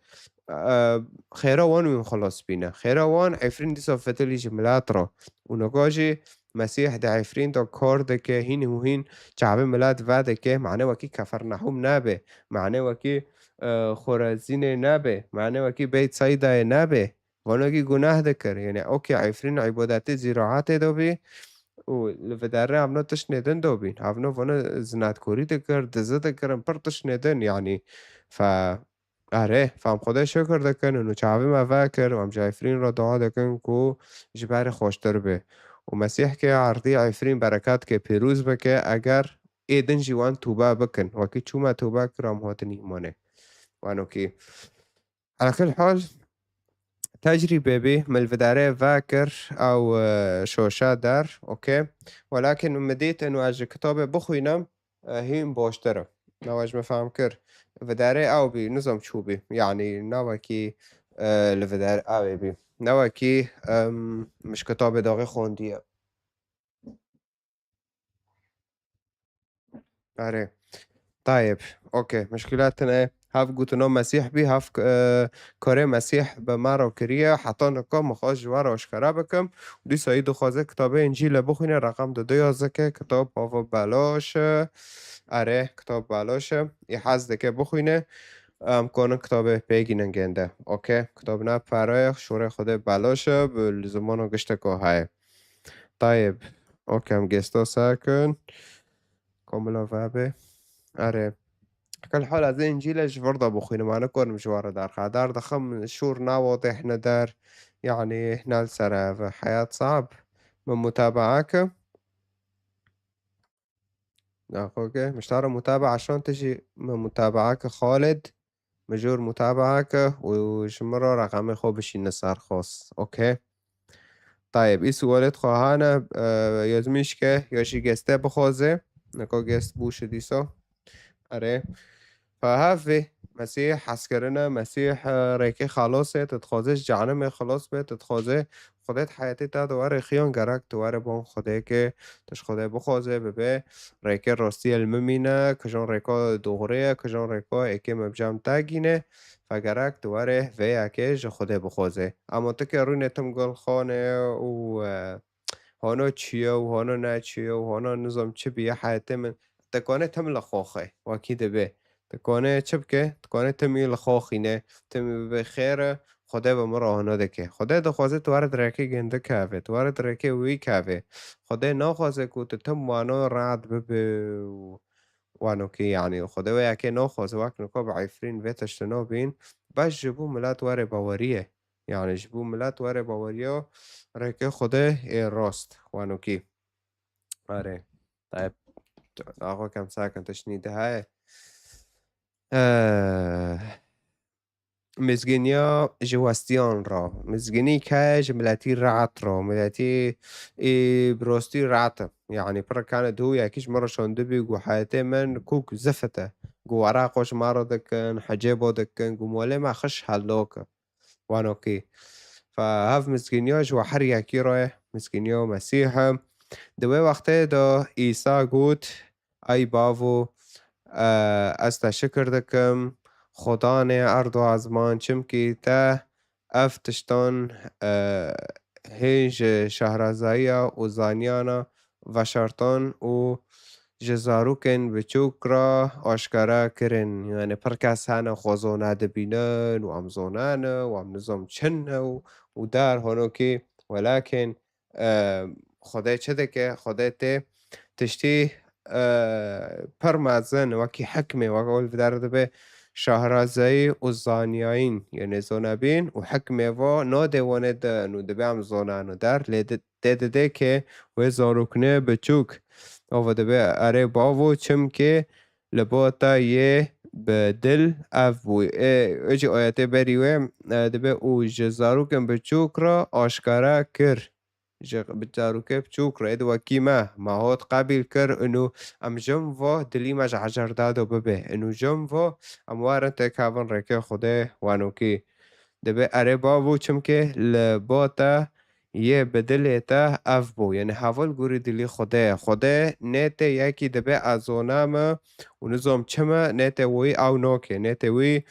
خيروان وين خلاص بينا خيروان عفرين دي صفت لي جملات را ونقاجي مسيح ده عفرين ده كار ده که هين وهين شعب ملات وده که معنى وكي كفرناهم نابه معنى وكي خورزين نابه معنى وكي بيت سايده نابه وانا كي گناه ده كر يعني اوكي عفرين عبادات زراعات ده بي و لفداره همنا تشنيدن دو بين همنا وانا زنادكوري ده كر دزه ده کرن پر تشنيدن يعني آره فهم خدا شکر دکن و چاوی ما کرد و هم عفرین را دعا دکن که جبر خوشتر به و مسیح که عرضی عفرین برکات که پیروز بکه اگر ایدن جوان توبه بکن و که چوما توبه کرام هاتن ایمانه وانو که على كل حال تجربة به من الفدارة فاكر أو شوشة دار أوكي ولكن مديت إنه أجي كتابة بخوينم هين باشترة نواج مفهم كر فدارة أو بي نظام شوبي يعني نواكي الفدارة أو بي نواكي مش كتابة داغي خوندية أري طيب أوكي مشكلاتنا هاف گوتنو مسیح بی هاف کاره مسیح به مرا کریه حتی نکام مخواست جوار آشکاره بکم دی سایی دو خوازه کتاب انجیل بخونه رقم 211 که کتاب هاو بلاشه اره کتاب بلاشه ای حزده که بخونه امکان کتاب پیگینن گنده اوکی کتاب نه پرای شوره خود بلاشه به زمان گشته که های طيب اوکی هم گستا ساکن کاملا وابه اره كل حال از انجيلش برضه بخوينا معنا كون مشوار دار خادار ضخم شور واضح ندار يعني هنا السرا في حياة صعب من متابعاك اوكي مشتار متابعة عشان تجي من متابعاك خالد مجور متابعاك وشمرة رقم خوبشي نصار خاص اوكي طيب اي سوالت خواهانا يزميش که ياشي گسته بخوازه نكو گست بوش ديسا اره فهافي مسيح عسكرنا مسيح ريكي خلاصة تتخوزش جعنم خلاص به تتخوزه خودت حياتي تا دواره خيان گرک دواره بان خوده که تش خوده بخوزه ببه ریکه راستی الممینه کجان ریکا دوغره کجان ریکا اکی مبجم تاگینه فگرک دواره وی اکی جا خوده بخوزه اما تو که روی نتم گل خانه و هانا چیه و هانا نه چیه و هانا نظام چه بیه حیاته من تکانه تم لخوخه واکیده به تکانه چه بکه تکانه تمی لخوخینه تمی به خیره خدا به مرا آنها دکه خدا دخوازه تواره درکه گنده کهوه تواره درکه وی کهوه خدا ناخوازه که تتم وانا رعد ببه وانو که یعنی خدا و یکی ناخوازه وقت نکا بعیفرین ویتش بین بس جبو ملت واره باوریه يعني جبو ملت واره باوريو ركي خده راست وانو كي آره طيب آقا كم ساكن تشنيده هاي مزگینیا جواستیان را مزگینی که جملتی رعت را ملتی براستی رعت يعني برا كانت هو يكيش مرة شونده بيقو حياتي من كوك زفته قو عراقوش مارو دكن حجيبو دكن قو مولي ما خش هالوكا وانو كي فهاف مسكينيا جو حريا كيروه مسكينيا مسيحة دوي وقته دا إيسا قوت أي بافو استا شكر دكم خدانه ارض و ازمان چمکی تا افتشتان هنج شهرزایا و زانیانا و شرطان و جزاروکن بچوک را آشکارا کرن یعنی پر کس هنه خوزانه دبینن و امزانانه و ام نظام چنه و در هنو که ولکن خدای چه ده که خدای ته تشتی پر مازن وکی حکمه وقال در به شهرزایی و زانیاین یعنی زانبین و حکمه و نادوانه ده نو ده هم زانانو در ده که و زاروکنه بچوک و ده به اره باو چم که لباتا یه به دل اف بوی اجی آیته بریوه ده به او جزاروکن بچوک را آشکاره کر بتاروكه بچوك رأيد وكيمة ما هو قابل كر انو ام جنفو دلي مج عجر دادو ببه انو جنفو ام وارن تكاون ركي خوده وانوكي دبه اره بابو چمكه لباتا يه بدلتا اف بو يعني حاول گوری دلی خوده نته یکی دبه ازونام و نظام چمه نته وی او نوکه نته وی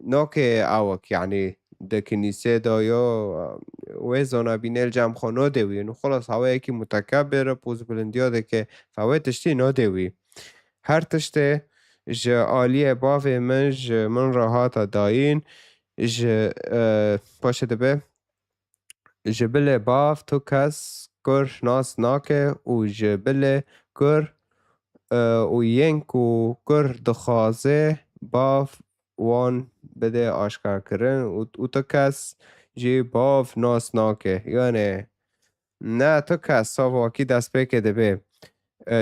نوکه اوک يعني ده کنیسه دایا و زانبین الجم خانه دوی نو خلاص هوا یکی متکبر پوز بلندیا ده که فوای تشتی نادوی هر تشته جه آلیه باوی من جه من راحت داین جه باشه ده جه بله باف تو کس کر ناس ناکه و جه بله کر و ینک و کر دخوازه باف وان بده آشکار کردن و تو کس جی باف ناس ناکه یعنی نه تو کس ساواکی دست بکده به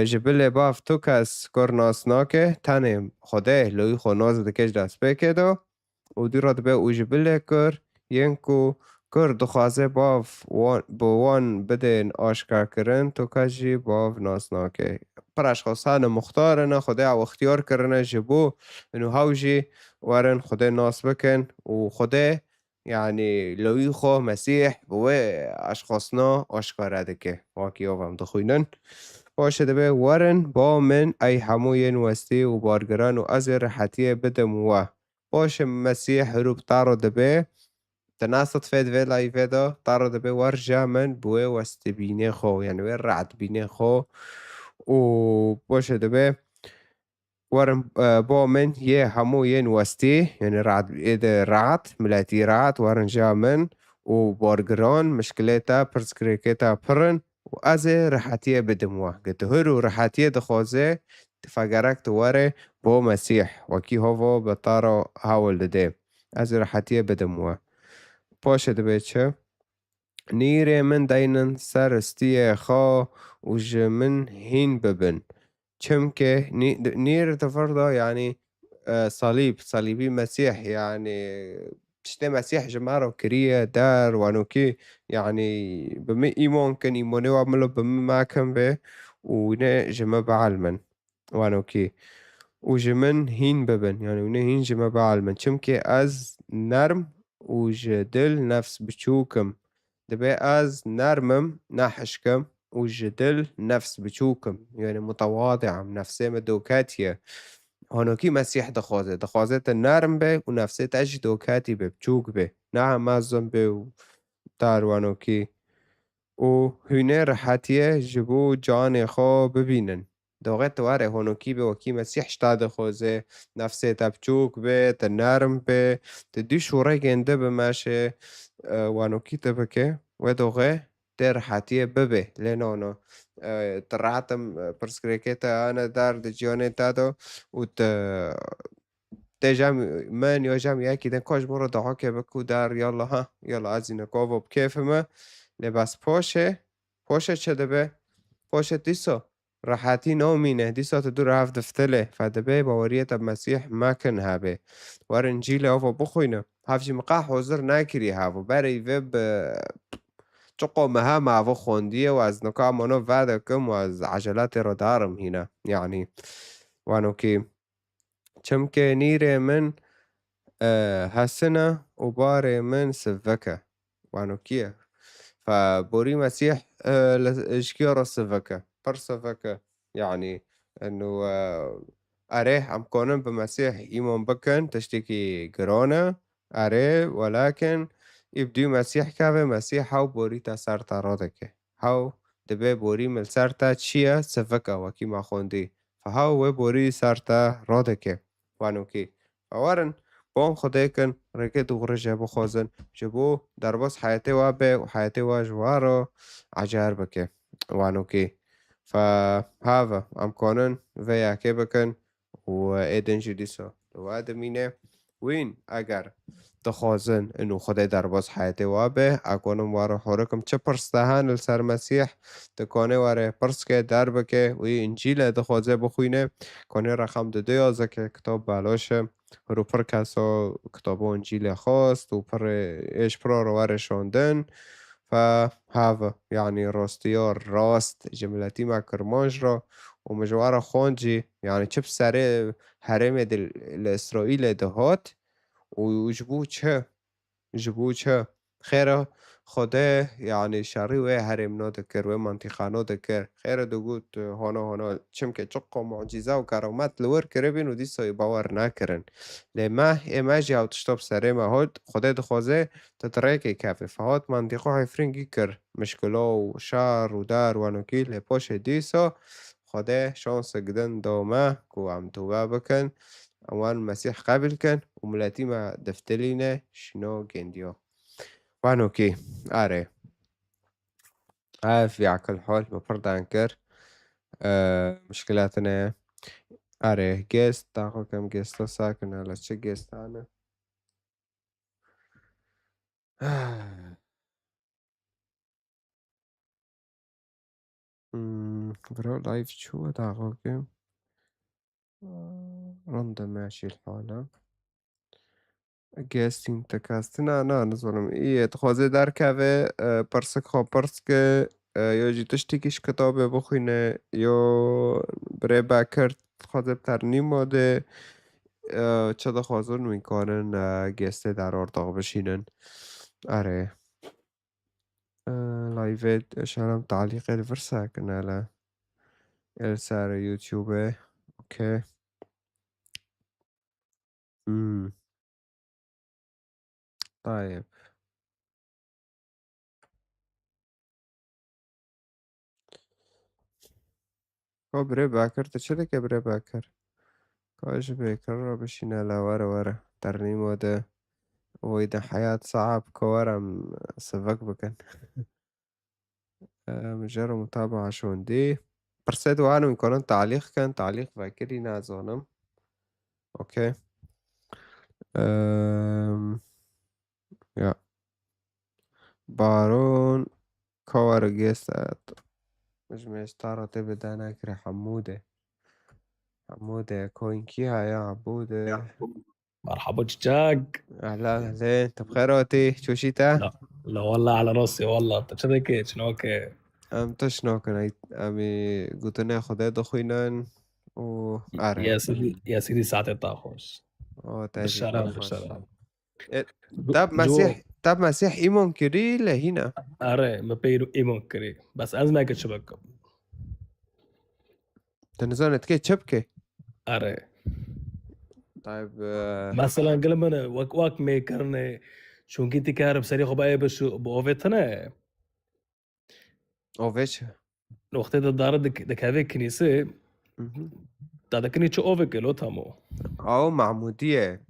جبل باف تو کس کر ناس ناکه تنه خوده لوی خو ناز دکش دست بکده و دی را به او جبل کر ینکو کر دخوازه باف وان بده آشکار کردن تو کس جی باف ناس ناکه پر اشخاصان مختارن خدا او اختیار کردن جبو انو هاوجی وارن خدا ناس بکن و خدا يعني لو يخو مسيح بو اشخاصنا آشکاره دکه واکی آوام دخوینن باشه دبه وارن با من ای هموین وستی و بارگران و از رحتی بدم و باشه مسیح روب تارو دبه تناسط فید وی لایفه دا تارو دبه ورجا من بوه وستی بینه خو يعني وی رعد بینه خو و باشه دبه ورم با من یه همو ین وستی یعنی رعد ایده رعد ملتی رعد ورن جا من و بارگران مشکلیتا پرسکریکیتا پرن و از رحتیه بدموه گته هرو رحتیه دخوازه تفاگرک تواره با مسیح وکی هوا بطارا هاول دده از رحتیه بدموه باشه دبه چه نیره من دینن سرستیه خوا و جمن هین ببن چمكه نير تفرضه يعني صليبي مسيح يعني تشتي مسيح جمارو كريه دار وانوكي يعني بمي ايمون كان ايموني وعملو بمي ما كان به ونا جمع بعلمن وانوكي وجمن هين ببن يعني ونه هين جمع بعلمن چمكي از نرم وجدل نفس بچوكم دبي از نرمم نحشكم وجدل نفس بچوكم يعني متواضع نفسه مدوكاتيه هنوكي مسيح دخوازه النرم به ونفسه تاج دوكاتي به بچوك به نعم مازم به تاروانوكي و هونه رحتيه جبو جان خو ببینن دوغت واره هونوکی به وکی مسیح شتاد خوزه نفسه تبچوک به تنرم به تدی شوره گنده به ماشه وانوکی تبکه و دوغه در حتیه ببه لنانو ترعتم پرسکریکتا انا دار دجیانه تادو و تجام من يجام ياكي دن كوش مرة دعاك بكو دار يلا ها يلا عزينا كوفو بكيف ما لباس پوشه چه دبه پوشه دیسا راحتی نومینه دیسا تدور هف دفتله فدبه باوریت مسیح ما کن هبه وار انجیل اوفا بخوینه هف جی مقاح حضر نکری هفو برای وب چقو مها معوو خوندیه و از نکا منو وعده کم و از عجلات را دارم هنا يعني وانو کی چمکه نیره من هسنه و باره من سفکه وانو کیه فبوري مسيح اشكيرو سفكة برسفكة يعني انه اريه ام كونن بمسيح ايمون بكن تشتكي كورونا اريه ولكن يبدو مسيح كافي مسيح هاو بوري تا سارتا رودك هاو دبي بوري مل سارتا تشيا سفكة وكي ما خوندي فهاو بوري سارتا رودك وانوكي فورن بون خديكن ركت وغرجة بخوزن جبو دربس حياتي وابه وحياتي واجوارو عجار بكي وانوكي فهذا ام كونن ويا كيبكن وايدن جديسو وادمينه وين اگر تخوزن انو خدای درباز حياتي وابه اكونم وارو حوركم چه پرستهان السر مسيح تكونه واره پرسكه دربكه وي انجيل دخوزه بخوينه كونه رقم 2 که کتاب بلاشه رو پر کسا کتاب انجیل خواست و پر ایش پر رو ورشاندن فهذا يعني راستيار راست جملتي مع كرماج را ومجوارا خانجي يعني چب سره حرم الاسرائيل دهات وجبو چه خيره خدا يعني شري و حرم نادكر و منطقه نادكر خيره دوگوت هانا چمکه چقا معجزه و کرامت لور کربین و دیسای باور نکرن لما ایماجی او تشتاب سره مهاد خدا دخوازه تتريكي كافي فهات منطقه حفرینگی کر مشکلا و شهر و در ونوکی لپاش دیسا خدا شانس گدن دامه کو هم توبه بکن اوان مسیح قبل کن و ملتی ما دفتلینه شنو گندیا وانوكي اري في على كل حال مفروض انكر مشكلاتنا اري جيست تاخو كم جيست ساكن على شي جيست انا برو لايف شو تاخو كم رندم ماشي الحالة جيستين تكاستنا انا نظرم ايه تخوزي دار كافي برسك خو برسك یا جی تشتیکش کتابه بخوینه یا برای بکر خوازه ترنیم ماده چه ده خوازون میکنن گسته در ارتاق بشینن اره لایوه شرم تعلیق الورسه کنه لا السر یوتیوبه اوکی طيب خب برای بکر تا چه که برای بکر کاش بکر را بشینه لا وره ترنیم ماده وإذا حياة صعب كوارم سفك بكن مجرد متابعة شون دي برسيد وانو يكونن تعليق كان تعليق باكري نازونم اوكي يا بارون كوار جيستات مش تارا تبدا ناكري حمودة كوينكي يا عبودة مرحبا جاج. اهلا اهلين انت بخير وقتي شو شيتا؟ لا والله على راسي والله. انت شنو شنوك؟ تشنوكن امي قوتنا خدا دخوينن و آره يا سيدي ساعتي طاخوش تاجي بالشرف تاخوش بالشرف طب مسيح إيمون كري لهنا أري ما بيرو إيمون كري بس أزمة كتشبك تنزون تكي تشبكي أري طيب مثلا قال من واك ميكرني شو كنت كهرب سريع خبايا بس بوفتنا أوفيش وقت الدار دك هذه كنيسة تاع كنيسة أوفك لو تامو أو معمودية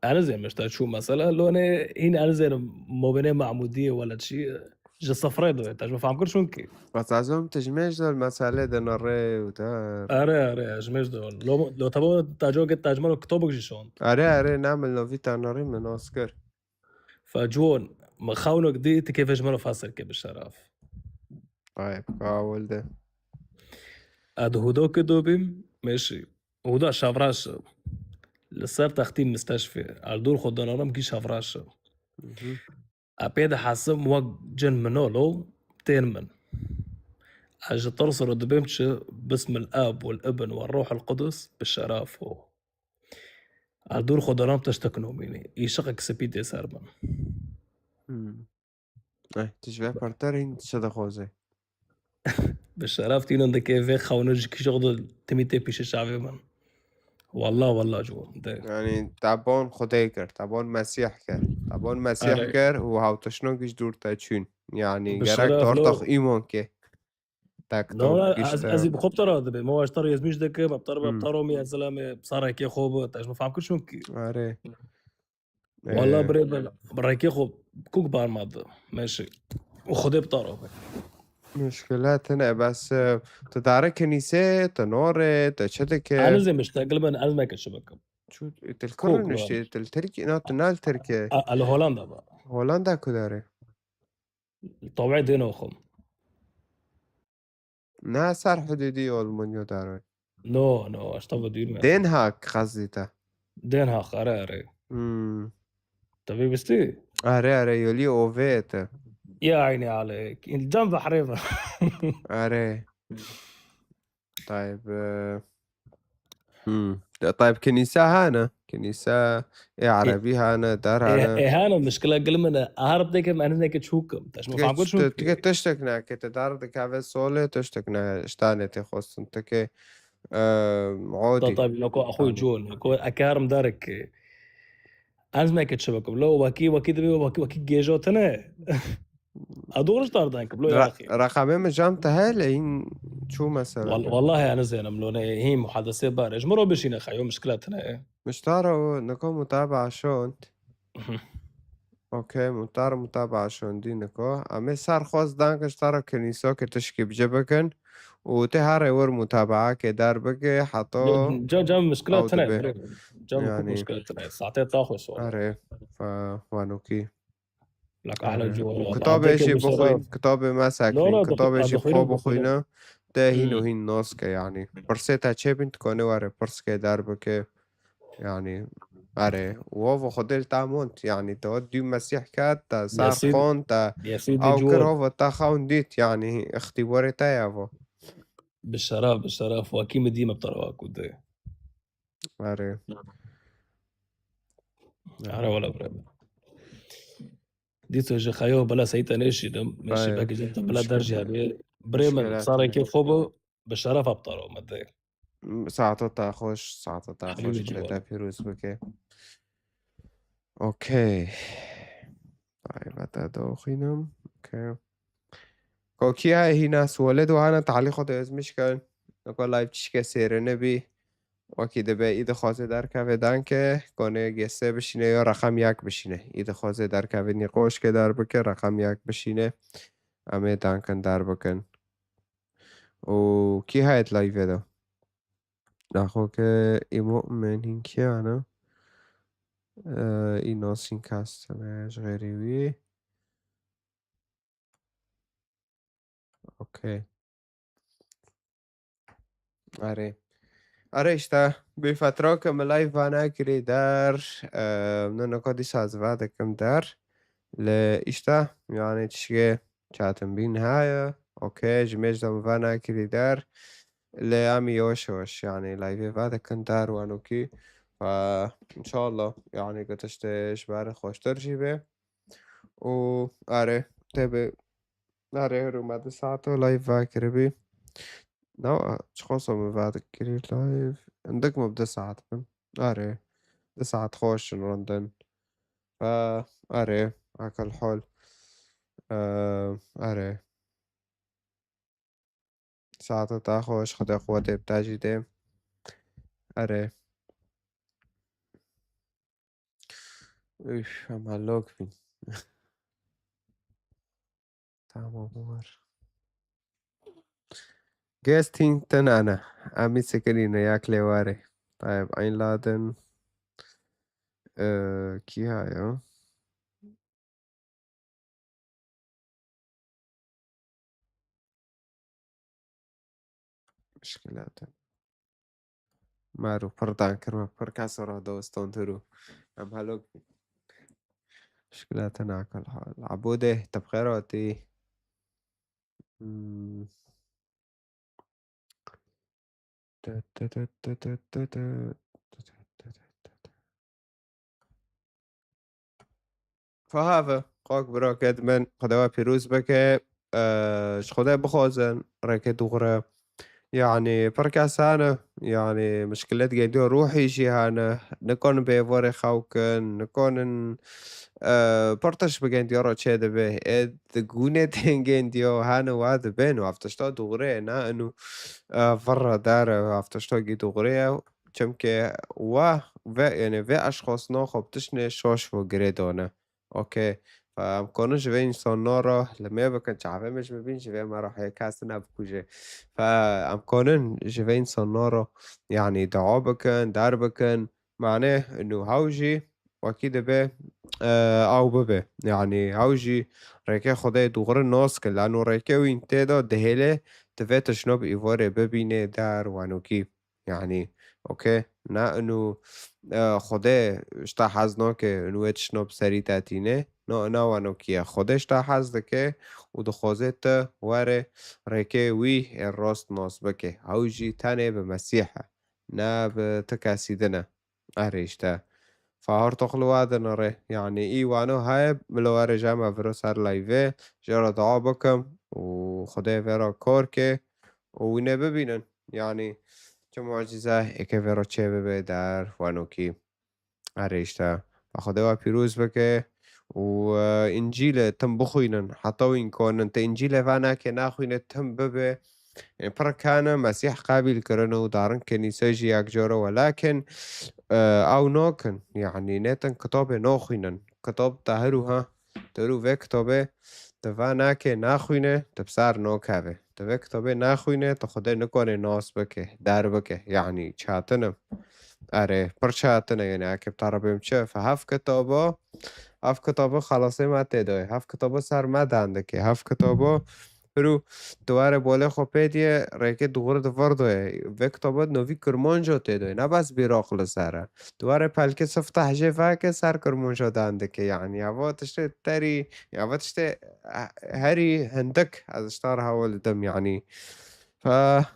أنا زي مش شو مثلا لو أنا هنا زي مو بين معمودية ولا شيء جا صفريدو أنت ما فاهم كل شو كي بس عزوم تجمعش المسألة ده نرى ودار أري أجمش دون لو تبغى تاجو قد تاجمل كتبك جيشون أري نعمل لو فيتا نرى من أوسكار فجون ما خاونك دي كيف أجمل فاصل كي بالشرف طيب قاول ده هدوك دوبيم ماشي ودا شافراش لسه تختيم مستشفى على دور خدنا رم كي شافراش أبيد حاسم وق جن منولو تيرمن حاجة ترسل ودبيمتش باسم الآب والابن والروح القدس بالشرف على دور خدرام تشتكنو مني يشقك سبيتي سربن تشبه برترين تشد خوزي بالشرف تينو دكي في خونج كي شغل تميتي بيش الشعبي من والله جو يعني تعبون خديكر تعبون مسيح كر تعبون مسيح كر وهاو تشنوكش دور تاچون يعني جرك تورتخ إيمان كي لا ازي بخبطرة دبي ما اشتري يزميش دك بطارو ميا زلمه بصار كي خوب تاج ما فاهم كل شو كي اري والله بري كي خوب كوك بار ماد ماشي وخدي بطارو مشكلات هنا بس تدارك كنيسة تنور تشدك انا زي مشتاق من ازمه كشبكه شو تلكرن نشتي تلتركي تنال تركيا هولندا بقى هولندا كداري طبعا دينوخم نا صار حدودي والمنيو داري نو اشطب دين دين هاك قصديته دين هاك اري طبيب استي اري يولي اوفيت يا عيني عليك الجنب حريفه اري طيب طيب كنيسة هانا كنيسة ايه عربي هانا دار هانا ايه هانا مشكلة قل من اهرب ديك ما انا تشوكم تاش ما فاهم كل شو تيجي تشتكنا كي تدار دك هذا سولة تشتكنا اشتانة تخص انت كي عودي طيب لو اخوي جون لو اكارم دارك ازمه كتشبكم لو وكي دبي وكي جيجوتنا ادورش داردانك بلو يا اخي رقمين مجامتها لين شو مثلا والله انا زين ملونه هي محادثه بارج مرو بشينا خيو مشكلتنا ايه مش ترى نكون متابعة شونت اوكي متابعة شون دي نكو اما صار خاص دانكش ترى كنيسة كتشكي بجبكن وتهاري ور متابعة كدار بقى حطو جا مشكلتنا يعني مشكلتنا ساعتين طاخو سؤال اري فوانوكي لك احلى جو كتاب ايشي بخوين كتاب ما ساكنين كتاب ايشي بخوينا ده هينو هين ناسكا يعني برسيتا تشيبين تكوني واري برسكي داربكي يعني اري وهو خدل تامونت يعني تود ديو مسيح كات تا صار خون تا او كرهو تا خون ديت يعني اختباري تايافو بالشرف واكيم ديما بطرواك ودي اري ولا بريم دي توجه خيو بلا سيتا نيشي دم ماشي باقي جنت بلا درجة بريمن صار كيف خوبه بالشرف ابطروا مدي ساعتها خوش كده فيروس بكي اوكي طيب هذا خينم اوكي كوكي هاي ناس ولدوا هانا تعليقه ده از مشكل نقول لايف تشكي سير نبي وكده به ایده خواسته در کفه دن که کنه گسته بشینه یا رقم یک بشینه ایده خواسته در کفه نیقوش که در بکن رقم یک بشینه همه دن کن در بکن و کی هایت لایفه دا نخو که ای مؤمن این که انا ای ناسین کستنش غیریوی اوکی آره işte bir فتره که لایف وانا کری در من نکادی سازوا دکم در ل işte yani تشكي چاتم بين هاي اوكي جميج دم وانا کری در اللي عم يوشوش يعني لايفي بعد كنت دار وانوكي فإن شاء الله يعني قتشتش باري خوش ترجيبه و أري تبي أري هرو مادة ساعته لايف فاكر بي نو شخصو من بعد كري لايف عندك مبدأ ساعات من أري ده ساعات خوش نرندن أري هاك الحول أري ساعات تاخوش خد قوتي بتاجي دي أري إيش هم هالوك فين تمام بور جاستين تنانا أمي سكرينا ياكلي واري طيب أين لادن كي هاي مشكلات مارو پردان کرما پر کس را دوستان ترو هم هلوك مشكلات ناكل حال عبوده تبخيراتي فهذا قاك برا كدمن قدوا بيروز بك خدا بخوزن ركد وغرا يعني بركاس أنا يعني مشكلات قاعدين روحي شي أنا نكون بيفوري خاوكن نكون برتش بقاعد يرى شيء به إد جونة تنجنديو هانا وهذا بينو عفتشتا دغري نا إنه فرا داره عفتشتا جي دغري كم كه يعني في أشخاص ناخب تشني شاش وجريدونه أوكي فامكانش وین سانارا لما بکن چعبه مش ببین جوه مرا حی کس نبکوشه فامکانن جوه سانارا يعني دعا بکن در بکن معناه انه هاوجي واكيد به او ببه يعني هاوجي ريكي خدای دوغر الناس كن لانه ريكي وين تيدا دهيله تفيت شنوب ايواري ببينه در وانوكي يعني اوكي نا انه خدای اشتا حزناکه انو اتشنوب سری تاتینه نه وانوکیه خودش تا حزده که و دخوازه تا واره ریکه وی الراست ناس بکه هاوجی تنه به مسیحه نه به تکاسیدنه اريشتا فهار تقلو هذا نره يعني اي وانو هاي ملوار جامع فرو سر لايفه جرى دعا بكم وخدای فرا كوركي وينه ببينن يعني كمعجزة اكه فرا چه ببه در وانوكي اريشتا فخدای پیروز بکه و انجیل تم بخوینن حتی این کنن تا انجیل وانا که نخوینه تم ببه يعني بركانا مسيح قابل كرنو دارن كنيسة جي أكجورو ولكن أو نوكن يعني نتن كتابة نوخينن كتاب تهروها ترو في كتابة تفانا كي ناخوينه تبسار نوكاوه تفي كتابة ناخوينه تخده نكونه ناس بكه دار بكه يعني چاتنم آره پرچاتنه يعني اكب طربیم چه فهف کتابه خلاصه ما تدای هف کتابه سر ما دنده که هف کتابه رو دواره بالا خوبیدیه ریکه دوغور دوردوه و کتابه نوی کرمانجا تدای نه بس بیراقل سره دواره پلکه صف تحجه فاکه سر کرمانجا دنده که يعني هوا تشته تری هوا تشته هری هندك از اشتار هوا دم يعني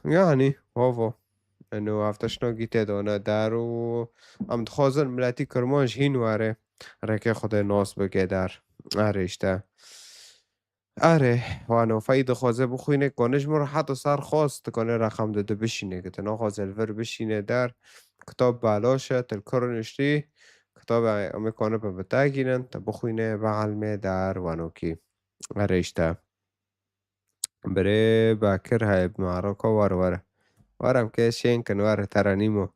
يعني هو انه افتشنا گیته دانه در و ام خازن ملتی کرمانش هین واره رکه خود ناس بگه در ارشته اره وانو فاید خوازه بخوینه کنش مرا حتی سر خواست کنه رقم داده بشینه که تنا خوازلور بشینه در کتاب بالاشه تلکر نشتی کتاب امکانه به بتاگینن تا بخوینه بغلمه در وانوکی ارشته بره باکر های بمعراکا وارم که شین کن واره ترانیمو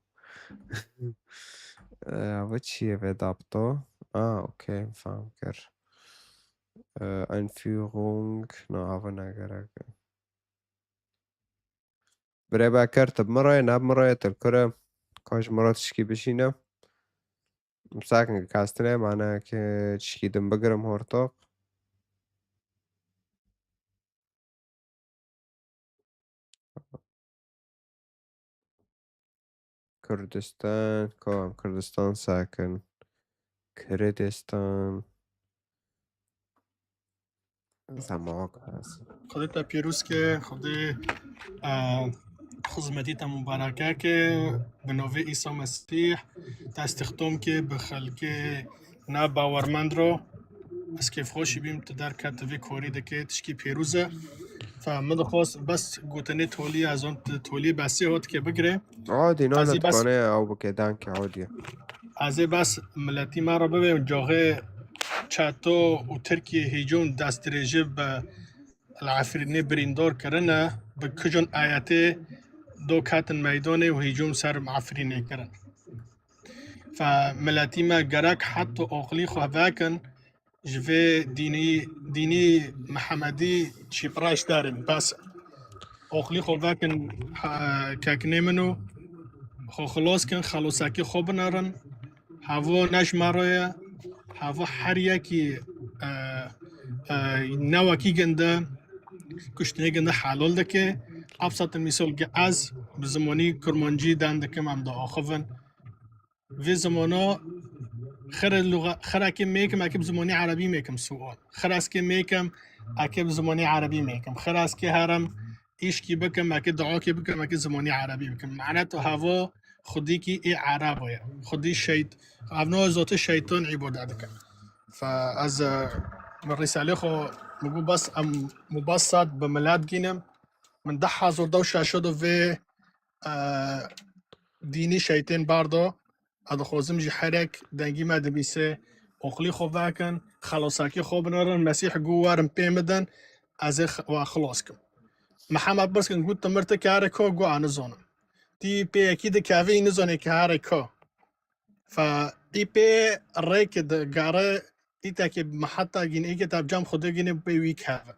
wat zie je dat toch? Okay, Fanker. Einführung. aber برای باکر تب مرای نب مرای تلکره کاش مرا تشکی بشینه مساکن که کاستنه معنی که تشکی دم بگرم هورتاق کردستان کام کردستان ساکن کردستان زماق هست خودت پیروز که خود خزمتیتا مبارکه که به نوع عیسی مسیح تستخدم که به خلق نه باورمند رو از کیف خوشی بیم تو در کتوی کوری دکه تشکی پیروزه فمد خواست بس گوتنی تولی از اون تولی بسی هات که بگره عادي از نونت بس کنه او بکه دانک عادي از بس ملتی ما رو ببین جاغه چاتو و ترکیه هیجون دست درجه به العفرینه بریندار کرنه به کجون آیاته دو کاتن میدانه و هیجون سر معفرینه کرن فملتی ما گرک حتی اقلی خواه واکن جوه دینی محمدی چی پراش دارن بس اقلی خواه واکن ککنه منو خو خلاص کن خلاصاکی خوب نرن هوا نجمره هوا هر یکی نوکی گنده کشتنه گنده حلال دکه ابسط مثال که از زمانی کرمانجی دندکم هم دا آخوون و زمانا خر اکی میکم اکی زمانی عربی میکم سوال خر از که میکم اکی زمانی عربی میکم خر از که هرم ایش کی بکم اکی دعا کی بکم اکی زمانی عربی بکم معنی تو هوا خودی کی ای عربه خودی ابناء ذات شیطان عبادت کن فاز من رساله خو مگو بس ام مبسط بملاد گینم من ده حضور دو شاشدو و دینی شیطان باردو اد خوزم جی حرک دنگی ما دبیسه اقلی خو واکن خلاصاکی خوب نرن مسیح گوارم پیمدن از و خلاص کم محمد بس کن گوت مرت کاره کو گو آن زونم تی پی اکید کاوی این زونه کاره کو فا ای پی ریک دگاره ایتا که محطه گین ای کتاب جام خود گینه پی وی کاوه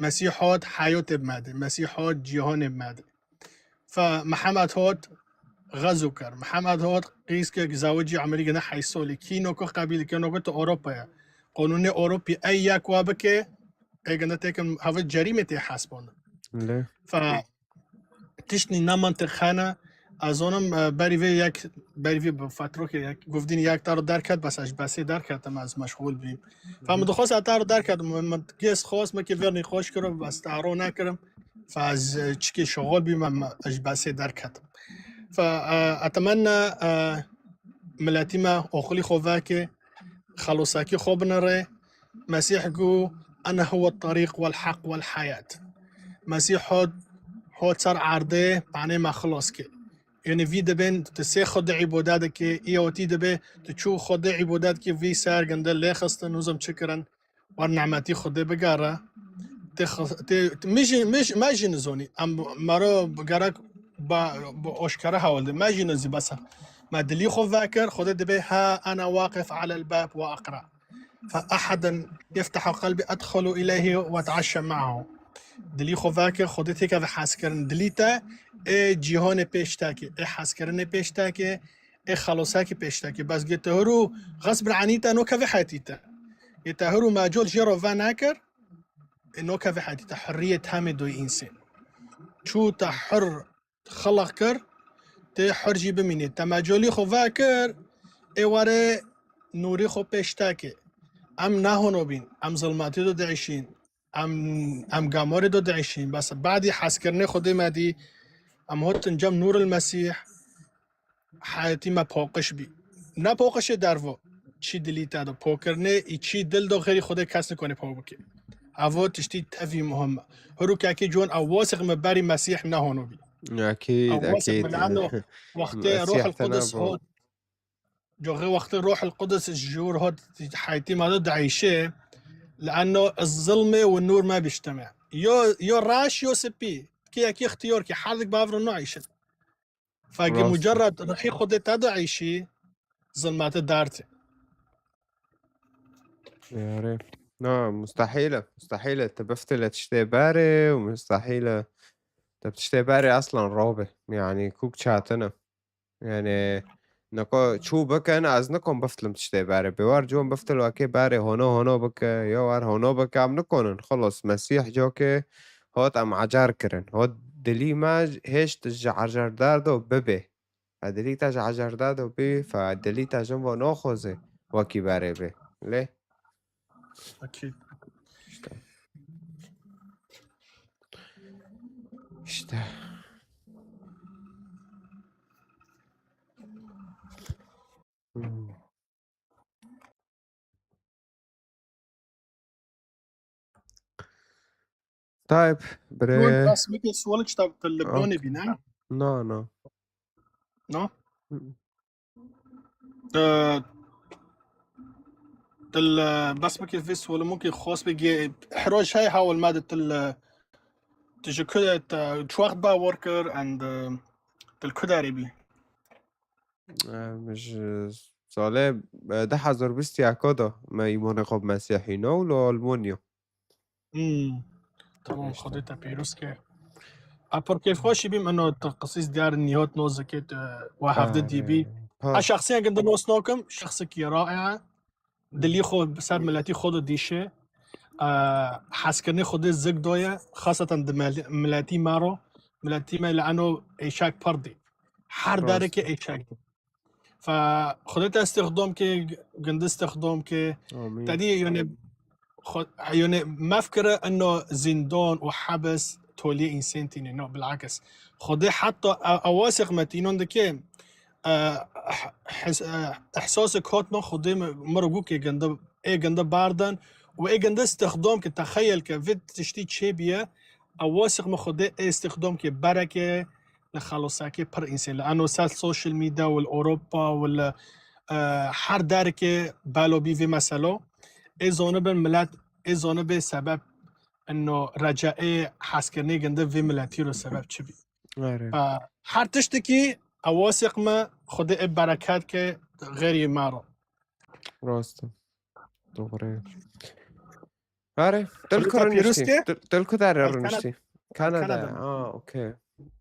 مسیحات حیات بماده مسیحات جهان بماده فمحمد هات غزو کر محمد هات قیس که زواجی عملی گنه حیثولی کی نوکو قبیل که نوکو تو اروپا قانون اروپی ای یک وابکه ای گنه تکم هوا جریمه تی حسبانه له ف تشنی نمانتق خانه از اونم بری وی به فترو که یک گفتین یک تارو در کرد بس اش بسی در کردم از مشغول بیم فهم خواست اتارو در کردم من گیس خواست ما که ورنی خوش کردم بس تارو نکردم فاز چکی شغل بیم اش بسی در کردم فأتمنى ملاتي ما أخلي خوفاكي خلوصاكي خوب نري مسيح جو أنا هو الطريق والحق والحياة مسيح هو صار عرضه معناه ما خلاص يعني في دبن تسي خد عباداتك إيوتي دبه تشو خد عباداتك في سار جند اللي خست نوزم شكرا ورنعمتي خد بقارة مش ما جنزوني أم مرة بقارك با اشکره حوالده ما جنزي بس ما دلي خو فاكر خد دبه ها أنا واقف على الباب وأقرأ فأحدا يفتح قلبي أدخل إليه وأتعشى معه دلی خواه که خودتی که حس کردن دلیتا جهان پیشتاکی حس کردن پیشتاکی خلاصاکی پیشتاکی بس گتهرو غصب عنیتا نو که حیاتیتا گتهرو ماجول جرو و نکر نو که حیاتیتا حریت همه دوی انسان چو تا حر خلق کر ته حر جی بمینید تا ماجولی خواه کر واره نوری خو پیشتاکی ام نهونو بین ام ظلماتی دو دعیشین ام قاموري دو دعيشين بس بعدي حاسكرني خدي مادي ام هوت نجم نور المسيح حياتي ما بوقش بي نا بوقش درفو چي دليتا دو بوكرني اي چي دل دو غيري خدي كاس نكوني بوكي اوو تشتي تفي مهمة هرو كاكي جون او واثق من باري مسيح نهونو بي اكيد او واثق اكيد من عنه وقت روح القدس هو جو غير وقت روح القدس الجور هوت حياتي ما دو دعيشه لأنه الظلمة والنور ما بيجتمع يو راش يو سبي كي اختيار كي حالك بافر انه عيشت فاقي مجرد رحي خودت تادو عيشي ظلمات دارتي يا ريت لا مستحيلة تبفتل تشتي باري ومستحيلة تبتشتي باري اصلا روبه يعني كوك شاتنا يعني نكو چو بکن از نکن بفتلم تشتي باره بیوار جون بفتل واكي باره هونو بك يوار هونو بك عم نكونن خلص مسيح جو که هوت ام عجار کرن هوت دلی ما هيش تجع عجار داردو ببه فدلی تجع عجار داردو بي فدلی تجنبو نوخوزه واكي باره بي ليه؟ أكيد اشتا طيب بري بس ممكن سؤالك شتا اللبناني اوكي بينا نو نو آه، بس ممكن في سؤال ممكن خاص بيجي إحراج هاي حاول مادة تجي كده تشوخ با وركر and الكداري بي مش ساله ده حضر بيستي عكادا ما يمونه خب مسيحي نو لو المونيو تمام اشتا خديتها بيروسكي أبركي خوشي بيم إنه التقصيص ديار النيوت نوزكت واحد ضدي بي با شخصيا قد نوس نوكم شخصك رائعة دلي خود بسبب ملاتي خود ديشة حسكرني خود الزق دوية خاصة ملاتي مارو ملاتي ما لأنه إيشاك بردي حر داري كي إيشاك فخديتها استخدام كي قند استخدام كي آمين تدي يعني ما فكرة إنه زندان وحبس تولي إنسان تاني نو بالعكس خدي حتى أواثق متينون دكي إحساسك هات ما خدي مرقو كي جندا باردن وإيه جندا استخدام كي تخيل كفيد تشتيت شبيه أواثق ما خدي استخدام كي بركة لخلصاكي بر إنسان لأنه سال السوشيال ميديا والأوروبا ولا حر داركي بالو بيفي مثلا إزونه ملت إزونه سبب إنه رجاء حسكرني جنده في ملتي رو سبب چبي هر تشتكي أواثق ما خود برکت که غیر مرا راسته دوباره آره دل خودتا کرو پیروز نشتی که دل کدر رو کانادا نشتی کانادا کانادا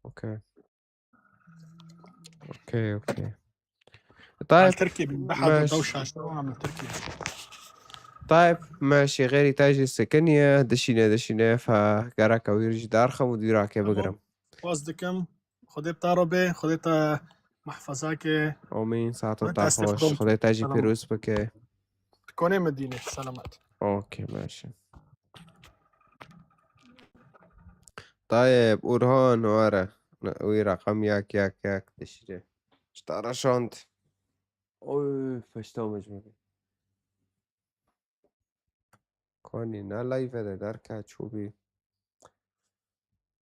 اوكي طيب تركيا بحد ماشي دوشة شنو عمل تركيا طيب ماشي غيري تاجي السكنية دشينة فقرك ويرج دارخم وديراك تمام بقرم قصدكم خودت طاربه خودت محفظه آمين ساعة خودت الطرخوش استخدام خدای تاجي سلامات بيروز بك تكوني مدينة سلامات اوكي ماشي طيب أورهان وارا وي رقم ياك دشينة اشترى شانت اوه فشتو مجموعي كوني نا لايف ده درکه چوبی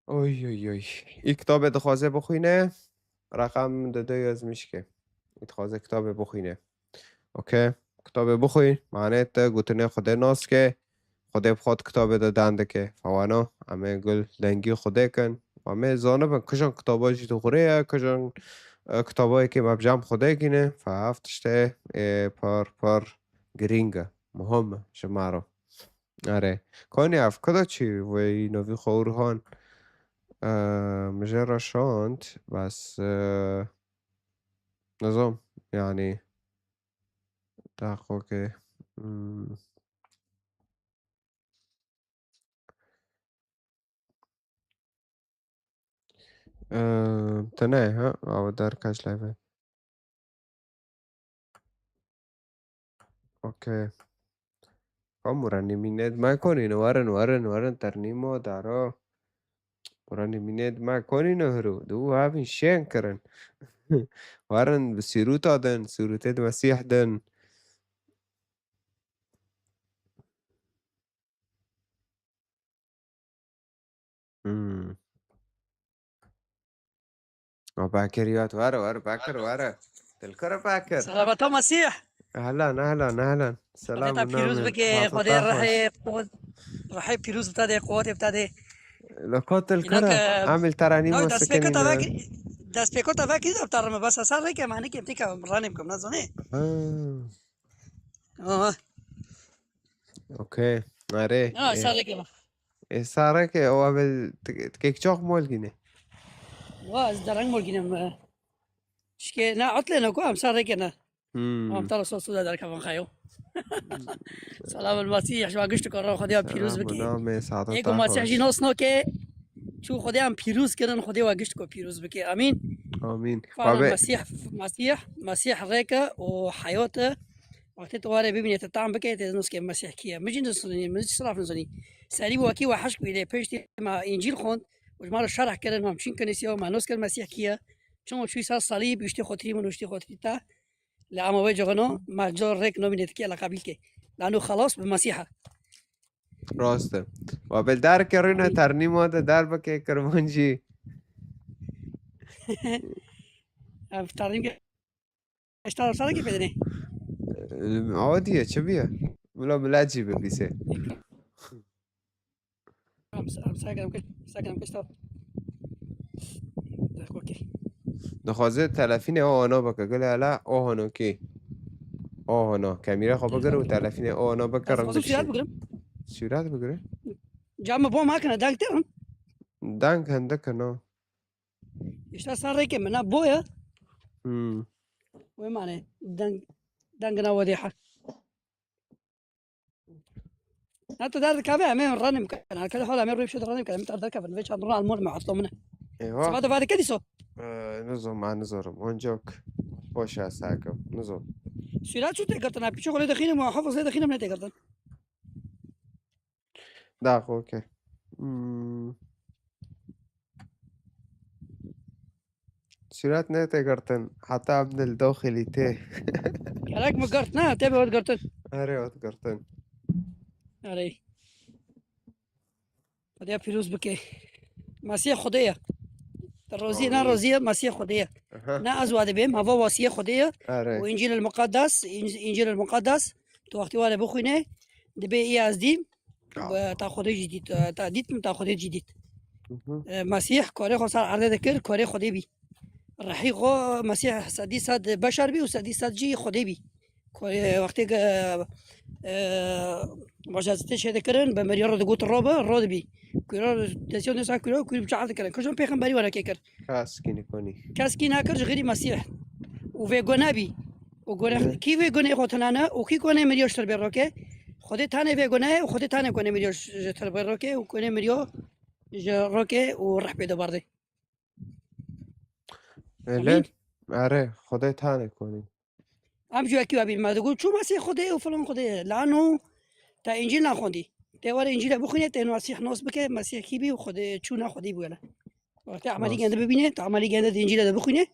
اوی این کتاب دخوازه بخوینه رقم ده یازمیش که اتخوازه کتاب بخوینه اوکی کتاب بخوین معنیت گوتنه خوده ناس که خوده بخواد کتاب ده دنده که فوانا همه گل لنگی خوده کن و همه زانه بن کشان کتابای جی خوره کشان کتابایی که مبجم خوده گینه فهفتشته پر گرینگه مهمه شمارو آره کانی افکار چی و نوی خورهان مجرى شانت بس نظام يعني تحقق تناه ها او در کاش لایفه اوکی مرنمینت ما کنین ورن ترنیمو دارا مرنمینت ما کنین هرو دو هافین شین کرن وارن بسيروت دن سيروت المسيح دن باكريات ورا باكر تلكر باكر سلامة مسيح اهلا سلام خديت بيروز ونعم بك خدي وعطاطاش رحيب بيروز بتاعي قوات بتاعي لقوت الكرة هناك عامل ترانيم نو داسبيكو وسكنين تباك داسبيكو تباك إذا بتعرف بس أصار لك معني كم تيجي راني بكم نازوني اوكي اري صار لك سارك او عمل تكيك شوق مولكيني واز درang مولكينم شكي نا عطلنا كوام صار لك أنا ترى صوت ده كمان خيو سلام المسيح شو قشت كرر خديها بيروز بك نامه ساعات ايكو مسيح جي نوس نوكي شو خديها بيروز كرن خديها قشت كو بيروز بك امين فعلا مسيح ريكا وحياته وقت تواري ببني تطعم بك تنوس كي مسيح كيا مجي نصني مجي صراف نصني سالي وكي وحشك بيدي بيشتي مع انجيل خون وجمال شرح كرن هم شين كنيسيا مع نوس المسيح كيا شو شو صار صليب يشتي خطري من وشتي خطري تا لأما وجهنا مع جور ريك نومينيت كي على قبيل كي لأنه خلاص بمسيحه راسته و بل در کرینه ترنیمات در بکه کرمانجی ترنیم که اشتار ساله که بدنی عادیه چه بیا بلا بلجی ببیسه ساگرم کشتار اوکی نخوازه تلفین آنا بکه گله علا آهانو کی آهانا کمیره خواه بگره و تلفین آهانا بکه رنگ سیرات بکشه بگیرم سیرات بگره جامع با ما کنه دنگ ترم دنگ هنده کنه اشتار ساره که منا بویا وی معنی دنگ نوادیحه حتى دار الكافيه امين رانم كان كذا حول امين ريبشد رانم كان متعرض الكافيه فيش عبد الله المول مع منه ايوه سبعة بعد كده سو نظام مع نظام اونجاك خوش اساكم نظام سيرات شو تقدر انا بشغل هذا خينا محافظ هذا خينا من تقدر داخل اوكي سيرات نيتا قرتن حتى ابن الداخلي تي كلاك مقرت نا تبي ود قرتن اري ود قرتن اري بدي فلوس بكي مسيح خديه الروزي نا روزيه مسيح خديه نا ازواد بهم هو وصيه خديه وانجيل المقدس انجيل المقدس تو وقت ولا بخوينه دبي اي از دي تاخذ جديد تاديت تاخذ جديد مسيح كوري خسر عرض ذكر كوري خدي بي رحيقو مسيح سدي صد بشر بي وسدي صد جي خدي بي كوري وقتي معجزتش هذا كرن بمليار دقوت الرابع الرود بي كيرو دسيون نسا كيرو كيرو بشعر كرن كشون بيخم بري ولا كيكر كاسكيني كوني كاسكينا كرج غيري مسيح وفي نبي وقول كيف يقول خوتنا وكي كونه مليار شتر بيروكي خودت تاني في قناه وخودت تاني كونه مليار شتر بيروكي وكونه مليار روكي ورح بيدو باردي ليه؟ اره خدای تانه کنی ام جو اكيو ابي ما تقول شو مسيح خدي وفلان خدي لانه تا انجيل ناخذي تيوار انجيل بخوني تنو مسيح نص بك مسيح كيبي وخدي شو ناخذي بولا وقت عملي قاعد ببينه تعملي قاعد انجيل بخوني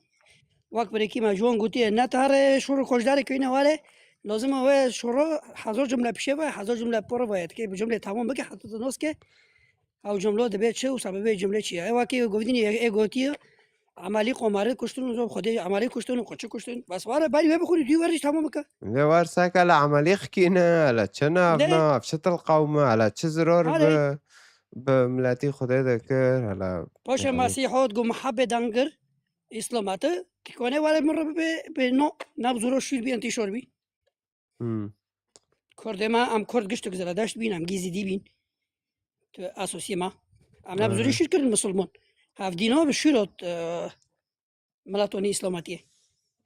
وقت بريكي ما جوان قلتي نتهر شروع كوجدار كينا ولا لازم هو شروع حضر جمله بشبه حضر جمله بروفايت كي بجمله تمام بك حتى نص كه او جمله دبيت شو وسبب جمله شيء ايوا كي قلتني اي قلتي عملی قماره کشتن و خودی عملی کشتن و کوچه کشتن بس واره بری بخوری دیو ورش تمام که نه ورساك على عملي خكينا على تشنا ابنا بشت القومة على تشزرور بملاتي خدای ذكر على باش مسیحات گو محبه دنگر اسلامات که کنه واره مر به نو نبزورو شیر بی انتشار بی کرد ما ام کرد گشت گذر داشت بینم گیزی دی بین تو اساسی ما ام نبزوری شیر کردن مسلمان هاف دينار بشيرت ملاتوني اسلاماتيه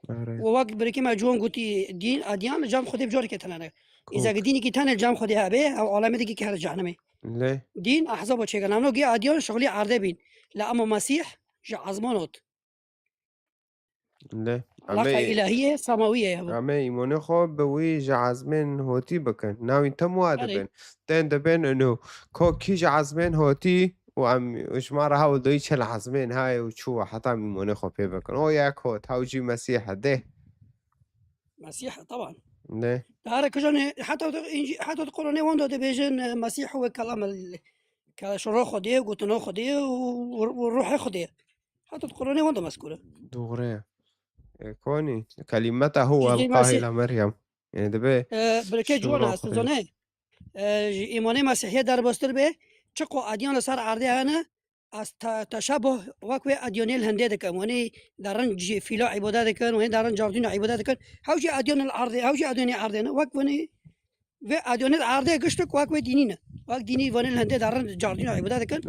ووقت بريكي ما جون قلتي دين اديان جام خدي بجورك تنانا اذا ديني كي تانا جام خدي هابه او عالمي كي هر جهنمي ليه دين احزاب وشيغانو جي اديان شغلي عرضه بين لا اما مسيح جعزمانوت ليه علاقه الهيه سماويه يا اما ايمونه خو بوي جعزمن هوتي بكن ناوي تمو ادبن تن دبن انه كي جعزمن هوتي وعم اجمارة هاو دويتش العزمين هاي وشو حتى من خبي بكن او ياك هو تاوجي مسيح ده مسيح طبعا نه هذا كجون حتى القرآن وندو بيجن مسيح هو كلام كشروع خديه وقتنا خديه والروح خديه حتى القرآن وندو مسكوله دغري كوني كلمته هو ألقاه إلى مريم يعني دبي بركة جوانا استزونه إيماني مسيحية در بستر به چقو ادیان سر عرضه هنه از تشابه وقوی ادیان الهنده دکن ونی درن فیلا عبادت دکن ونی درن جاردین عبادت دکن هاوجی ادیان العرضه هاوجی ادیان عرضه نه وقت ونی و ادیان العرضه گشتک وقوی دینی نه وقت دینی ونی الهنده درن جاردین عبادت دکن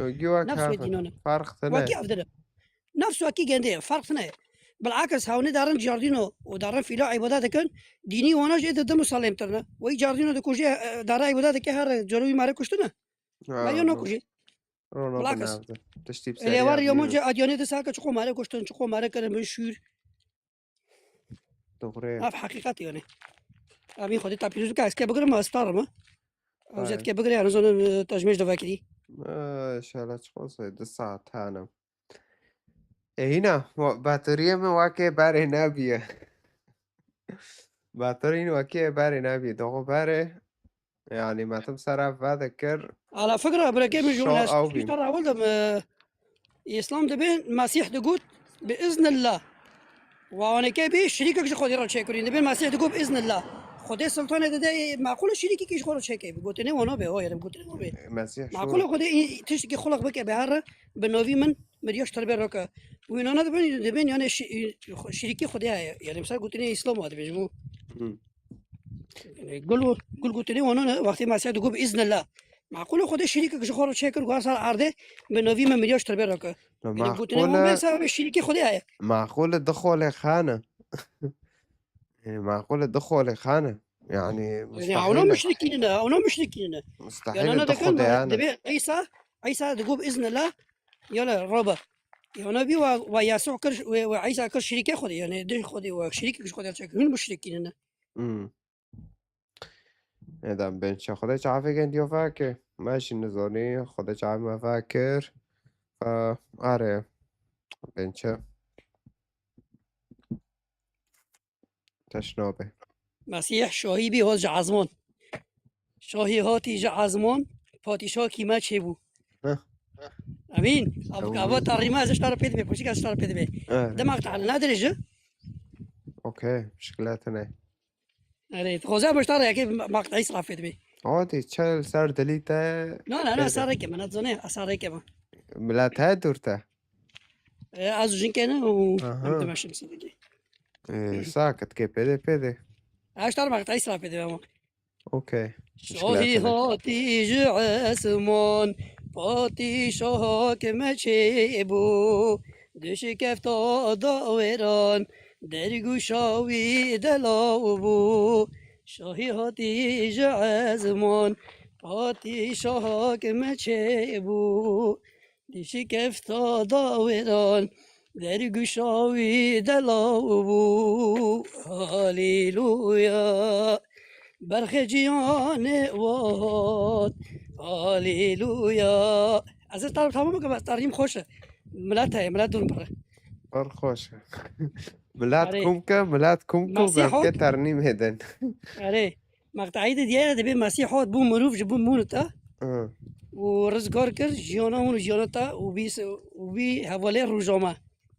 نفس دینانه فرق ثاني وقتی افضل نفس وقتی گنده فرق نه بالعكس هاوني دارن جاردينو ودارن فيلا عبادات دكن ديني وانا جيت دم مسلم ترنا وي جاردينو دكوجي دار عبادات كه هر جروي ماره كشتنا ما ينو كوجي بالعكس اللي ور يوم جاء اديانه دساك چقو ماره كشتن چقو ماره كن مشهور دغري اف حقيقتي يعني ابي خدي تابيلو كاس كه بقرا ما استارما او زت كه بقرا انا زون تجميش دفاكدي ما شاء الله تقصي الساعه تانا هنا باتريه من واكي باري نابيه باترين واكي باري نابيه دغه باري يعني ما تمسرف ذكر على فكرة بركة من جون شو أو في بيم ترى ولدم إسلام دبين مسيح دقوت بإذن الله وأنا كبي شريكك خودي را تشكرين دبين مسيح دقوت بإذن الله خودي سلطان ده معقول شريكي كيش خورا تشكي بقولتني وانا به هو يعني بقولتني وانا به مسيح معقول شو خودي تشكي خلق بك بهر بنوي من مريوش تربية ركا وين أنا دبين يعني شريكي خودي يعني مثلا قلتني إسلام هذا بيجمو يعني قلتني وانا وقت مسيح دقوت بإذن الله معقول خود شريكك خورا تشكر واسال عرضه بنوي من مريوش تربية ركا يعني قلتني وانا بس شريكي خودي هاي معقول تدخل خانة يعني معقول تدخل خانة يعني يعني أنا مستحيل مشركين أنا مشركين يعني مستحيل أنا تدخل دكان أنا دبي عيسى دقوا بإذن الله يلا ربا يا نبي ويسوع كر وعيسى كر شريك خدي يعني ده خدي وشريك خدي شكل من مشركين أنا إذا بنش خدش عافيك أنت فاكر ماشي نزوني خدش عافيك ما فاكر أري بنش تشنوبه مسيح شاهی بی هاز جعزمان شاهی هاتی جعزمان پادشاه کیما چه بو امین ابو ترجمه ازش تعرف بده بوشي ازش تعرف بده ده مقطع نداره اوكي مشكلتنا اري خوزا باش تعرف كيف مقطع يصرف بده عادي تشال سر دليتا لا صار كمان اظن صار كمان ملات هادورتا از جين كان و انت ماشي مصدق ساكت كيف بده ايش تعرف مقطع يصرف بده اوكي شاهی هاتی جعسمان پادشاه کیما چه بو دش کفتا داوران در گوشاوی دلاو بو شاهی هاتی جعسمان پادشاه کیما چه بو دش کفتا داوران در گوشاوی دلاو بو هاليلويا برخجيان وات هاليلويا از طرف تمام که ترجمه خوشه ملت دون بره خوشه ملاتكم بركة ترنيم هدن اري مقطعي دياله دبي مسيح هات بو مروف جبو مونتا ورزقار كر جيانا جيانتا وبي حوالي رجوما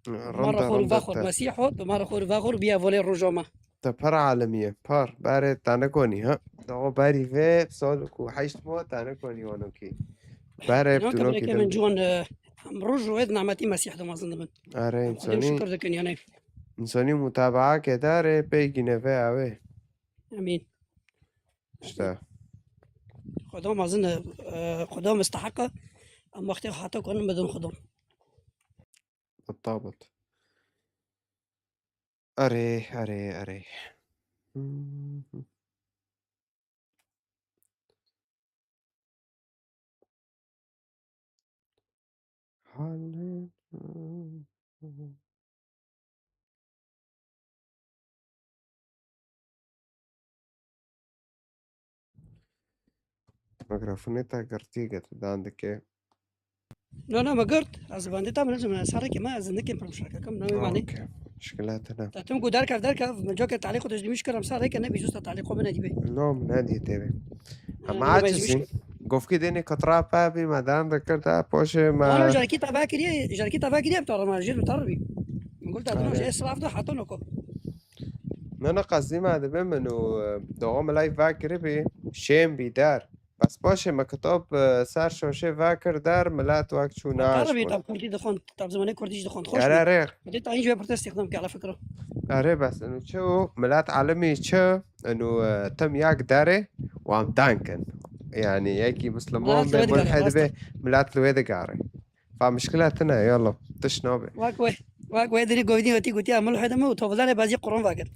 مرة خور وفاخر مسيح هات مرة خور وفاخر بي حوالي رجوما تبر عالمية بار باري تانكوني ها دعو باري في سولكو حيشت مو تانكوني وانوكي باري بتونوكي دم من جوان رجو إذ نعمتي مسيح دم أصلا من أري إنساني شكر ذكر يعني إنساني متابعة كداري بيجي نفع أوي أمين شتا خدام أظن خدام مستحقة أما اختي حتى كون بدون خدام بالضبط أري ميكروفونيتا قرتيقة عندك لا ما قرت از باندې تا منځ سره کې ما زنده کې پر مشارکه کوم نو معنی مشكلاتنا تم کو درک من جو کې تعلیق د مش کړم سره کې نه بيجوست تعلیق وبنه دی نو نادي تبي ما عاجزين قف كده اني كترا بابي ما دام ذكرتها بوش ما انا جركي تبع كده بتاع ما جير بتعربي قلت انا اسراف ده حاطه نكو انا قصدي ما ده منو دوام لايف فاكر بي شيم بيدار بس باشه مكتوب سر شوشه فاكر در ملات وقت شو ناش عربي طب كردي دخون طب زمانه كرديش دخون خوش اري بديت عين جوه بروتست استخدام على فكره اري بس انه شو ملات عالمي شو انه تم ياك داري وعم دانكن يعني ياكي مسلمون ملحد به ملات لويدا قاري فمشكلتنا يلا تشنوبه واك ويدري قويدين وتي قلتي عملوا حدا مو تفضل بازي قرون فاكر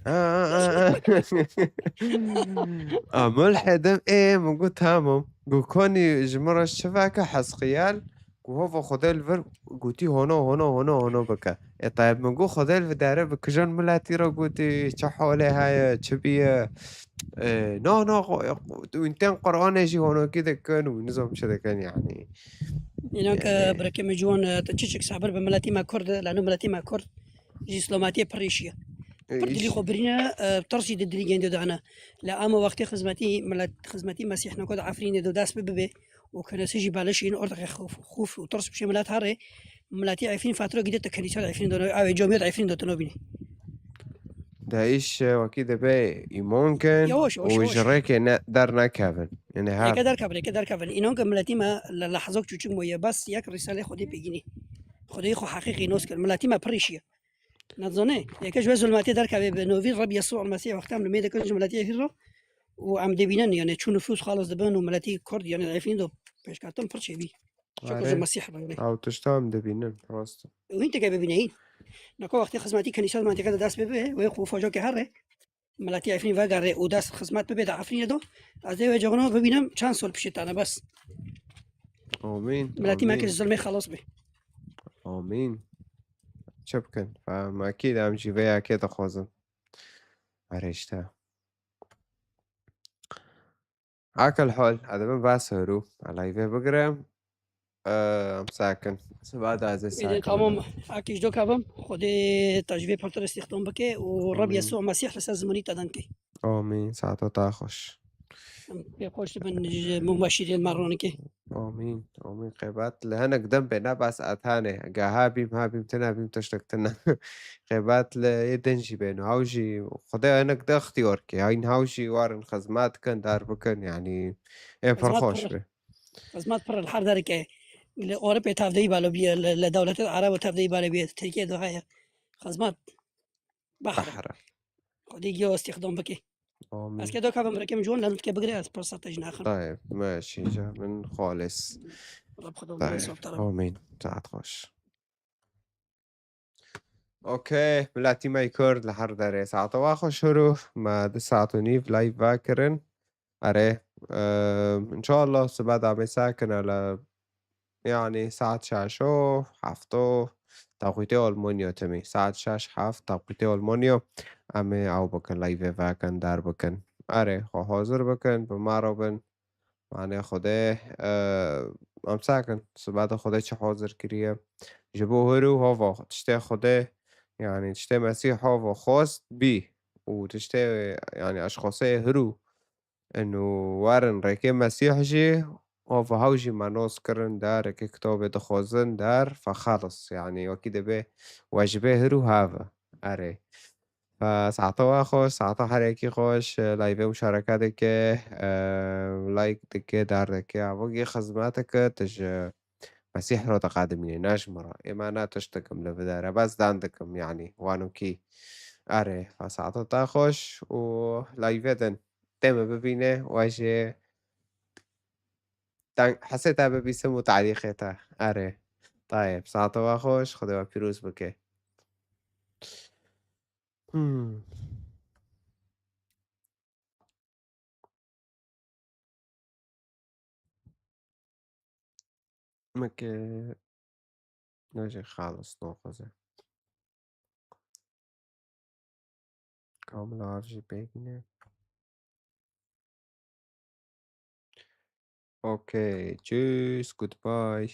ملحد ايه مو تمام كوني جمرة شفاكة حسقيال وهو خدال فر قلتي هنا بكا طيب منقول خدال في داره بكجان ملاتي را قلتي شحولي هاي تشبيه نو وانتين قرآن يجي هنا كده كان ونظام شده كان يعني هناك بركة مجوان تشيك سعبر بملاتي ما كرد لأنه ملاتي ما كرد جي سلاماتي بريشيا پردلی إيش خو برينا بترشي ددري جندو دانا لا اما وقت خدمتي ملت خدمتي مسيح نكود عفرين دو داس ببي وكان سيجي بالشين أرتق خوف وترس بشي ملات هاري ملاتي عفرين فترة جديدة كنيسة عفرين دو أو جامعة عفرين دو تنوبيني ده إيش وكده بقى ممكن يوش وجريك در نكابن يعني هذا كدر كابل إنهم كملاتي ما لحظوك تشوف مويا بس ياك رسالة خدي بيجيني خدي خو حقيقي نوسكر ملاتي ما بريشيا نظنه ياكش بس الملاتي در كابل بنوفي رب يسوع المسيح وقتها من ميدا كنج ملاتي هيرو وعم دبينن يعني تشو نفوس خالص دبن وملاتي كرد يعني عارفين دو بيش كاتم برشي بي شكرا المسيح بقولي أو تشتام دبينن راست وانت جاي ببينين نكو وقت خدمتي كنيسة ما تقدر داس ببي ويخوف فوجو كهره ملاتي عارفين واقع وداس خدمات ببي عارفين دو از اي جونا ببینم چند سال پیش انا بس آمين ملاتي ما كش زلمه خلاص به آمين شبكن فما أكيد أمشي فيها كده خوزن عرشتها عاكل حول هذا من باسهرو على يفه بقرم أم ساكن بعد هذا إذا ساكن تمام اكيش دو كابم خدي تجربه بورتر استخدام بك ورب آمين يسوع مسيح لسه زمني تدنكي آمين ساعته تاخش بيقولش من مباشرين المرونكي آمين آمين قيبات لهنا قدام بنا بس أتهاني هابيم هابيم تنابيم تشتكتنا قيبات ليدنجي بينو هاوجي خدي أنا قد اختياركي هاين هاوجي وارن خزمات كان دار بكن يعني إيه فرخوش به خدمات بر الحر دارك اوروبا تفدي بالو بي لدوله العرب تفدي بالو بي تركيا دو هاي خدمات بحر خدي جو استخدام بك آمين بس كده كابم بركم جون لازم تكبر از فرصه تجناخن طيب ماشي جا من خالص رب خدهم طيب يسوع ترى آمين ساعت خوش اوكي ملاتي ما يكرد لحر داري ساعت واخش هرو ما دي ساعت ونيف لايف باكرن أري إن شاء الله سبعد عم يساكن على يعني ساعت شاشو حفتو توقيتي ألمانيا تمي ساعت شاش حفت توقيتي ألمانيا أمي أو بكن لايف باكن دار بكن أري خو حاضر بكن بمارو بن معناه خداه أم ساكن سبعد خداه چه حاضر كريه جبو هرو هوا تشتي خداه يعني تشتي مسيح هوا خاص بي وتشتي يعني أشخاصي هرو إنه وارن ريكي مسيح جي هو هاوجي ما نوس كرن دار ريكي كتابة دخوزن دار فخلص يعني وكده به واجبه هرو هذا أري فساعتها خوش ساعتها حريكي خوش لايفي مشاركاتك لايك دكي دار دكي عبوكي خزماتك تج مسيح رو تقادميني ناجمرة إيمانا تشتكم لبدارة بس داندكم يعني وانو كي أري فساعتها تاخوش ولايفيدن دايما ببينه واجه حسيتها ببيسمو تعليقاتها أري طيب ساعتها خوش خدوا بيروز بكي مكي نجي خالص نوقزه كامل عارجي بيجنه اوكي تشيس جود باي